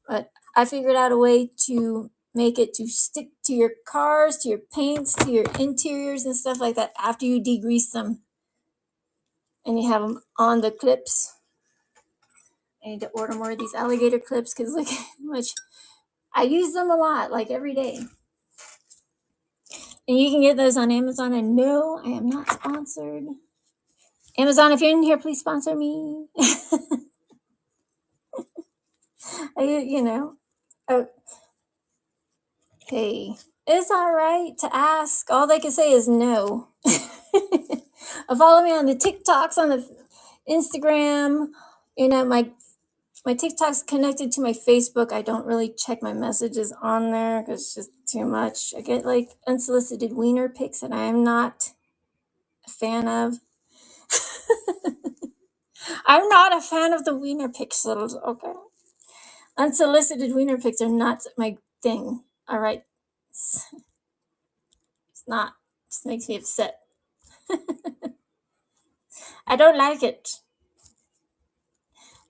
But I figured out a way to make it to stick to your cars, to your paints, to your interiors and stuff like that after you degrease them. And you have them on the clips. I need to order more of these alligator clips because look how much I use them a lot, like every day. And you can get those on Amazon. And no, I am not sponsored. Amazon, if you're in here, please sponsor me. You know. Oh, hey, it's all right to ask. All they can say is no. Follow me on the TikToks, on the Instagram. You know, my TikTok's connected to my Facebook. I don't really check my messages on there because it's just too much. I get like unsolicited wiener pics that I am not a fan of. I'm not a fan of the wiener pixels, okay? Unsolicited wiener pics are not my thing, all right? It's not. It just makes me upset. I don't like it.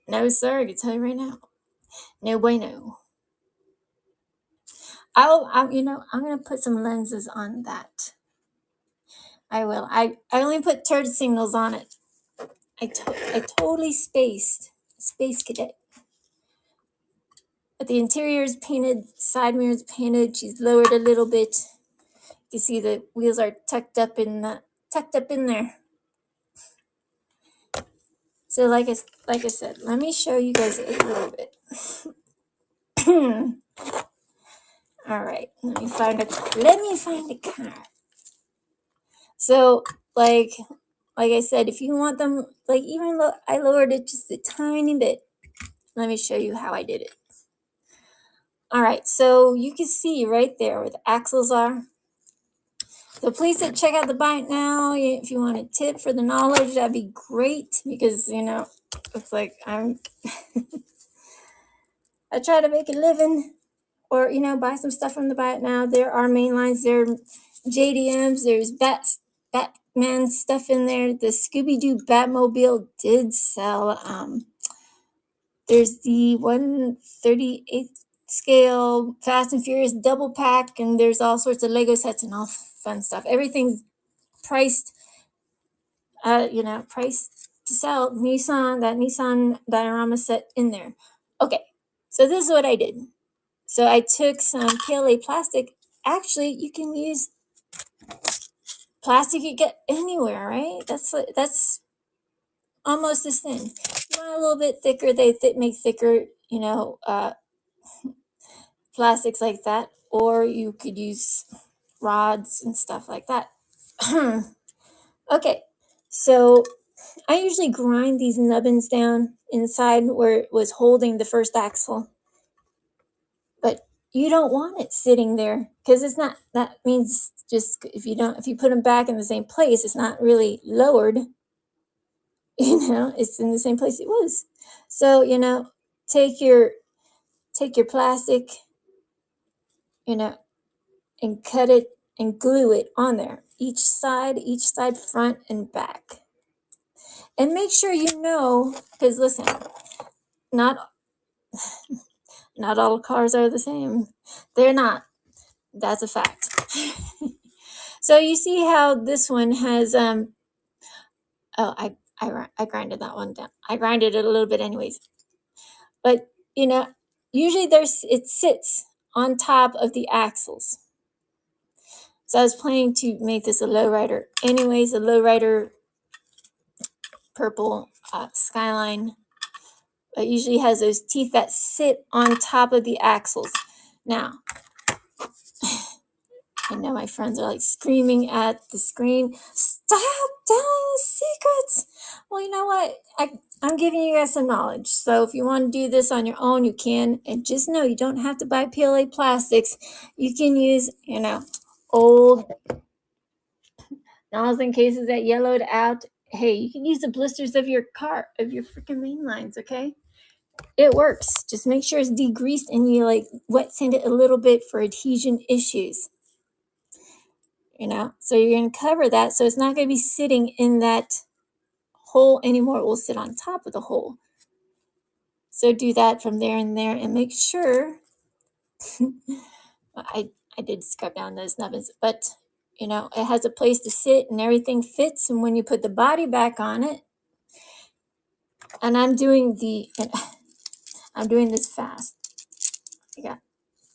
No, sir, I can tell you right now. No bueno. I'm going to put some lenses on that. I will. I only put turd signals on it. I totally spaced. Space cadet. But the interior is painted, side mirror is painted. She's lowered a little bit. You can see the wheels are tucked up in there. So like I said, let me show you guys a little bit. All right, let me find a car. So like I said, if you want them, like even though I lowered it just a tiny bit, let me show you how I did it. All right, so you can see right there where the axles are. So please check out the bite now. If you want a tip for the knowledge, that'd be great because, you know, it's like I try to make a living or, you know, buy some stuff from the bite now. There are main lines, there are JDMs, there's Batman stuff in there. The Scooby-Doo Batmobile did sell. There's the 1/38th scale Fast and Furious double pack, and there's all sorts of Lego sets and all fun stuff. Everything's priced, priced to sell. That Nissan diorama set in there. Okay, so this is what I did. So I took some PLA plastic. Actually, you can use plastic you get anywhere, right? That's almost as thin. You want a little bit thicker, they make thicker, plastics like that, or you could use rods and stuff like that. Okay, so I usually grind these nubbins down inside where it was holding the first axle, but you don't want it sitting there because it's not. That means just if you put them back in the same place, it's not really lowered. It's in the same place it was. So take your plastic, and cut it and glue it on there, each side, front and back. And make sure because listen, not not all cars are the same. They're not. That's a fact. So you see how this one has oh, I grinded that one down. I grinded it a little bit anyways. But usually it sits on top of the axles. So I was planning to make this a lowrider. Anyways, a lowrider purple Skyline. It usually has those teeth that sit on top of the axles. Now, I know my friends are like screaming at the screen, stop telling secrets. Well, you know what? I'm giving you guys some knowledge. So if you want to do this on your own, you can. And just know you don't have to buy PLA plastics. You can use, old nozzling cases that yellowed out. Hey, you can use the blisters of your car, of your freaking main lines, okay? It works. Just make sure it's degreased and you wet sand it a little bit for adhesion issues. So you're going to cover that so it's not going to be sitting in that hole anymore. It will sit on top of the hole. So do that from there and there and make sure I did scrub down those nubbins, but it has a place to sit and everything fits. And when you put the body back on it, and I'm doing this fast. Yeah.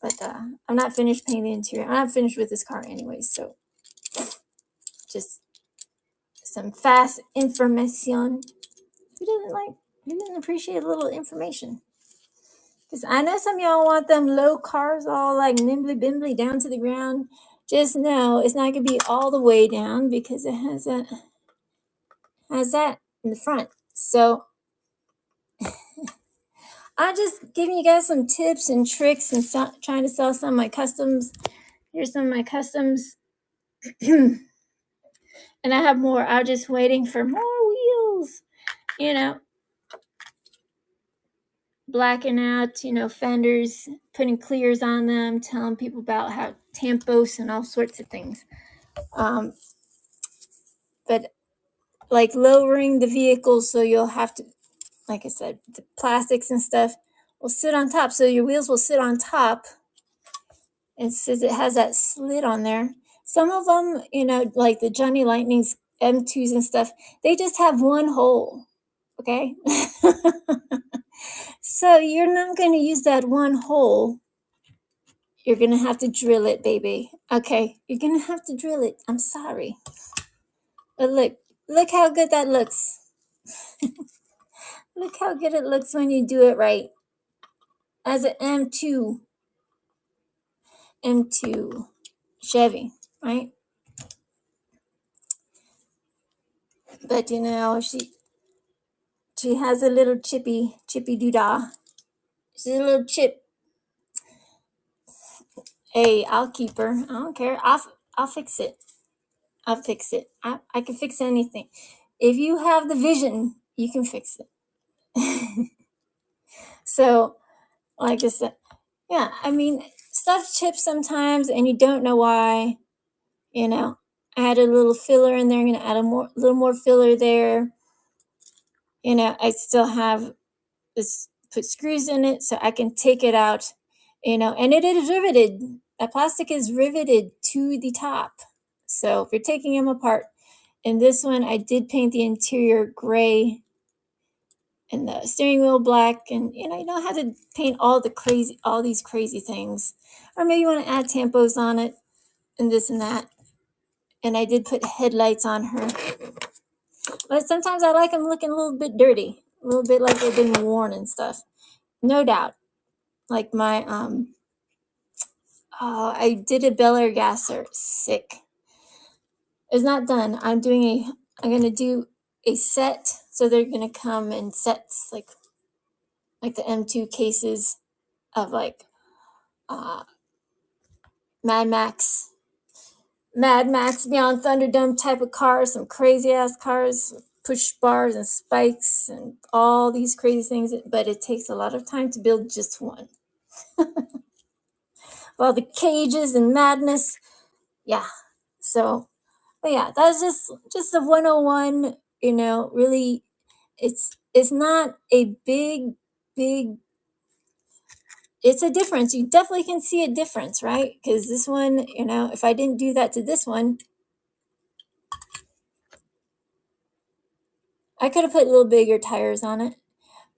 But I'm not finished painting the interior. I'm not finished with this car anyway, so just some fast information. Who didn't appreciate a little information? Because I know some of y'all want them low cars all like nimbly bimbly down to the ground. Just know it's not going to be all the way down because it has that in the front. So I'm just giving you guys some tips and tricks and trying to sell some of my customs. Here's some of my customs. And I have more. I'm just waiting for more wheels. Blacking out, fenders, putting clears on them, telling people about how tampos and all sorts of things. But like lowering the vehicle, so you'll have to, like I said, the plastics and stuff will sit on top. So your wheels will sit on top. And since it has that slit on there, some of them, like the Johnny Lightning's M2s and stuff, they just have one hole. Okay. So you're not going to use that one hole. You're going to have to drill it, baby. Okay. You're going to have to drill it. I'm sorry. But look how good that looks. Look how good it looks when you do it right. As an M2 Chevy, right? But she has a little chippy doodah. She's a little chip. Hey, I'll keep her. I don't care. I'll fix it. I'll fix it. I can fix anything. If you have the vision, you can fix it. So, like I said, yeah, I mean, stuff chips sometimes and you don't know why. Add a little filler in there. I'm going to add a little more filler there. I still have this, put screws in it so I can take it out, and it is riveted. That plastic is riveted to the top. So if you're taking them apart, in this one, I did paint the interior gray and the steering wheel black, and you don't have to paint all these crazy things. Or maybe you want to add tampos on it and this and that. And I did put headlights on her. But sometimes I like them looking a little bit dirty, a little bit like they've been worn and stuff. No doubt. Like my I did a Bel Air gasser. Sick. It's not done. I'm gonna do a set. So they're gonna come in sets like the M2 cases of Mad Max Beyond Thunderdome type of cars, some crazy ass cars, push bars and spikes and all these crazy things, but it takes a lot of time to build just one. All the cages and madness. Yeah. So, but yeah, that's just the 101, really it's not a big big, it's a difference. You definitely can see a difference, right? Because this one, if I didn't do that to this one, I could have put a little bigger tires on it.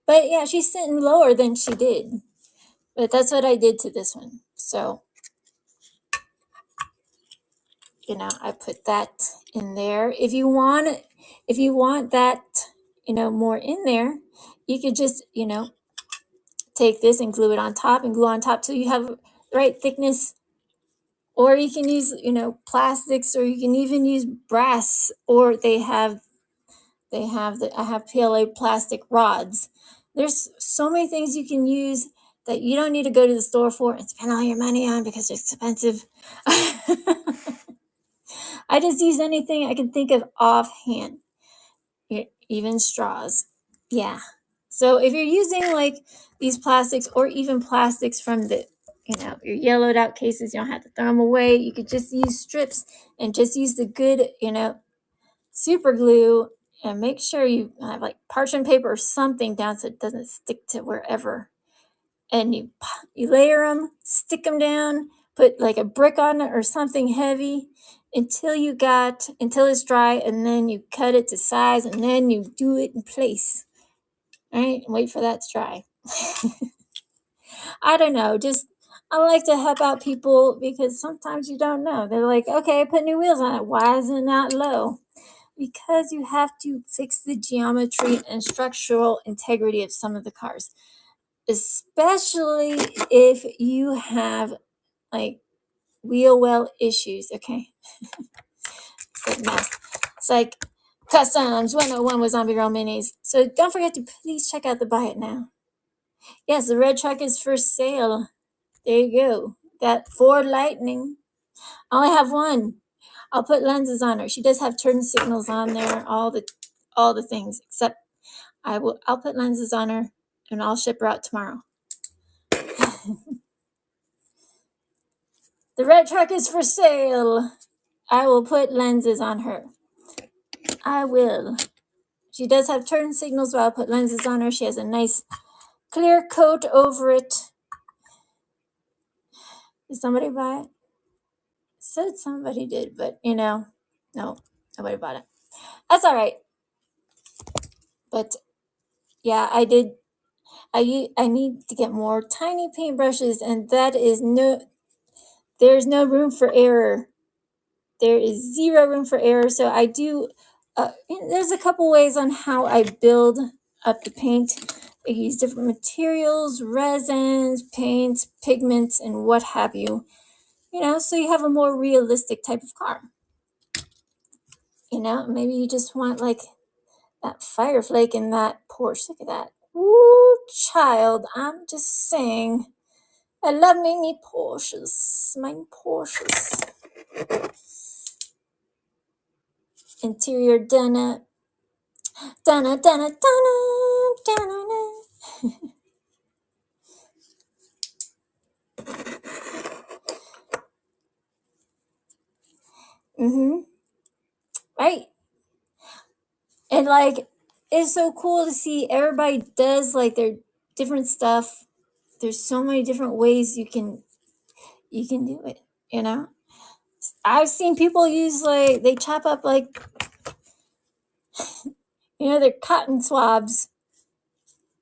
But yeah, she's sitting lower than she did. But that's what I did to this one. So, I put that in there. If you want that, more in there, you could just, take this and glue it on top and glue on top till you have the right thickness. Or you can use, plastics, or you can even use brass, or I have PLA plastic rods. There's so many things you can use that you don't need to go to the store for and spend all your money on because they're expensive. I just use anything I can think of offhand, even straws. Yeah. So if you're using like these plastics, or even plastics from the, your yellowed out cases, you don't have to throw them away. You could just use strips and just use the good, super glue, and make sure you have like parchment paper or something down so it doesn't stick to wherever. And you layer them, stick them down, put like a brick on it or something heavy until it's dry, and then you cut it to size, and then you do it in place. All right, and wait for that to dry. I don't know, just I like to help out people because sometimes you don't know. They're like, okay, I put new wheels on it. Why is it not low? Because you have to fix the geometry and structural integrity of some of the cars, especially if you have like wheel well issues. Okay. It's like Customs 101 with Zombiegirlminis. So don't forget to please check out the Buy It Now. Yes, the red truck is for sale. There you go. That Ford Lightning. I only have one. I'll put lenses on her. She does have turn signals on there, all the things, except I'll put lenses on her, and I'll ship her out tomorrow. The red truck is for sale. I will put lenses on her. I will. She does have turn signals, but I'll put lenses on her. She has a nice clear coat over it. Did somebody buy it? Said somebody did, but no, nobody bought it. That's all right. But yeah, I did. I need to get more tiny paintbrushes, and there's no room for error. There is zero room for error. So I do. There's a couple ways on how I build up the paint. I use different materials, resins, paints, pigments, and what have you. So you have a more realistic type of car. Maybe you just want like that Fireflake in that Porsche. Look at that. Ooh, child, I'm just saying. I love me Porsches. Mine Porsches. Interior donna. Donna, donna, donna, donna. Right. And like, it's so cool to see everybody does like their different stuff. There's so many different ways you can do it, I've seen people use like, they chop up like, their cotton swabs,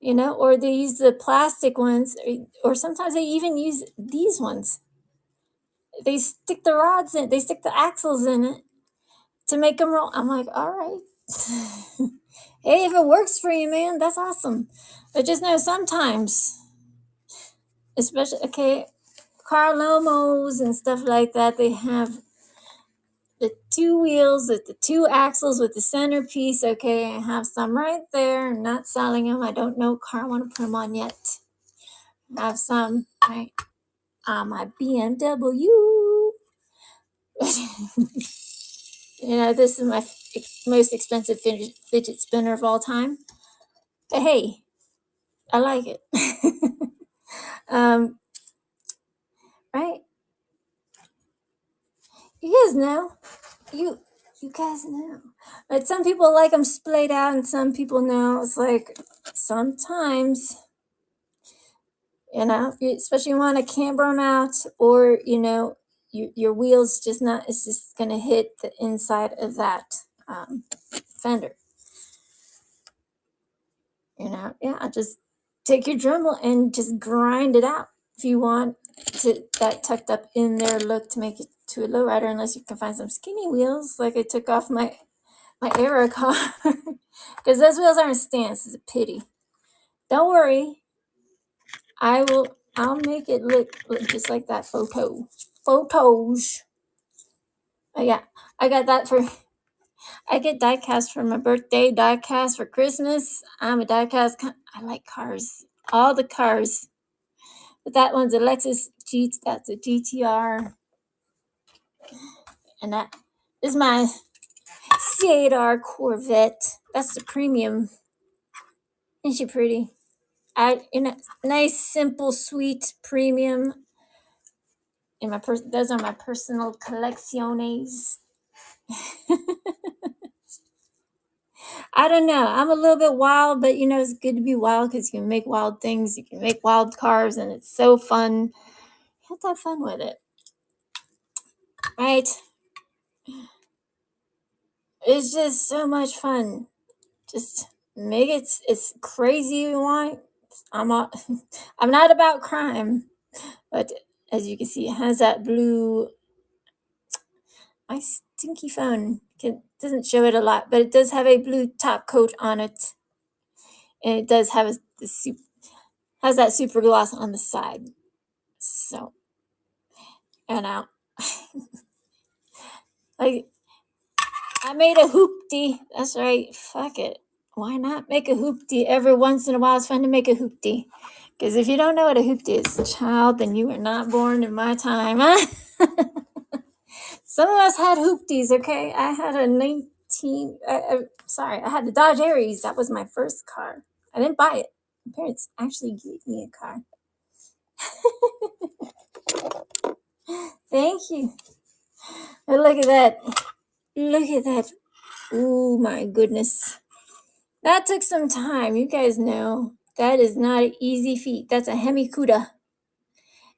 or they use the plastic ones, or sometimes they even use these ones. They stick the rods in, they stick the axles in it to make them roll. I'm like, all right. Hey, if it works for you, man, that's awesome. But just know sometimes, especially, car lomos and stuff like that, they have the two wheels with the two axles with the centerpiece. Okay, I have some right there. I'm not selling them. I don't know car I want to put them on yet. I have some right on my BMW. This is my most expensive fidget spinner of all time. But hey, I like it. Right? You guys know. You guys know. But some people like them splayed out, and some people know. It's like sometimes If you especially want to camber them out, or your wheels just not, it's just gonna hit the inside of that fender. Yeah, just take your Dremel and just grind it out if you want to that tucked up in there look to make it to a lowrider, unless you can find some skinny wheels like I took off my Aero car because those wheels aren't stance. It's a pity. Don't worry, I'll make it look just like that photos. Oh yeah, I got that for. I get diecast for my birthday, diecast for Christmas. I'm a diecast. I like cars, all the cars. But that one's a Lexus G. That's a GTR, and that is my C8R Corvette. That's the premium. Isn't she pretty? Nice, simple, sweet premium. In those are my personal collecciones. I don't know. I'm a little bit wild, but it's good to be wild because you can make wild things. You can make wild cars, and it's so fun. You have to have fun with it, right? It's just so much fun. Just make it as crazy you want. I'm not about crime, but as you can see, it has that blue. My stinky phone doesn't show it a lot, but it does have a blue top coat on it, and it does have has that super gloss on the side. So, and like I made a hoopty. That's right. Fuck it. Why not make a hoopty every once in a while? It's fun to make a hoopty. Because if you don't know what a hoopty is, child, then you were not born in my time. Huh? Some of us had hoopties, okay? I had a I had the Dodge Aries. That was my first car. I didn't buy it. My parents actually gave me a car. Thank you. But look at that. Look at that. Oh my goodness. That took some time. You guys know that is not an easy feat. That's a Hemi-Cuda.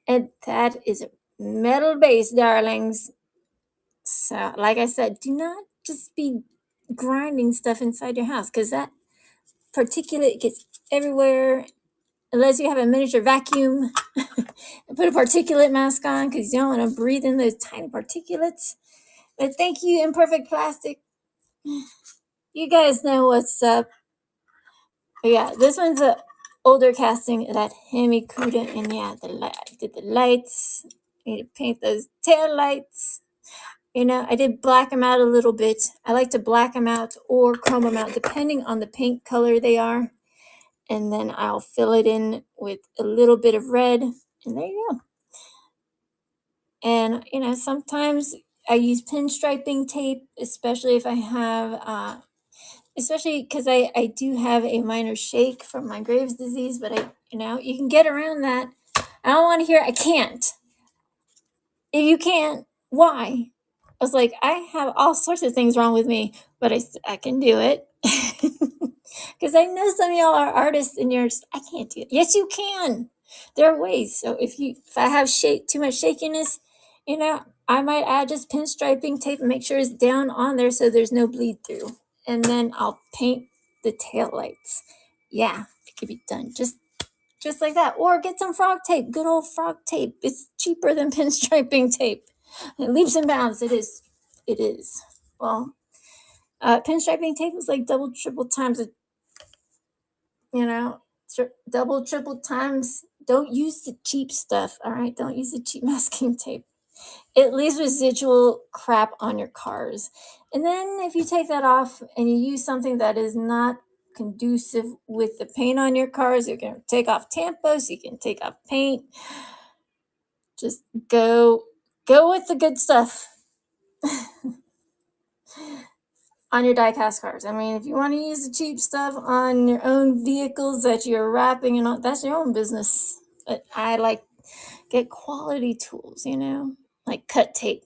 And that is a metal base, darlings. So, like I said, do not just be grinding stuff inside your house because that particulate gets everywhere. Unless you have a miniature vacuum and put a particulate mask on because you don't want to breathe in those tiny particulates. But thank you, Imperfect Plastic. You guys know what's up. But yeah, this one's a older casting of that Hemi-Cuda, and yeah, did the lights. Need to paint those tail lights. I did black them out a little bit. I like to black them out or chrome them out, depending on the paint color they are. And then I'll fill it in with a little bit of red, and there you go. And, sometimes I use pinstriping tape, especially if I have, especially because I do have a minor shake from my Graves' disease, but you can get around that. I don't want to hear, I can't. If you can't, why? I was like, I have all sorts of things wrong with me, but I can do it. Because I know some of y'all are artists and you're just, I can't do it. Yes, you can. There are ways. So if I have too much shakiness, I might add just pinstriping tape and make sure it's down on there so there's no bleed through. And then I'll paint the tail lights. Yeah, it could be done just like that. Or get some frog tape, good old frog tape. It's cheaper than pinstriping tape. Leaps and bounds. It is. Well, pinstriping tape is like double, triple times double, triple times. Don't use the cheap stuff, all right? Don't use the cheap masking tape. It leaves residual crap on your cars. And then if you take that off and you use something that is not conducive with the paint on your cars, you can take off tampos, you can take off paint. Just go with the good stuff on your diecast cars. I mean, if you want to use the cheap stuff on your own vehicles that you're wrapping and all, that's your own business. But I like get quality tools, like cut tape.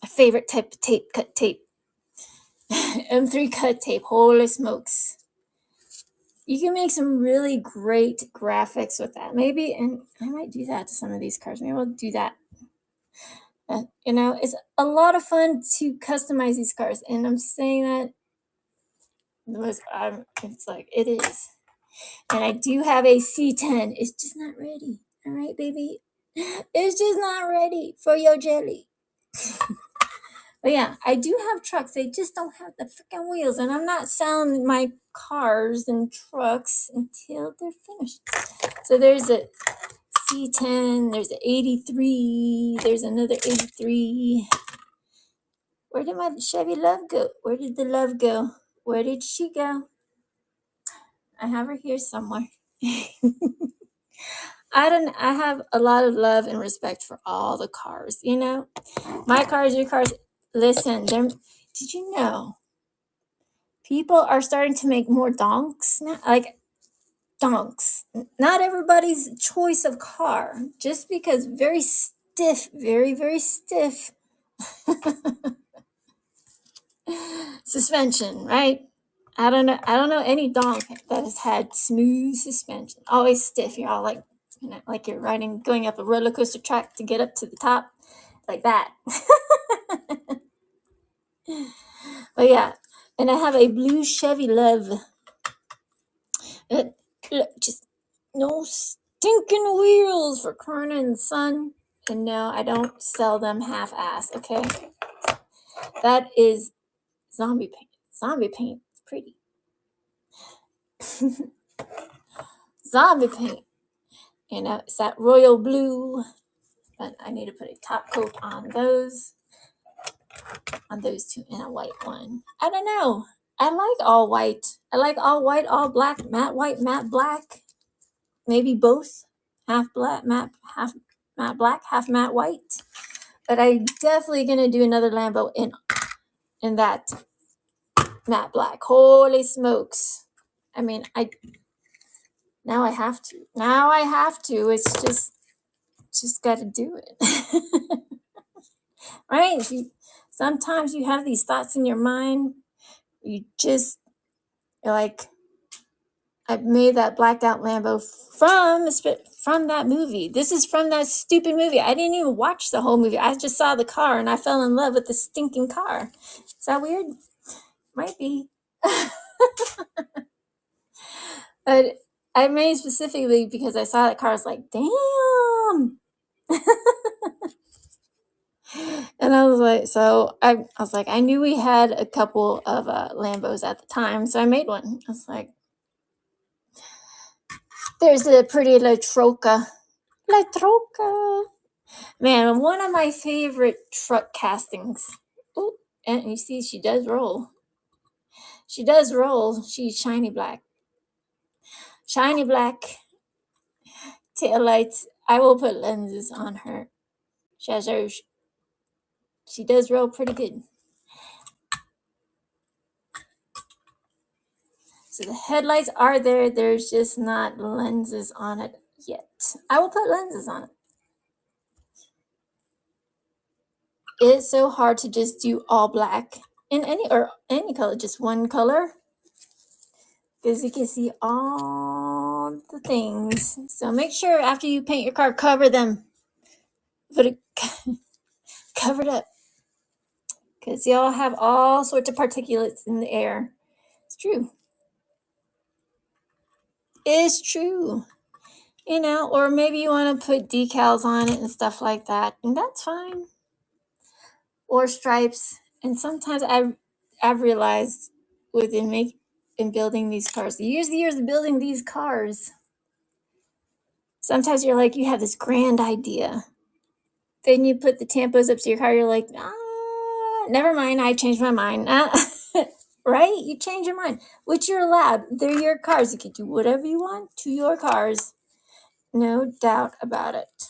My favorite type of tape, cut tape. M3 cut tape. Holy smokes. You can make some really great graphics with that. Maybe, and I might do that to some of these cars. Maybe I'll do that. It's a lot of fun to customize these cars, and I'm saying that it's like it is. And I do have a C10. It's just not ready. All right, baby. It's just not ready for your jelly. But yeah, I do have trucks. They just don't have the freaking wheels. And I'm not selling my cars and trucks until they're finished. So there's a C10. There's an 83. There's another 83. Where did my Chevy Love go? Where did the love go? Where did she go? I have her here somewhere. I have a lot of love and respect for all the cars, My cars, your cars. Listen, did you know people are starting to make more donks now? Like donks. Not everybody's choice of car, just because very stiff, very, very stiff suspension, right? I don't know any donk that has had smooth suspension. Always stiff. You're all like, like you're going up a roller coaster track to get up to the top, like that. But yeah, and I have a blue Chevy Love. Just no stinking wheels for Corona and Sun. And no, I don't sell them half-ass. Okay, that is zombie paint. Zombie paint is pretty. Zombie paint. It's that royal blue, but I need to put a top coat on those two, and a white one. I don't know. I like all white. I like all white, all black, matte white, matte black. Maybe both. Half black, matte black, half matte white. But I'm definitely gonna do another Lambo in that matte black. Holy smokes! I mean, now I have to. It's just got to do it. Right? Sometimes you have these thoughts in your mind. You're like, I made that blacked out Lambo from that movie. This is from that stupid movie. I didn't even watch the whole movie. I just saw the car and I fell in love with the stinking car. Is that weird? Might be. But I made specifically because I saw that car. I was like, damn. And I was like, I knew we had a couple of Lambos at the time, so I made one. I was like, there's a pretty La Troca. Man, one of my favorite truck castings. Ooh, and you see, she does roll. She's shiny black. Shiny black taillights. I will put lenses on her. She does roll pretty good. So the headlights are there. There's just not lenses on it yet. I will put lenses on it. It's so hard to just do all black in any color, just one color, because you can see all the things. So make sure after you paint your car, cover them. Put it covered up, because y'all have all sorts of particulates in the air. It's true. It's true. Or maybe you want to put decals on it and stuff like that, and that's fine. Or stripes. And sometimes I've realized in building these cars, years of building these cars, sometimes you're like, you have this grand idea. Then you put the tampos up to your car, you're like, never mind, I changed my mind. Right? You change your mind, which you're allowed. They're your cars. You can do whatever you want to your cars. No doubt about it.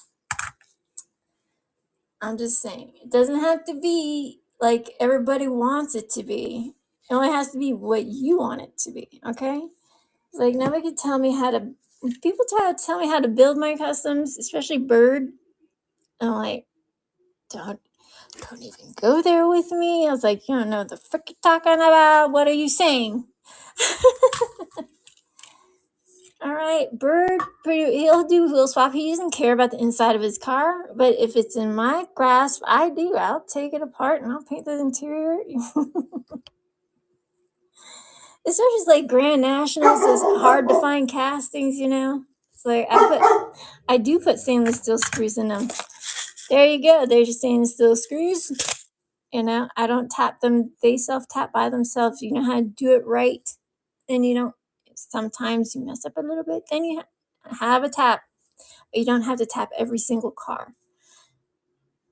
I'm just saying, it doesn't have to be like everybody wants it to be. It only has to be what you want it to be, okay? It's like, nobody can tell me people try to tell me how to build my customs, especially Bird. And I'm like, don't even go there with me. I was like, you don't know what the frick you're talking about. What are you saying? All right, Bird, he'll do wheel swap. He doesn't care about the inside of his car, but if it's in my grasp, I do. I'll take it apart and I'll paint the interior. Especially like Grand Nationals, those hard to find castings, you know. It's like I do put stainless steel screws in them. There you go. There's your stainless steel screws. You know, I don't tap them. They self-tap by themselves. You know how to do it right. And you don't, sometimes you mess up a little bit. Then you have a tap. But you don't have to tap every single car.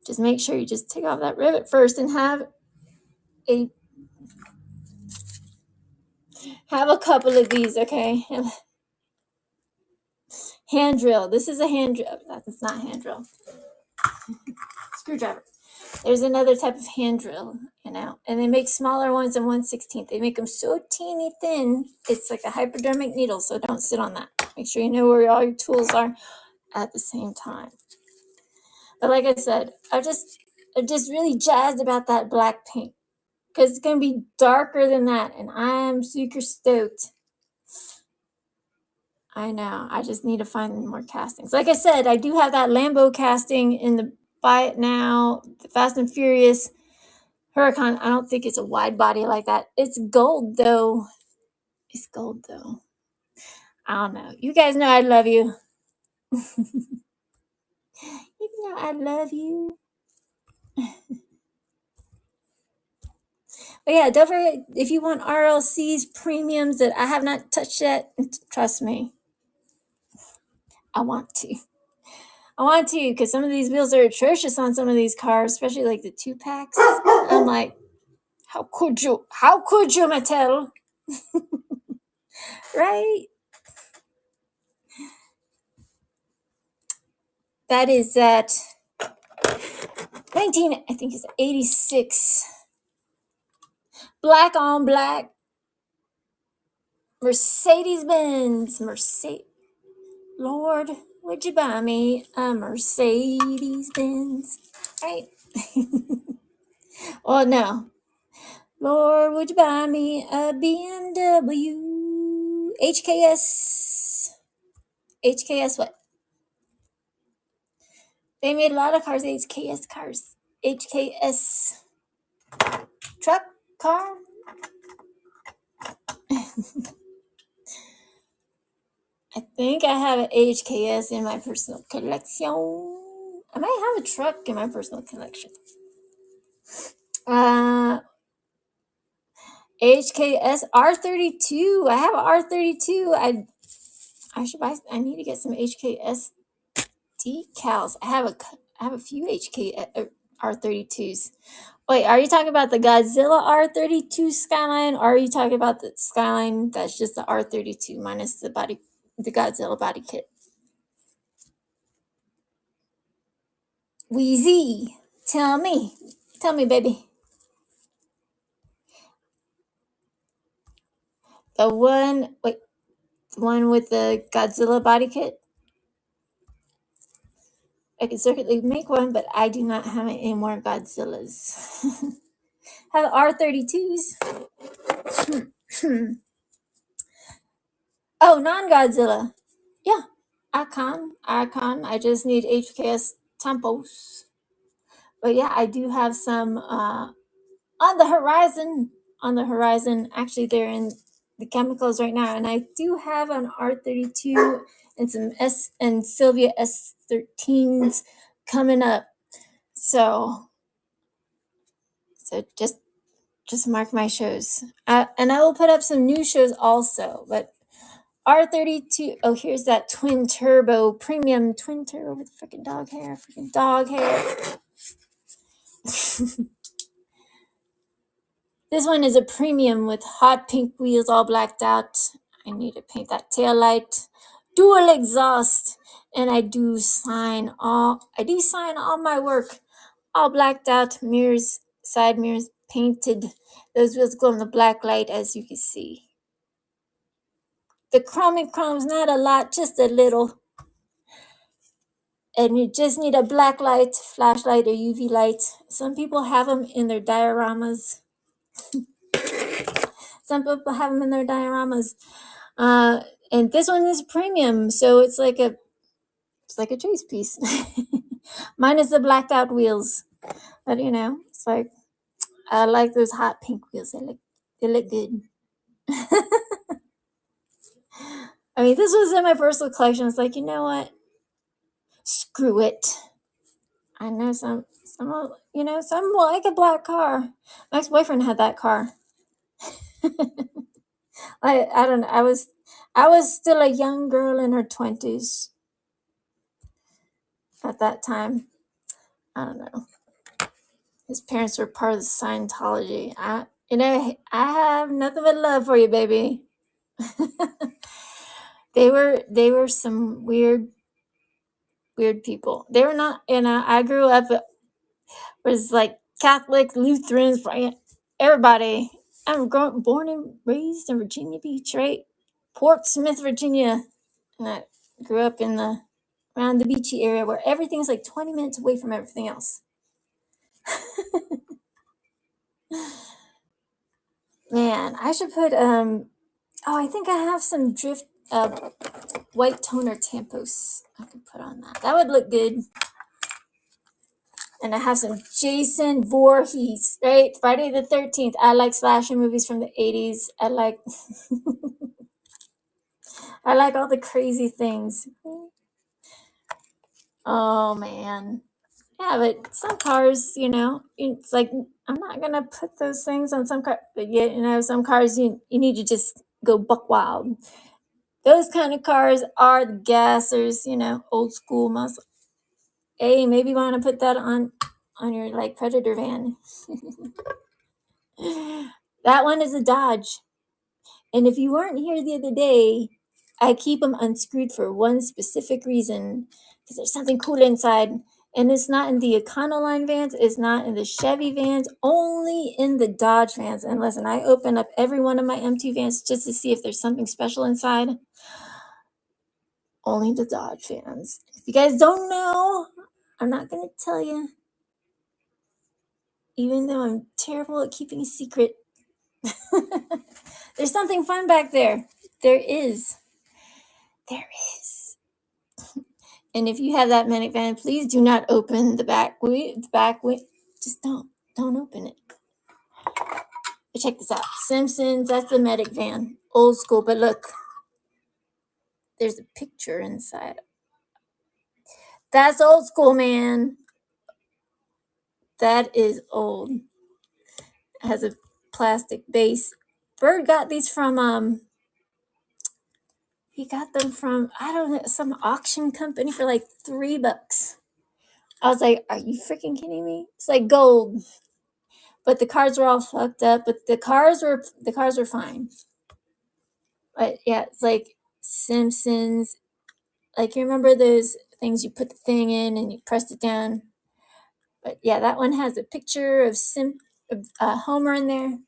Just make sure you just take off that rivet first and have a couple of these, okay? Hand drill. This is a hand drill. That's not hand drill. Screwdriver. There's another type of hand drill, you know, and they make smaller ones than 1/16. They make them so teeny thin, it's like a hypodermic needle, so don't sit on that. Make sure you know where all your tools are at the same time. But like I said, I'm just really jazzed about that black paint because it's going to be darker than that, and I'm super stoked. I know. I just need to find more castings. Like I said, I do have that Lambo casting in the Buy It Now, the Fast and Furious Huracan. I don't think it's a wide body like that. It's gold, though. It's gold, though. I don't know. You guys know I love you. You know I love you. But yeah, don't forget, if you want RLC's premiums that I have not touched yet, trust me, I want to. I want to, because some of these wheels are atrocious on some of these cars, especially like the 2-packs. I'm like, how could you? How could you, Mattel? Right? That is that 19, I think it's 86. Black on black. Mercedes-Benz. Lord, would you buy me a Mercedes-Benz? Right? Oh, no. Lord, would you buy me a BMW? HKS. HKS what? They made a lot of cars, HKS cars. HKS truck car. I think I have an HKS in my personal collection. I might have a truck in my personal collection. HKS R32. I have an R32. I should buy. I need to get some HKS decals. I have a few R32s. Wait, are you talking about the Godzilla R32 Skyline, or are you talking about the Skyline that's just the R32 minus the Godzilla body kit? Wheezy, tell me, baby. The one with the Godzilla body kit. I could certainly make one, but I do not have any more Godzillas. Have R32s. Oh, non-Godzilla. Yeah, Icon. I just need HKS tempos. But yeah, I do have some on the horizon. Actually, they're in the chemicals right now, and I do have an R32 and some Sylvia S13s coming up. So just mark my shows, and I will put up some new shows also. But R32. Oh, here's that twin turbo premium twin turbo with freaking dog hair. This one is a premium with hot pink wheels all blacked out. I need to paint that tail light. Dual exhaust. And I do sign all my work. All blacked out, mirrors, side mirrors painted. Those wheels glow in the black light, as you can see. The chrome's not a lot, just a little. And you just need a black light, flashlight, or UV light. Some people have them in their dioramas. And this one is premium, so it's like a chase piece. Minus the blacked out wheels. But it's like I like those hot pink wheels. They look good. I mean, this was in my personal collection. It's like, you know what? Screw it. I know some some will like a black car. My ex-boyfriend had that car. I don't know. I was still a young girl in her 20s at that time. I don't know. His parents were part of the Scientology. I have nothing but love for you, baby. They were some weird people. They were not, I grew up was like Catholic, Lutherans, everybody. I'm born and raised in Virginia Beach, right? Portsmouth, Virginia. And I grew up around the beachy area where everything's like 20 minutes away from everything else. Man, I should put I think I have some drift white toner tampos I could put on that. That would look good. And I have some Jason Voorhees, right? Friday the 13th. I like slasher movies from the 80s. I like all the crazy things. Oh man. Yeah, but some cars, it's like I'm not gonna put those things on some car, but yet, some cars you need to just go buck wild. Those kind of cars are the gassers, old school muscle. Hey, maybe you want to put that on your like Predator van. That one is a Dodge. And if you weren't here the other day, I keep them unscrewed for one specific reason, because there's something cool inside. And it's not in the Econoline vans, it's not in the Chevy vans, only in the Dodge vans. And listen, I open up every one of my MT vans just to see if there's something special inside. Only the Dodge vans. If you guys don't know, I'm not going to tell you. Even though I'm terrible at keeping a secret. There's something fun back there. There is. And if you have that minivan, please do not open the back window. Just don't open it. But check this out. Simpsons, that's the medic van. Old school, but look. There's a picture inside. That's old school, man. That is old. It has a plastic base. Bird got these from he got them from, I don't know, some auction company for like $3. I was like, are you freaking kidding me? It's like gold. But the cars were all fucked up. But the cars were fine. But yeah, it's like Simpsons. Like, you remember those things you put the thing in and you pressed it down? But yeah, that one has a picture of Homer in there.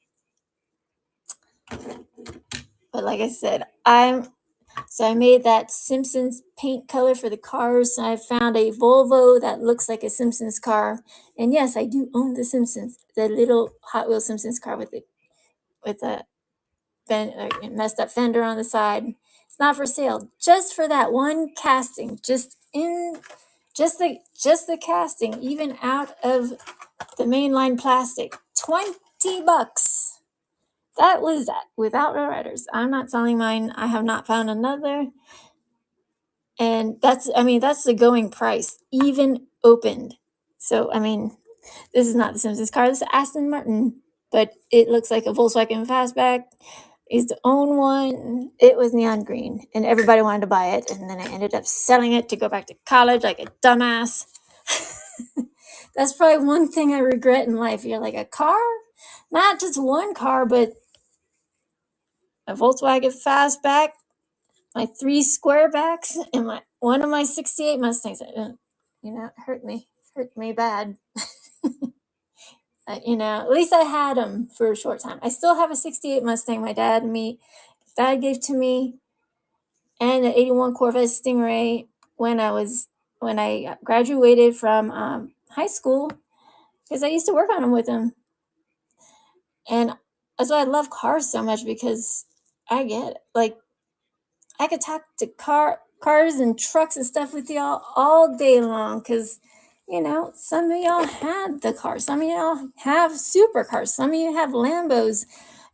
But like I said, I made that Simpsons paint color for the cars. And I found a Volvo that looks like a Simpsons car. And yes, I do own the Simpsons, the little Hot Wheels Simpsons car with a messed up fender on the side. It's not for sale. Just for that one casting. Just the casting, even out of the mainline plastic. $20. That was that without the riders. I'm not selling mine. I have not found another. And that's the going price, even opened. So, this is not the Simpsons car. This is Aston Martin, but it looks like a Volkswagen Fastback. Is to own one. It was neon green, and everybody wanted to buy it. And then I ended up selling it to go back to college like a dumbass. That's probably one thing I regret in life. You're like, a car, not just one car, but a Volkswagen Fastback, my 3 Squarebacks, and one of my 68 Mustangs. It hurt me bad. At least I had them for a short time. I still have a 68 Mustang my dad gave to me, and an 81 Corvette Stingray when I graduated from high school, because I used to work on them with him. And that's why I love cars so much, because I get it. Like, I could talk to cars and trucks and stuff with y'all all day long because, some of y'all had the car. Some of y'all have supercars. Some of you have Lambos.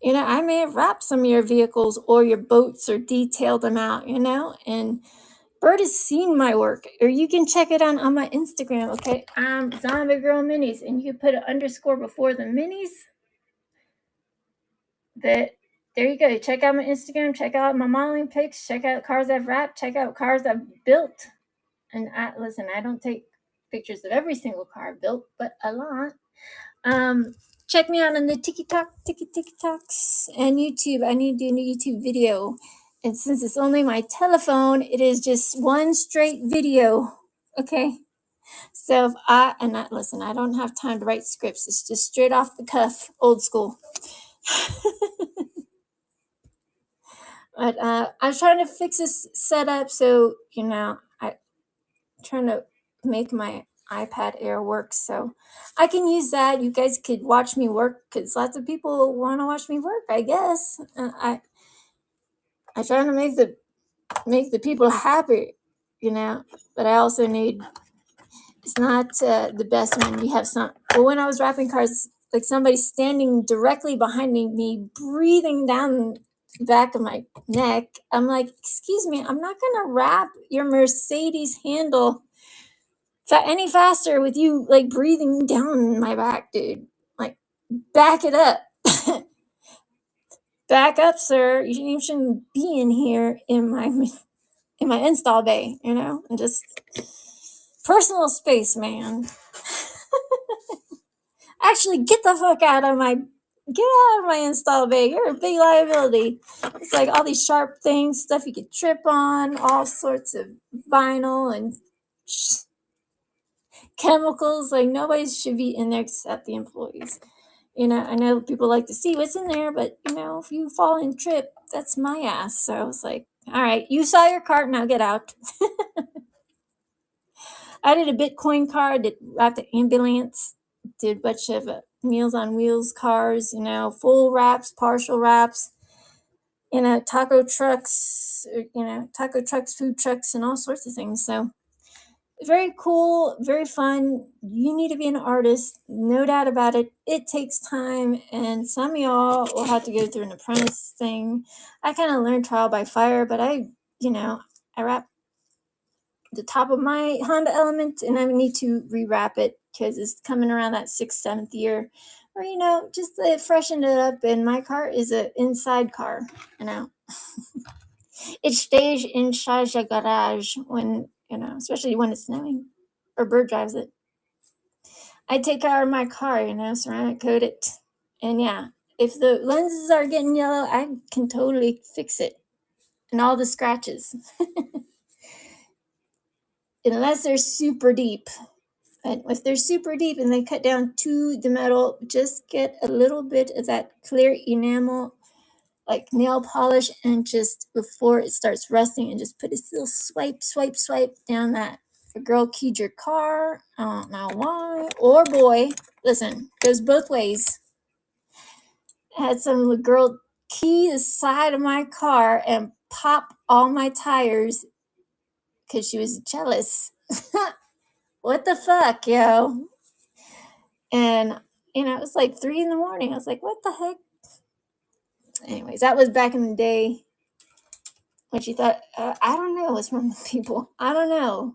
I may have wrapped some of your vehicles or your boats or detailed them out, and Bert has seen my work, or you can check it out on my Instagram, okay? I'm Zombiegirlminis, and you can put an underscore before the minis. There you go. Check out my Instagram, check out my modeling pics, check out cars I've wrapped, check out cars I've built. And I don't take pictures of every single car I've built, but a lot. Check me out on the TikToks, and YouTube. I need to do a new YouTube video. And since it's only my telephone, it is just one straight video. Okay. So if I don't have time to write scripts. It's just straight off the cuff, old school. But I'm trying to fix this setup so, I'm trying to make my iPad Air work so I can use that. You guys could watch me work because lots of people want to watch me work, I guess. I try to make the people happy, but I also need, it's not the best when you have when I was wrapping cars, like somebody standing directly behind me, breathing down the back of my neck. I'm like, excuse me, I'm not going to wrap your Mercedes handle any faster with you like breathing down my back, dude. Like, back it up. Back up, sir. You shouldn't be in here in my install bay, and just personal space, man. Actually, get out of my install bay. You're a big liability. It's like all these sharp things, stuff you could trip on, all sorts of vinyl and chemicals. Like, nobody should be in there except the employees. I know people like to see what's in there, but if you fall and trip, that's my ass. So I was like, all right, you saw your cart, now get out. I did a Bitcoin car, wrapped an ambulance, did a bunch of Meals on Wheels cars, full wraps, partial wraps, taco trucks, food trucks, and all sorts of things. So very cool, very fun. You need to be an artist, no doubt about it. It takes time, and some of y'all will have to go through an apprentice thing. I kind of learned trial by fire, but I wrap the top of my Honda Element, and I need to rewrap it because it's coming around that 6th, 7th year, or just to freshen it up. And my car is an inside car, it stays inside the garage when especially when it's snowing or Bird drives it. I take care of my car, ceramic coat it, and if the lenses are getting yellow, I can totally fix it, and all the scratches. Unless they're super deep. And if they're super deep and they cut down to the metal, just get a little bit of that clear enamel, like nail polish, and just before it starts rusting, and just put a little swipe down that. If a girl keyed your car, I don't know why, or boy, listen, goes both ways. I had some girl key the side of my car and pop all my tires because she was jealous. What the fuck, yo? And, it was like 3 a.m. I was like, what the heck? Anyways, that was back in the day when she thought, I don't know what's wrong with people. I don't know.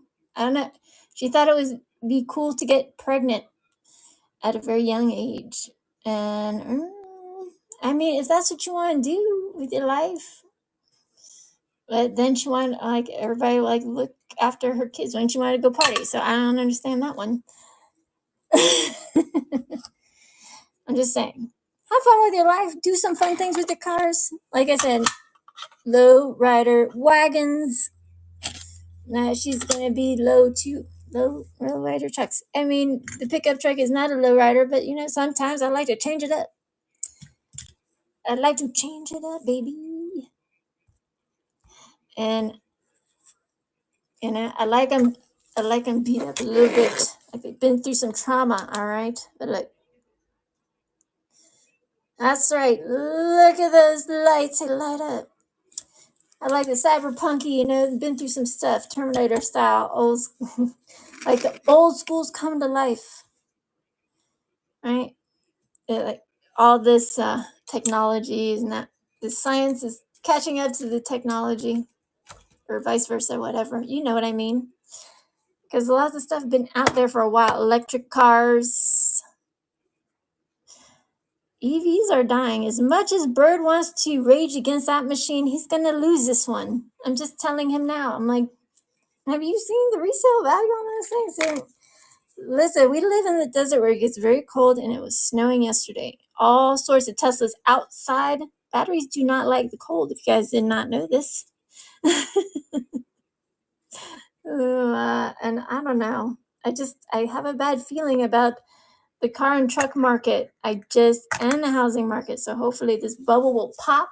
She thought it was be cool to get pregnant at a very young age. And, if that's what you want to do with your life. But then she wanted, everybody, look after her kids when she wanted to go party. So I don't understand that one. I'm just saying. Have fun with your life. Do some fun things with your cars. Like I said, low rider wagons. Now she's going to be low rider trucks. The pickup truck is not a low rider, but sometimes I like to change it up. I'd like to change it up, baby. And I like them beat up a little bit. Like they've been through some trauma, all right? But look. That's right. Look at those lights. They light up. I like the cyberpunky, been through some stuff, Terminator style, like the old schools come to life, right? Like all this technology is not, the science is catching up to the technology, or vice versa, whatever. You know what I mean? Because lots of stuff been out there for a while. Electric cars, EVs are dying. As much as Bird wants to rage against that machine, he's gonna lose this one. I'm just telling him now. I'm like, have you seen the resale value on those things? Listen, we live in the desert where it gets very cold, and it was snowing yesterday. All sorts of Teslas outside. Batteries do not like the cold, if you guys did not know this. And I don't know. I have a bad feeling about the car and truck market. And the housing market. So hopefully this bubble will pop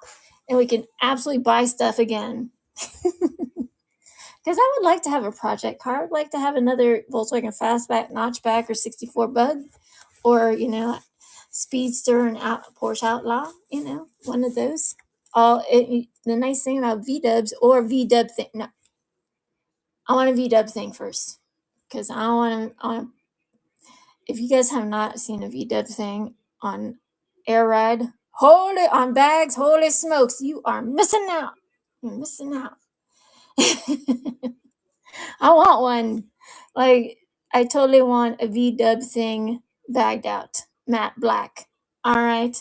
and we can absolutely buy stuff again. Because I would like to have a project car. I would like to have another Volkswagen Fastback, Notchback, or 64 Bug, or, Speedster and Porsche Outlaw, one of those. The nice thing about V-dubs or V-dub thing, no, I want a V-dub thing first. Because I want to, if you guys have not seen a V-dub thing on Air Ride, on bags, holy smokes, you are missing out. You're missing out. I want one. Like, I totally want a V-dub thing bagged out, matte black. All right.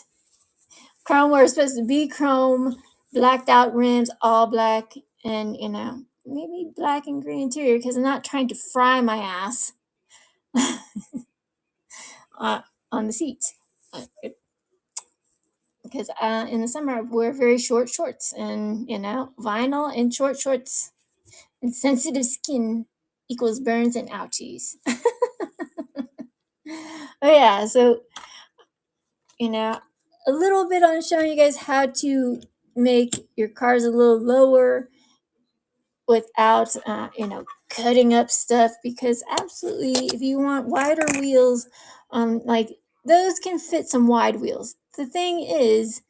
Chrome where it's supposed to be chrome, blacked out rims, all black, and, maybe black and gray interior, because I'm not trying to fry my ass on the seats. Because in the summer I wear very short shorts, and vinyl and short shorts and sensitive skin equals burns and ouchies. Oh yeah, so a little bit on showing you guys how to make your cars a little lower without cutting up stuff, because absolutely, if you want wider wheels, like those can fit some wide wheels. The thing is,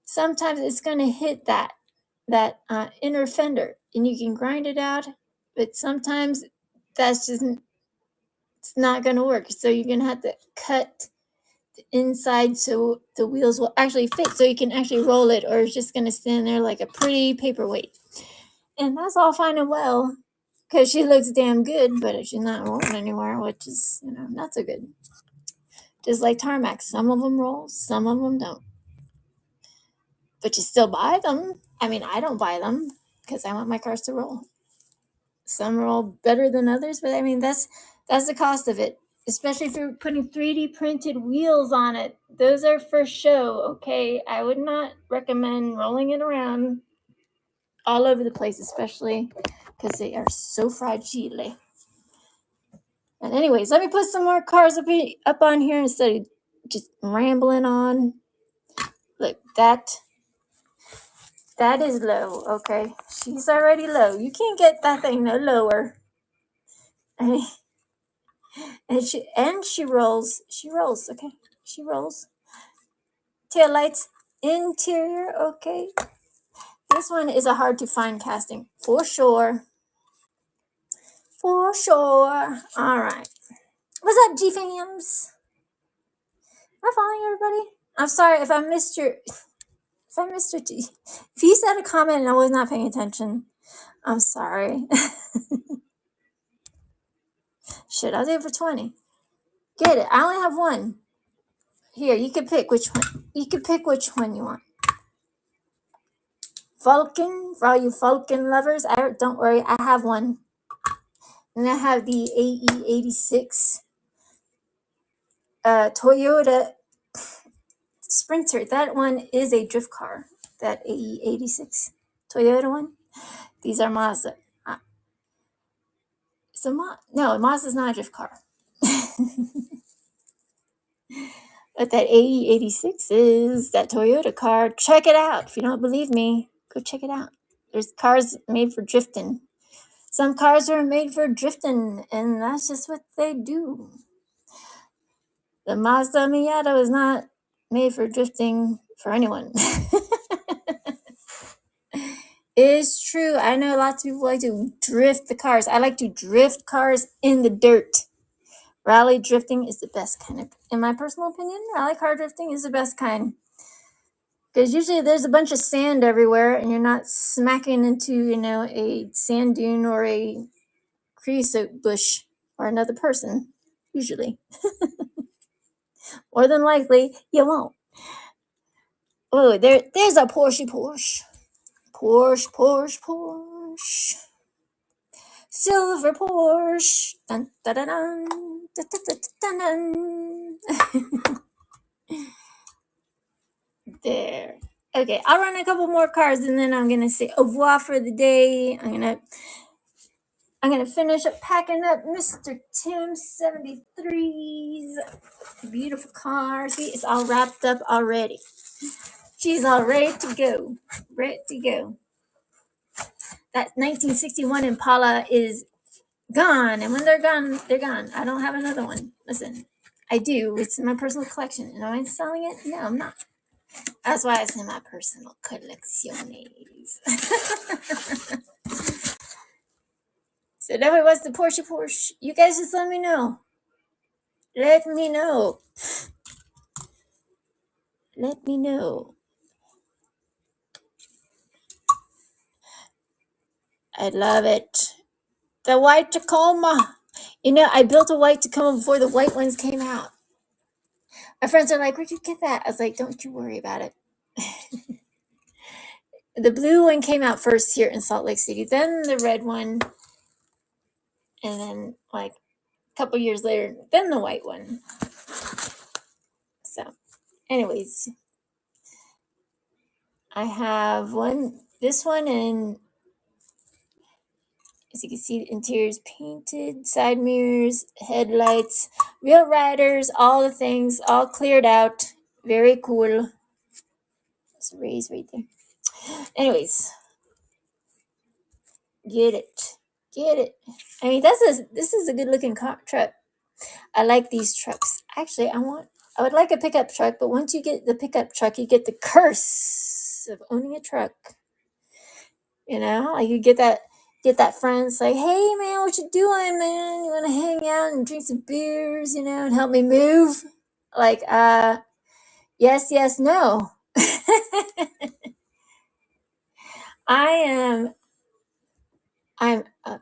sometimes it's going to hit that inner fender, and you can grind it out, but sometimes that's just, it's not going to work. So you're going to have to cut the inside so the wheels will actually fit, so you can actually roll it, or it's just going to stand there like a pretty paperweight. And that's all fine and well, because she looks damn good, but she's not rolling anywhere, which is, not so good. Just like tarmac, some of them roll, some of them don't. But you still buy them. I mean, I don't buy them because I want my cars to roll. Some roll better than others, but I mean, that's the cost of it. Especially if you're putting 3D printed wheels on it. Those are for show, okay? I would not recommend rolling it around all over the place, especially because they are so fragile. And anyways, let me put some more cars up on here instead of just rambling on. Look, that is low, okay? She's already low. You can't get that thing no lower. I mean, and she rolls. She rolls, okay? She rolls. Tail lights, interior, okay? This one is a hard to find casting, for sure. For sure. All right. What's up, G-fams? Am I following everybody? I'm sorry if I missed your G. If you said a comment and I was not paying attention, I'm sorry. Shit, I'll do it for 20. Get it. I only have one. Here, you can pick which one. You can pick which one you want. Vulcan, for all you Vulcan lovers, don't worry, I have one. And I have the AE86 Toyota Sprinter. That one is a drift car. That AE86 Toyota one. These are Mazda. No, Mazda's not a drift car. But that AE86 is that Toyota car. Check it out. If you don't believe me, go check it out. There's cars made for drifting. Some cars are made for drifting, and that's just what they do. The Mazda Miata is not made for drifting for anyone. It's true. I know lots of people like to drift the cars. I like to drift cars in the dirt. Rally drifting is the best kind of, in my personal opinion, rally car drifting is the best kind. Because usually there's a bunch of sand everywhere and you're not smacking into, a sand dune or a creosote bush or another person. Usually. More than likely, you won't. Oh, there's a Porsche. Porsche. Silver Porsche. Dun, dun, dun, dun, dun, dun, dun, dun. There. Okay, I'll run a couple more cards and then I'm gonna say au revoir for the day. I'm gonna finish up packing up Mr. Tim's 73's beautiful car. See, it's all wrapped up already. She's all ready to go. Ready to go. That 1961 Impala is gone, and when they're gone, they're gone. I don't have another one. Listen, I do. It's in my personal collection. And am I selling it? No, I'm not. That's why it's in my personal collecciones. So nobody wants the Porsche. You guys just let me know. Let me know. Let me know. I love it. The white Tacoma. I built a white Tacoma before the white ones came out. My friends are like, where'd you get that? I was like, don't you worry about it. The blue one came out first here in Salt Lake City, then the red one, and then like a couple years later, then the white one. So, anyways, I have this one, and as you can see, the interior is painted, side mirrors, headlights, real riders, all the things, all cleared out. Very cool. There's a raise right there. Anyways, get it. I mean, this is a good looking truck. I like these trucks. Actually, I would like a pickup truck, but once you get the pickup truck, you get the curse of owning a truck. Like you get that friend. It's like, hey man, what you doing, man? You want to hang out and drink some beers, and help me move? Like, yes, no. I'm.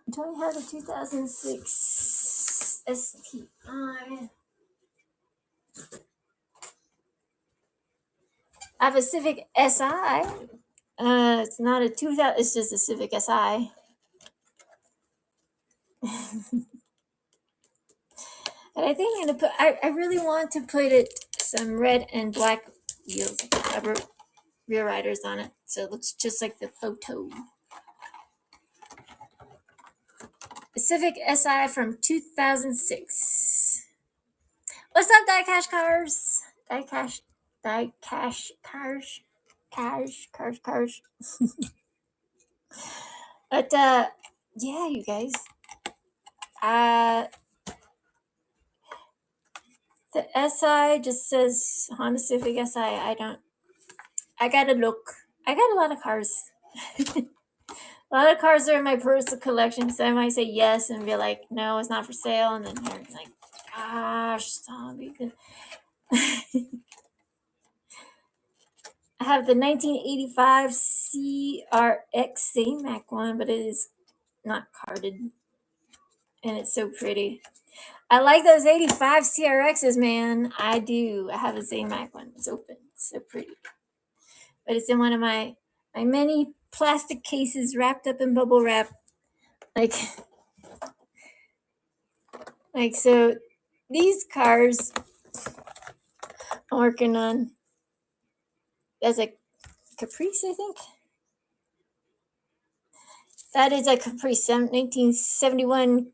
Do I have a 2006 STI? I have a Civic SI. It's not a 2000. It's just a Civic SI. And I think I'm gonna put. I really want to put some red and black wheels, rear riders on it, so it looks just like the photo. The Civic SI from 2006. What's up, Diecast cars? Diecast cars. But yeah, you guys. The SI just says Honda Civic SI. I gotta look. I got a lot of cars. A lot of cars are in my personal collection, so I might say yes and be like, no, it's not for sale. And then you're like, gosh, zombie. I have the 1985 CRX Zamac one, but it is not carded. And it's so pretty. I like those 85 CRXs, man. I do. I have a Zamac one. It's open. It's so pretty. But it's in one of my many plastic cases wrapped up in bubble wrap. Like so these cars I'm working on. That's a Caprice, I think. That is a Caprice, 1971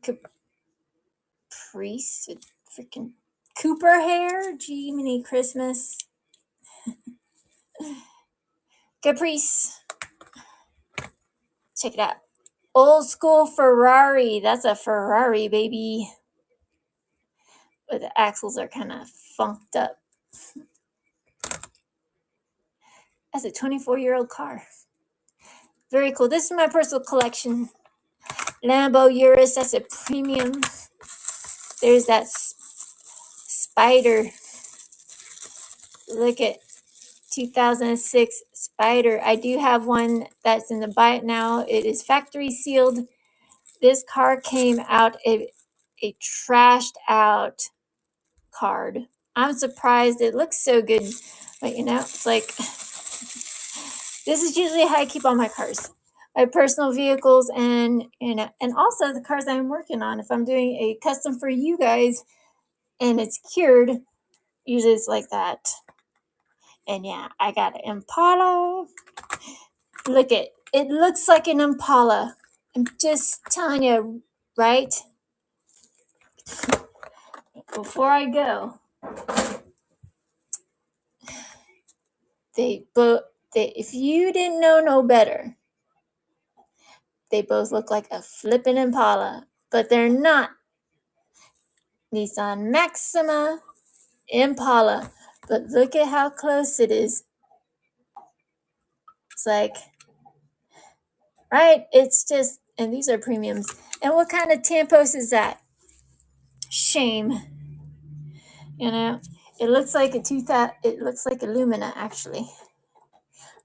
Caprice with freaking Cooper hair. Gee, mini Christmas. Caprice. Check it out. Old school Ferrari. That's a Ferrari, baby. But the axles are kind of funked up. That's a 24-year-old car. Very cool. This is my personal collection. Lambo Urus, that's a premium. There's that Spider. Look at 2006 Spider. I do have one that's in the buy it now. It is factory sealed. This car came out a trashed out card. I'm surprised it looks so good, but you know, it's like this is usually how I keep all my cars, my personal vehicles, and you know, and also the cars I'm working on. If I'm doing a custom for you guys and it's cured, usually it's like that. And yeah, I got an Impala. Look it looks like an Impala. I'm just telling you, right? Before I go, if you didn't know no better, they both look like a flippin' Impala, but they're not. Nissan Maxima Impala, but look at how close it is. It's like, right? It's just, and these are premiums. And what kind of tampos is that? Shame. You know, it looks like it looks like a Lumina actually.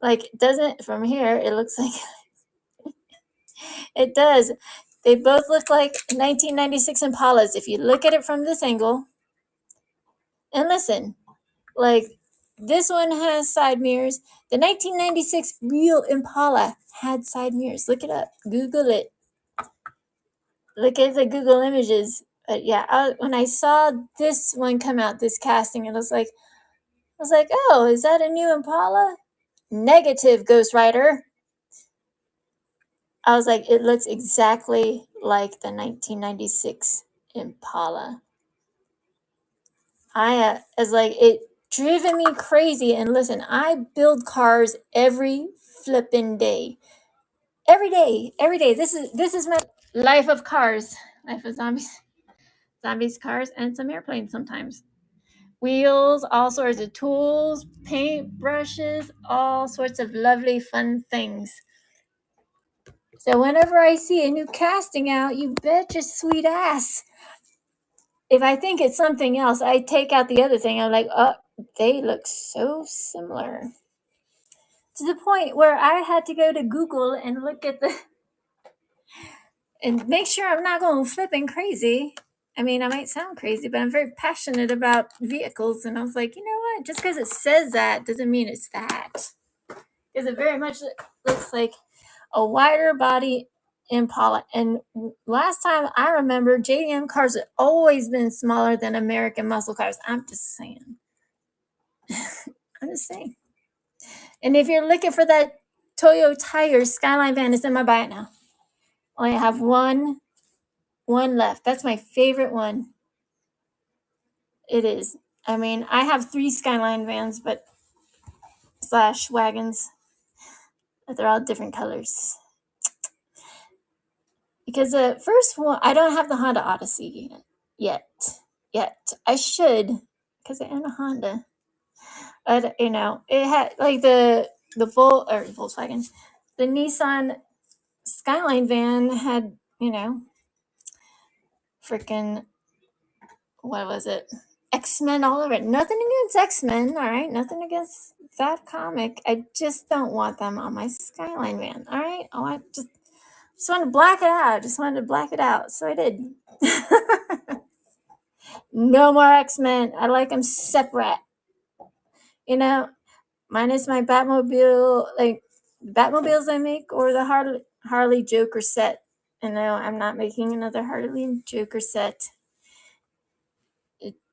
Like, it doesn't from here, it looks like it does. They both look like 1996 Impalas if you look at it from this angle. And listen, like this one has side mirrors. The 1996 real Impala had side mirrors. Look it up. Google it. Look at the Google images. But yeah, when I saw this one come out, this casting, I was like, oh, is that a new Impala? Negative, Ghost Rider. I was like, it looks exactly like the 1996 Impala. I was like, it driven me crazy. And listen, I build cars every flipping day. Every day. This is my life of cars. Life of zombies, cars, and some airplanes sometimes. Wheels, all sorts of tools, paint brushes, all sorts of lovely, fun things. So whenever I see a new casting out, you bet your sweet ass. If I think it's something else, I take out the other thing. I'm like, oh, they look so similar. To the point where I had to go to Google and look at and make sure I'm not going flipping crazy. I mean, I might sound crazy, but I'm very passionate about vehicles. And I was like, you know what? Just because it says that doesn't mean it's that. Because it very much looks like a wider body Impala. And last time I remember, JDM cars have always been smaller than American muscle cars. I'm just saying. And if you're looking for that Toyo Tires Skyline van, it's in my buy it now. I have one left. That's my favorite one. It is. I mean, I have 3 Skyline vans, but / wagons. But they're all different colors. Because the first one, I don't have the Honda Odyssey yet. I should, because I own a Honda. But you know, it had like the Volkswagen, the Nissan Skyline van had, you know, freaking, what was it? X-Men all over it. Nothing against X-Men, all right? Nothing against that comic. I just don't want them on my Skyline van, all right? Oh, I just wanted to black it out. I just wanted to black it out. So I did. No more X-Men. I like them separate. You know, minus my Batmobile, like Batmobiles I make, or the Harley Joker set. And no, I'm not making another Harley Joker set.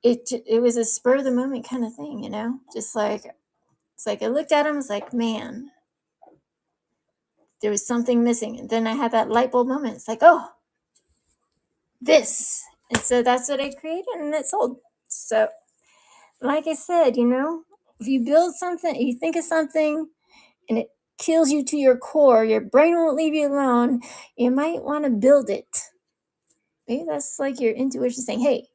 It was a spur of the moment kind of thing, you know? Just like, it's like I looked at him, I was like, man, there was something missing. And then I had that light bulb moment. It's like, oh, this. And so that's what I created, and it sold. So, like I said, you know, if you build something, you think of something, and it kills you to your core, your brain won't leave you alone, you might want to build it. Maybe that's like your intuition saying, hey,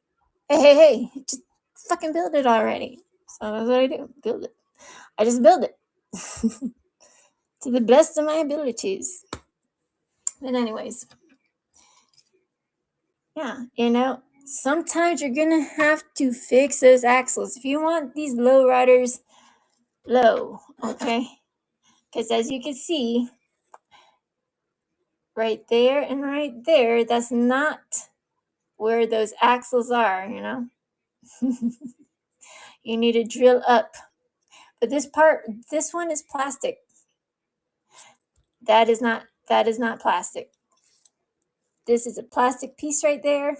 just fucking build it already. So that's what I do. Build it. I just build it. to the best of my abilities. But anyways, yeah, sometimes you're gonna have to fix those axles if you want these low riders low, okay? Because as you can see, right there and right there, that's not where those axles are, You need to drill up. But this one is plastic. That is not plastic. This is a plastic piece right there.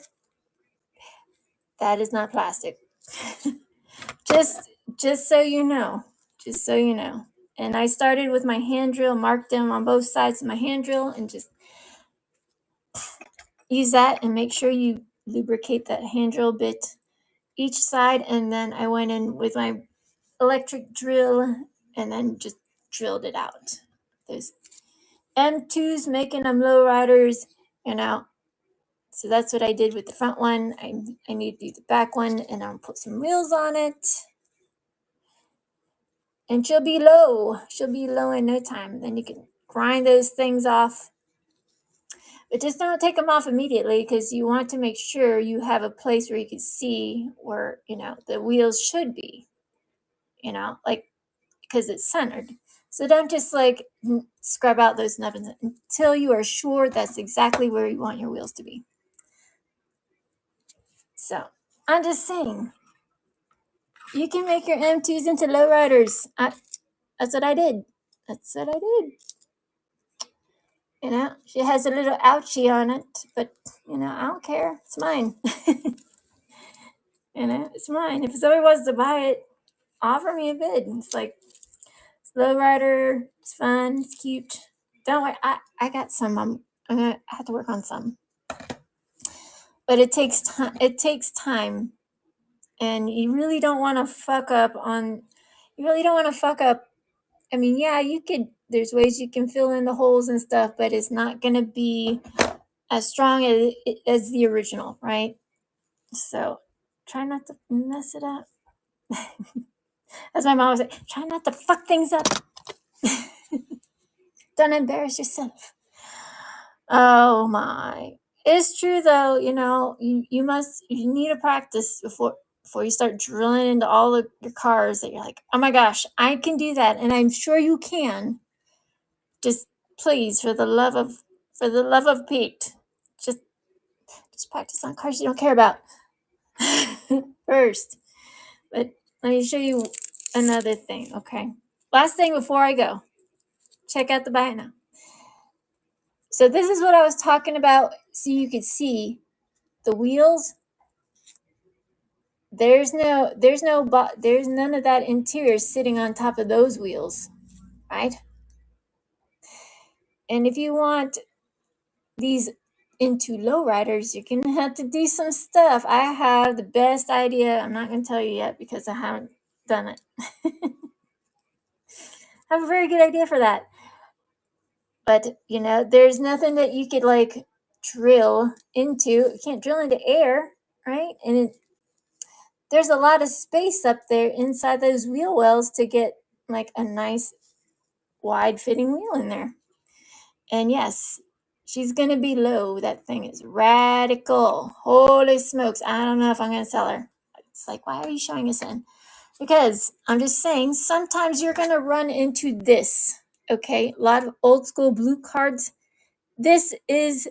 That is not plastic. just so you know. Just so you know. And I started with my hand drill, marked them on both sides of my hand drill, and just use that and make sure you lubricate that hand drill bit each side. And then I went in with my electric drill and then just drilled it out. There's M2s making them low riders, So that's what I did with the front one. I need to do the back one, and I'll put some wheels on it. And she'll be low. She'll be low in no time. Then you can grind those things off. But just don't take them off immediately, because you want to make sure you have a place where you can see where, the wheels should be, because it's centered. So don't just scrub out those nubbins until you are sure that's exactly where you want your wheels to be. So I'm just saying, you can make your M2s into lowriders. That's what I did. She has a little ouchie on it, but I don't care. It's mine. It's mine. If somebody wants to buy it, offer me a bid. It's lowrider. It's fun. It's cute. Don't worry. I got some. I'm gonna have to work on some. But it takes time. And you really don't want to fuck up. I mean, yeah, you could. There's ways you can fill in the holes and stuff, but it's not gonna be as strong as the original, right? So try not to mess it up. As my mom would say, try not to fuck things up. Don't embarrass yourself. Oh my. It's true though, you need to practice before you start drilling into all of your cars that you're like, oh my gosh, I can do that. And I'm sure you can. Just please, for the love of Pete, just practice on cars you don't care about first. But let me show you another thing, okay? Last thing before I go. Check out the buy it now. So this is what I was talking about, so you could see the wheels. There's none of that interior sitting on top of those wheels, right? And if you want these into lowriders, you're gonna have to do some stuff. I have the best idea. I'm not gonna tell you yet because I haven't done it. I have a very good idea for that. But there's nothing that you could drill into. You can't drill into air, right? And there's a lot of space up there inside those wheel wells to get a nice wide fitting wheel in there. And yes, she's gonna be low. That thing is radical. Holy smokes. I don't know if I'm gonna sell her. It's why are you showing us in? Because I'm just saying, sometimes you're gonna run into this. Okay, a lot of old school blue cards. It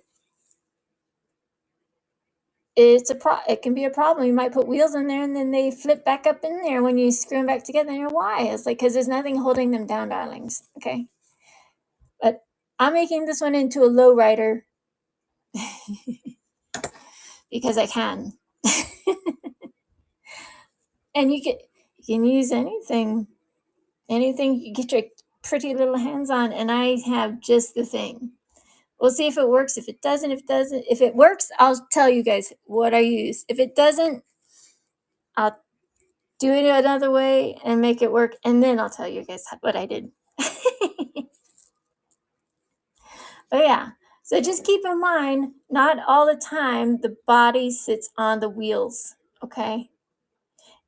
can be a problem. You might put wheels in there and then they flip back up in there when you screw them back together. And you're why? It's because there's nothing holding them down, darlings. Okay, but I'm making this one into a low rider because I can. And you can use anything you get your pretty little hands on. And I have just the thing. We'll see if it works. If it doesn't, if it works, I'll tell you guys what I use. If it doesn't, I'll do it another way and make it work. And then I'll tell you guys what I did. But yeah, so just keep in mind, not all the time the body sits on the wheels. Okay.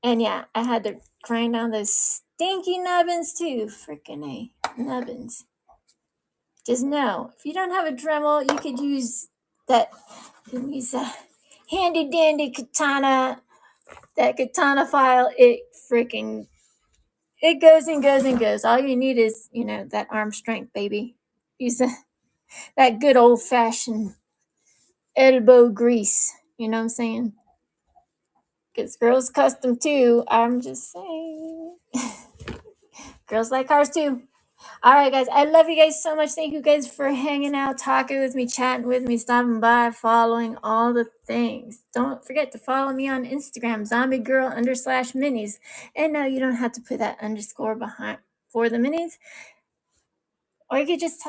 And yeah, I had to grind down those stinky nubbins too. Freaking A. Nubbins. just know if you don't have a Dremel, you could use that. You can use a handy dandy katana. That katana file, it goes and goes and goes. All you need is, that arm strength, baby. Use that good old fashioned elbow grease. You know what I'm saying? Because girls custom too. I'm just saying. Girls like cars too. All right, guys. I love you guys so much. Thank you guys for hanging out, talking with me, chatting with me, stopping by, following all the things. Don't forget to follow me on Instagram, Zombiegirl_minis. And no, you don't have to put that underscore behind for the minis. Or you could just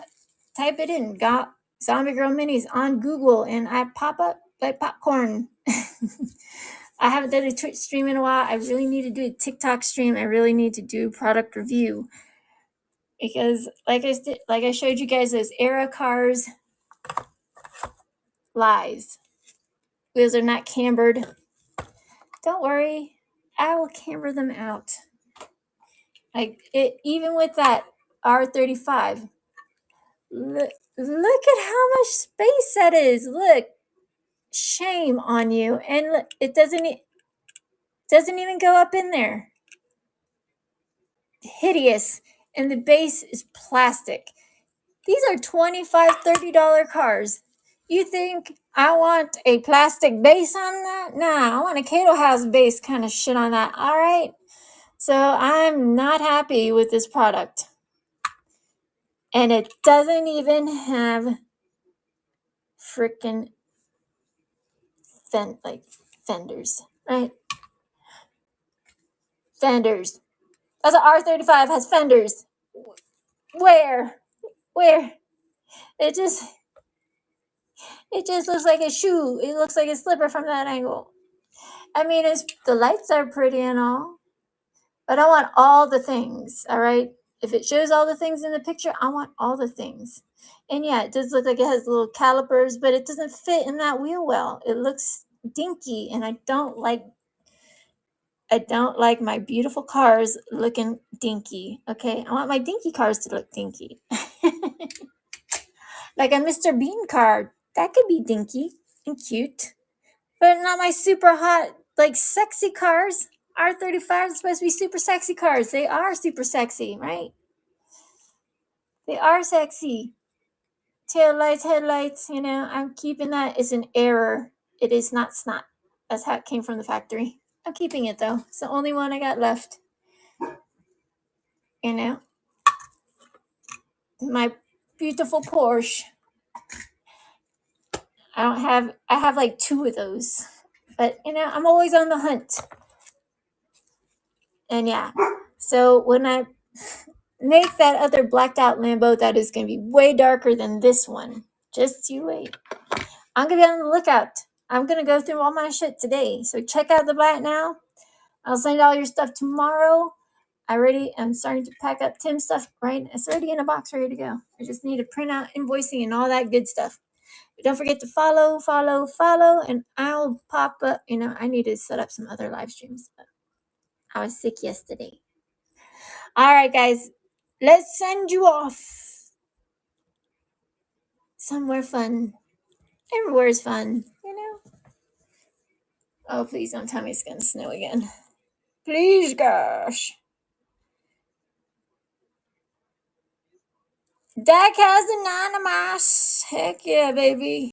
type it in, got Zombiegirlminis on Google, and I pop up like popcorn. I haven't done a Twitch stream in a while. I really need to do a TikTok stream. I really need to do product review. Because like I showed you guys, those Aero cars, lies. Wheels are not cambered. Don't worry, I will camber them out. Like it, even with that R35. Look at how much space that is. Look, shame on you. And look, it doesn't even go up in there. Hideous. And the base is plastic. These are $25, $30 cars. You think I want a plastic base on that? Nah, I want a Cato House base kind of shit on that. All right. So I'm not happy with this product. And it doesn't even have freaking fenders, right? Fenders. That's an R35 has fenders. Where? It just looks like a shoe. It looks like a slipper from that angle. I mean, the lights are pretty and all, but I want all the things, all right? If it shows all the things in the picture, I want all the things. And yeah, it does look like it has little calipers, but it doesn't fit in that wheel well. It looks dinky, and I don't like my beautiful cars looking dinky, okay? I want my dinky cars to look dinky. Like a Mr. Bean car. That could be dinky and cute. But not my super hot, sexy cars. R35 are supposed to be super sexy cars. They are super sexy, right? They are sexy. Tail lights, headlights, I'm keeping that. It's an error. It is not snot. That's how it came from the factory. I'm keeping it, though. It's the only one I got left. My beautiful Porsche. I have like 2 of those. But, I'm always on the hunt. And yeah, so when I make that other blacked out Lambo, that is going to be way darker than this one. Just you wait. I'm going to be on the lookout. I'm going to go through all my shit today. So check out the black now. I'll send all your stuff tomorrow. I'm starting to pack up Tim's stuff, right? It's already in a box ready to go. I just need to print out invoicing and all that good stuff. But don't forget to follow, and I'll pop up. I need to set up some other live streams. But I was sick yesterday. All right, guys, let's send you off somewhere fun. Everywhere is fun, Oh, please don't tell me it's going to snow again. Please, gosh. Diecast Anonymous. Heck yeah, baby.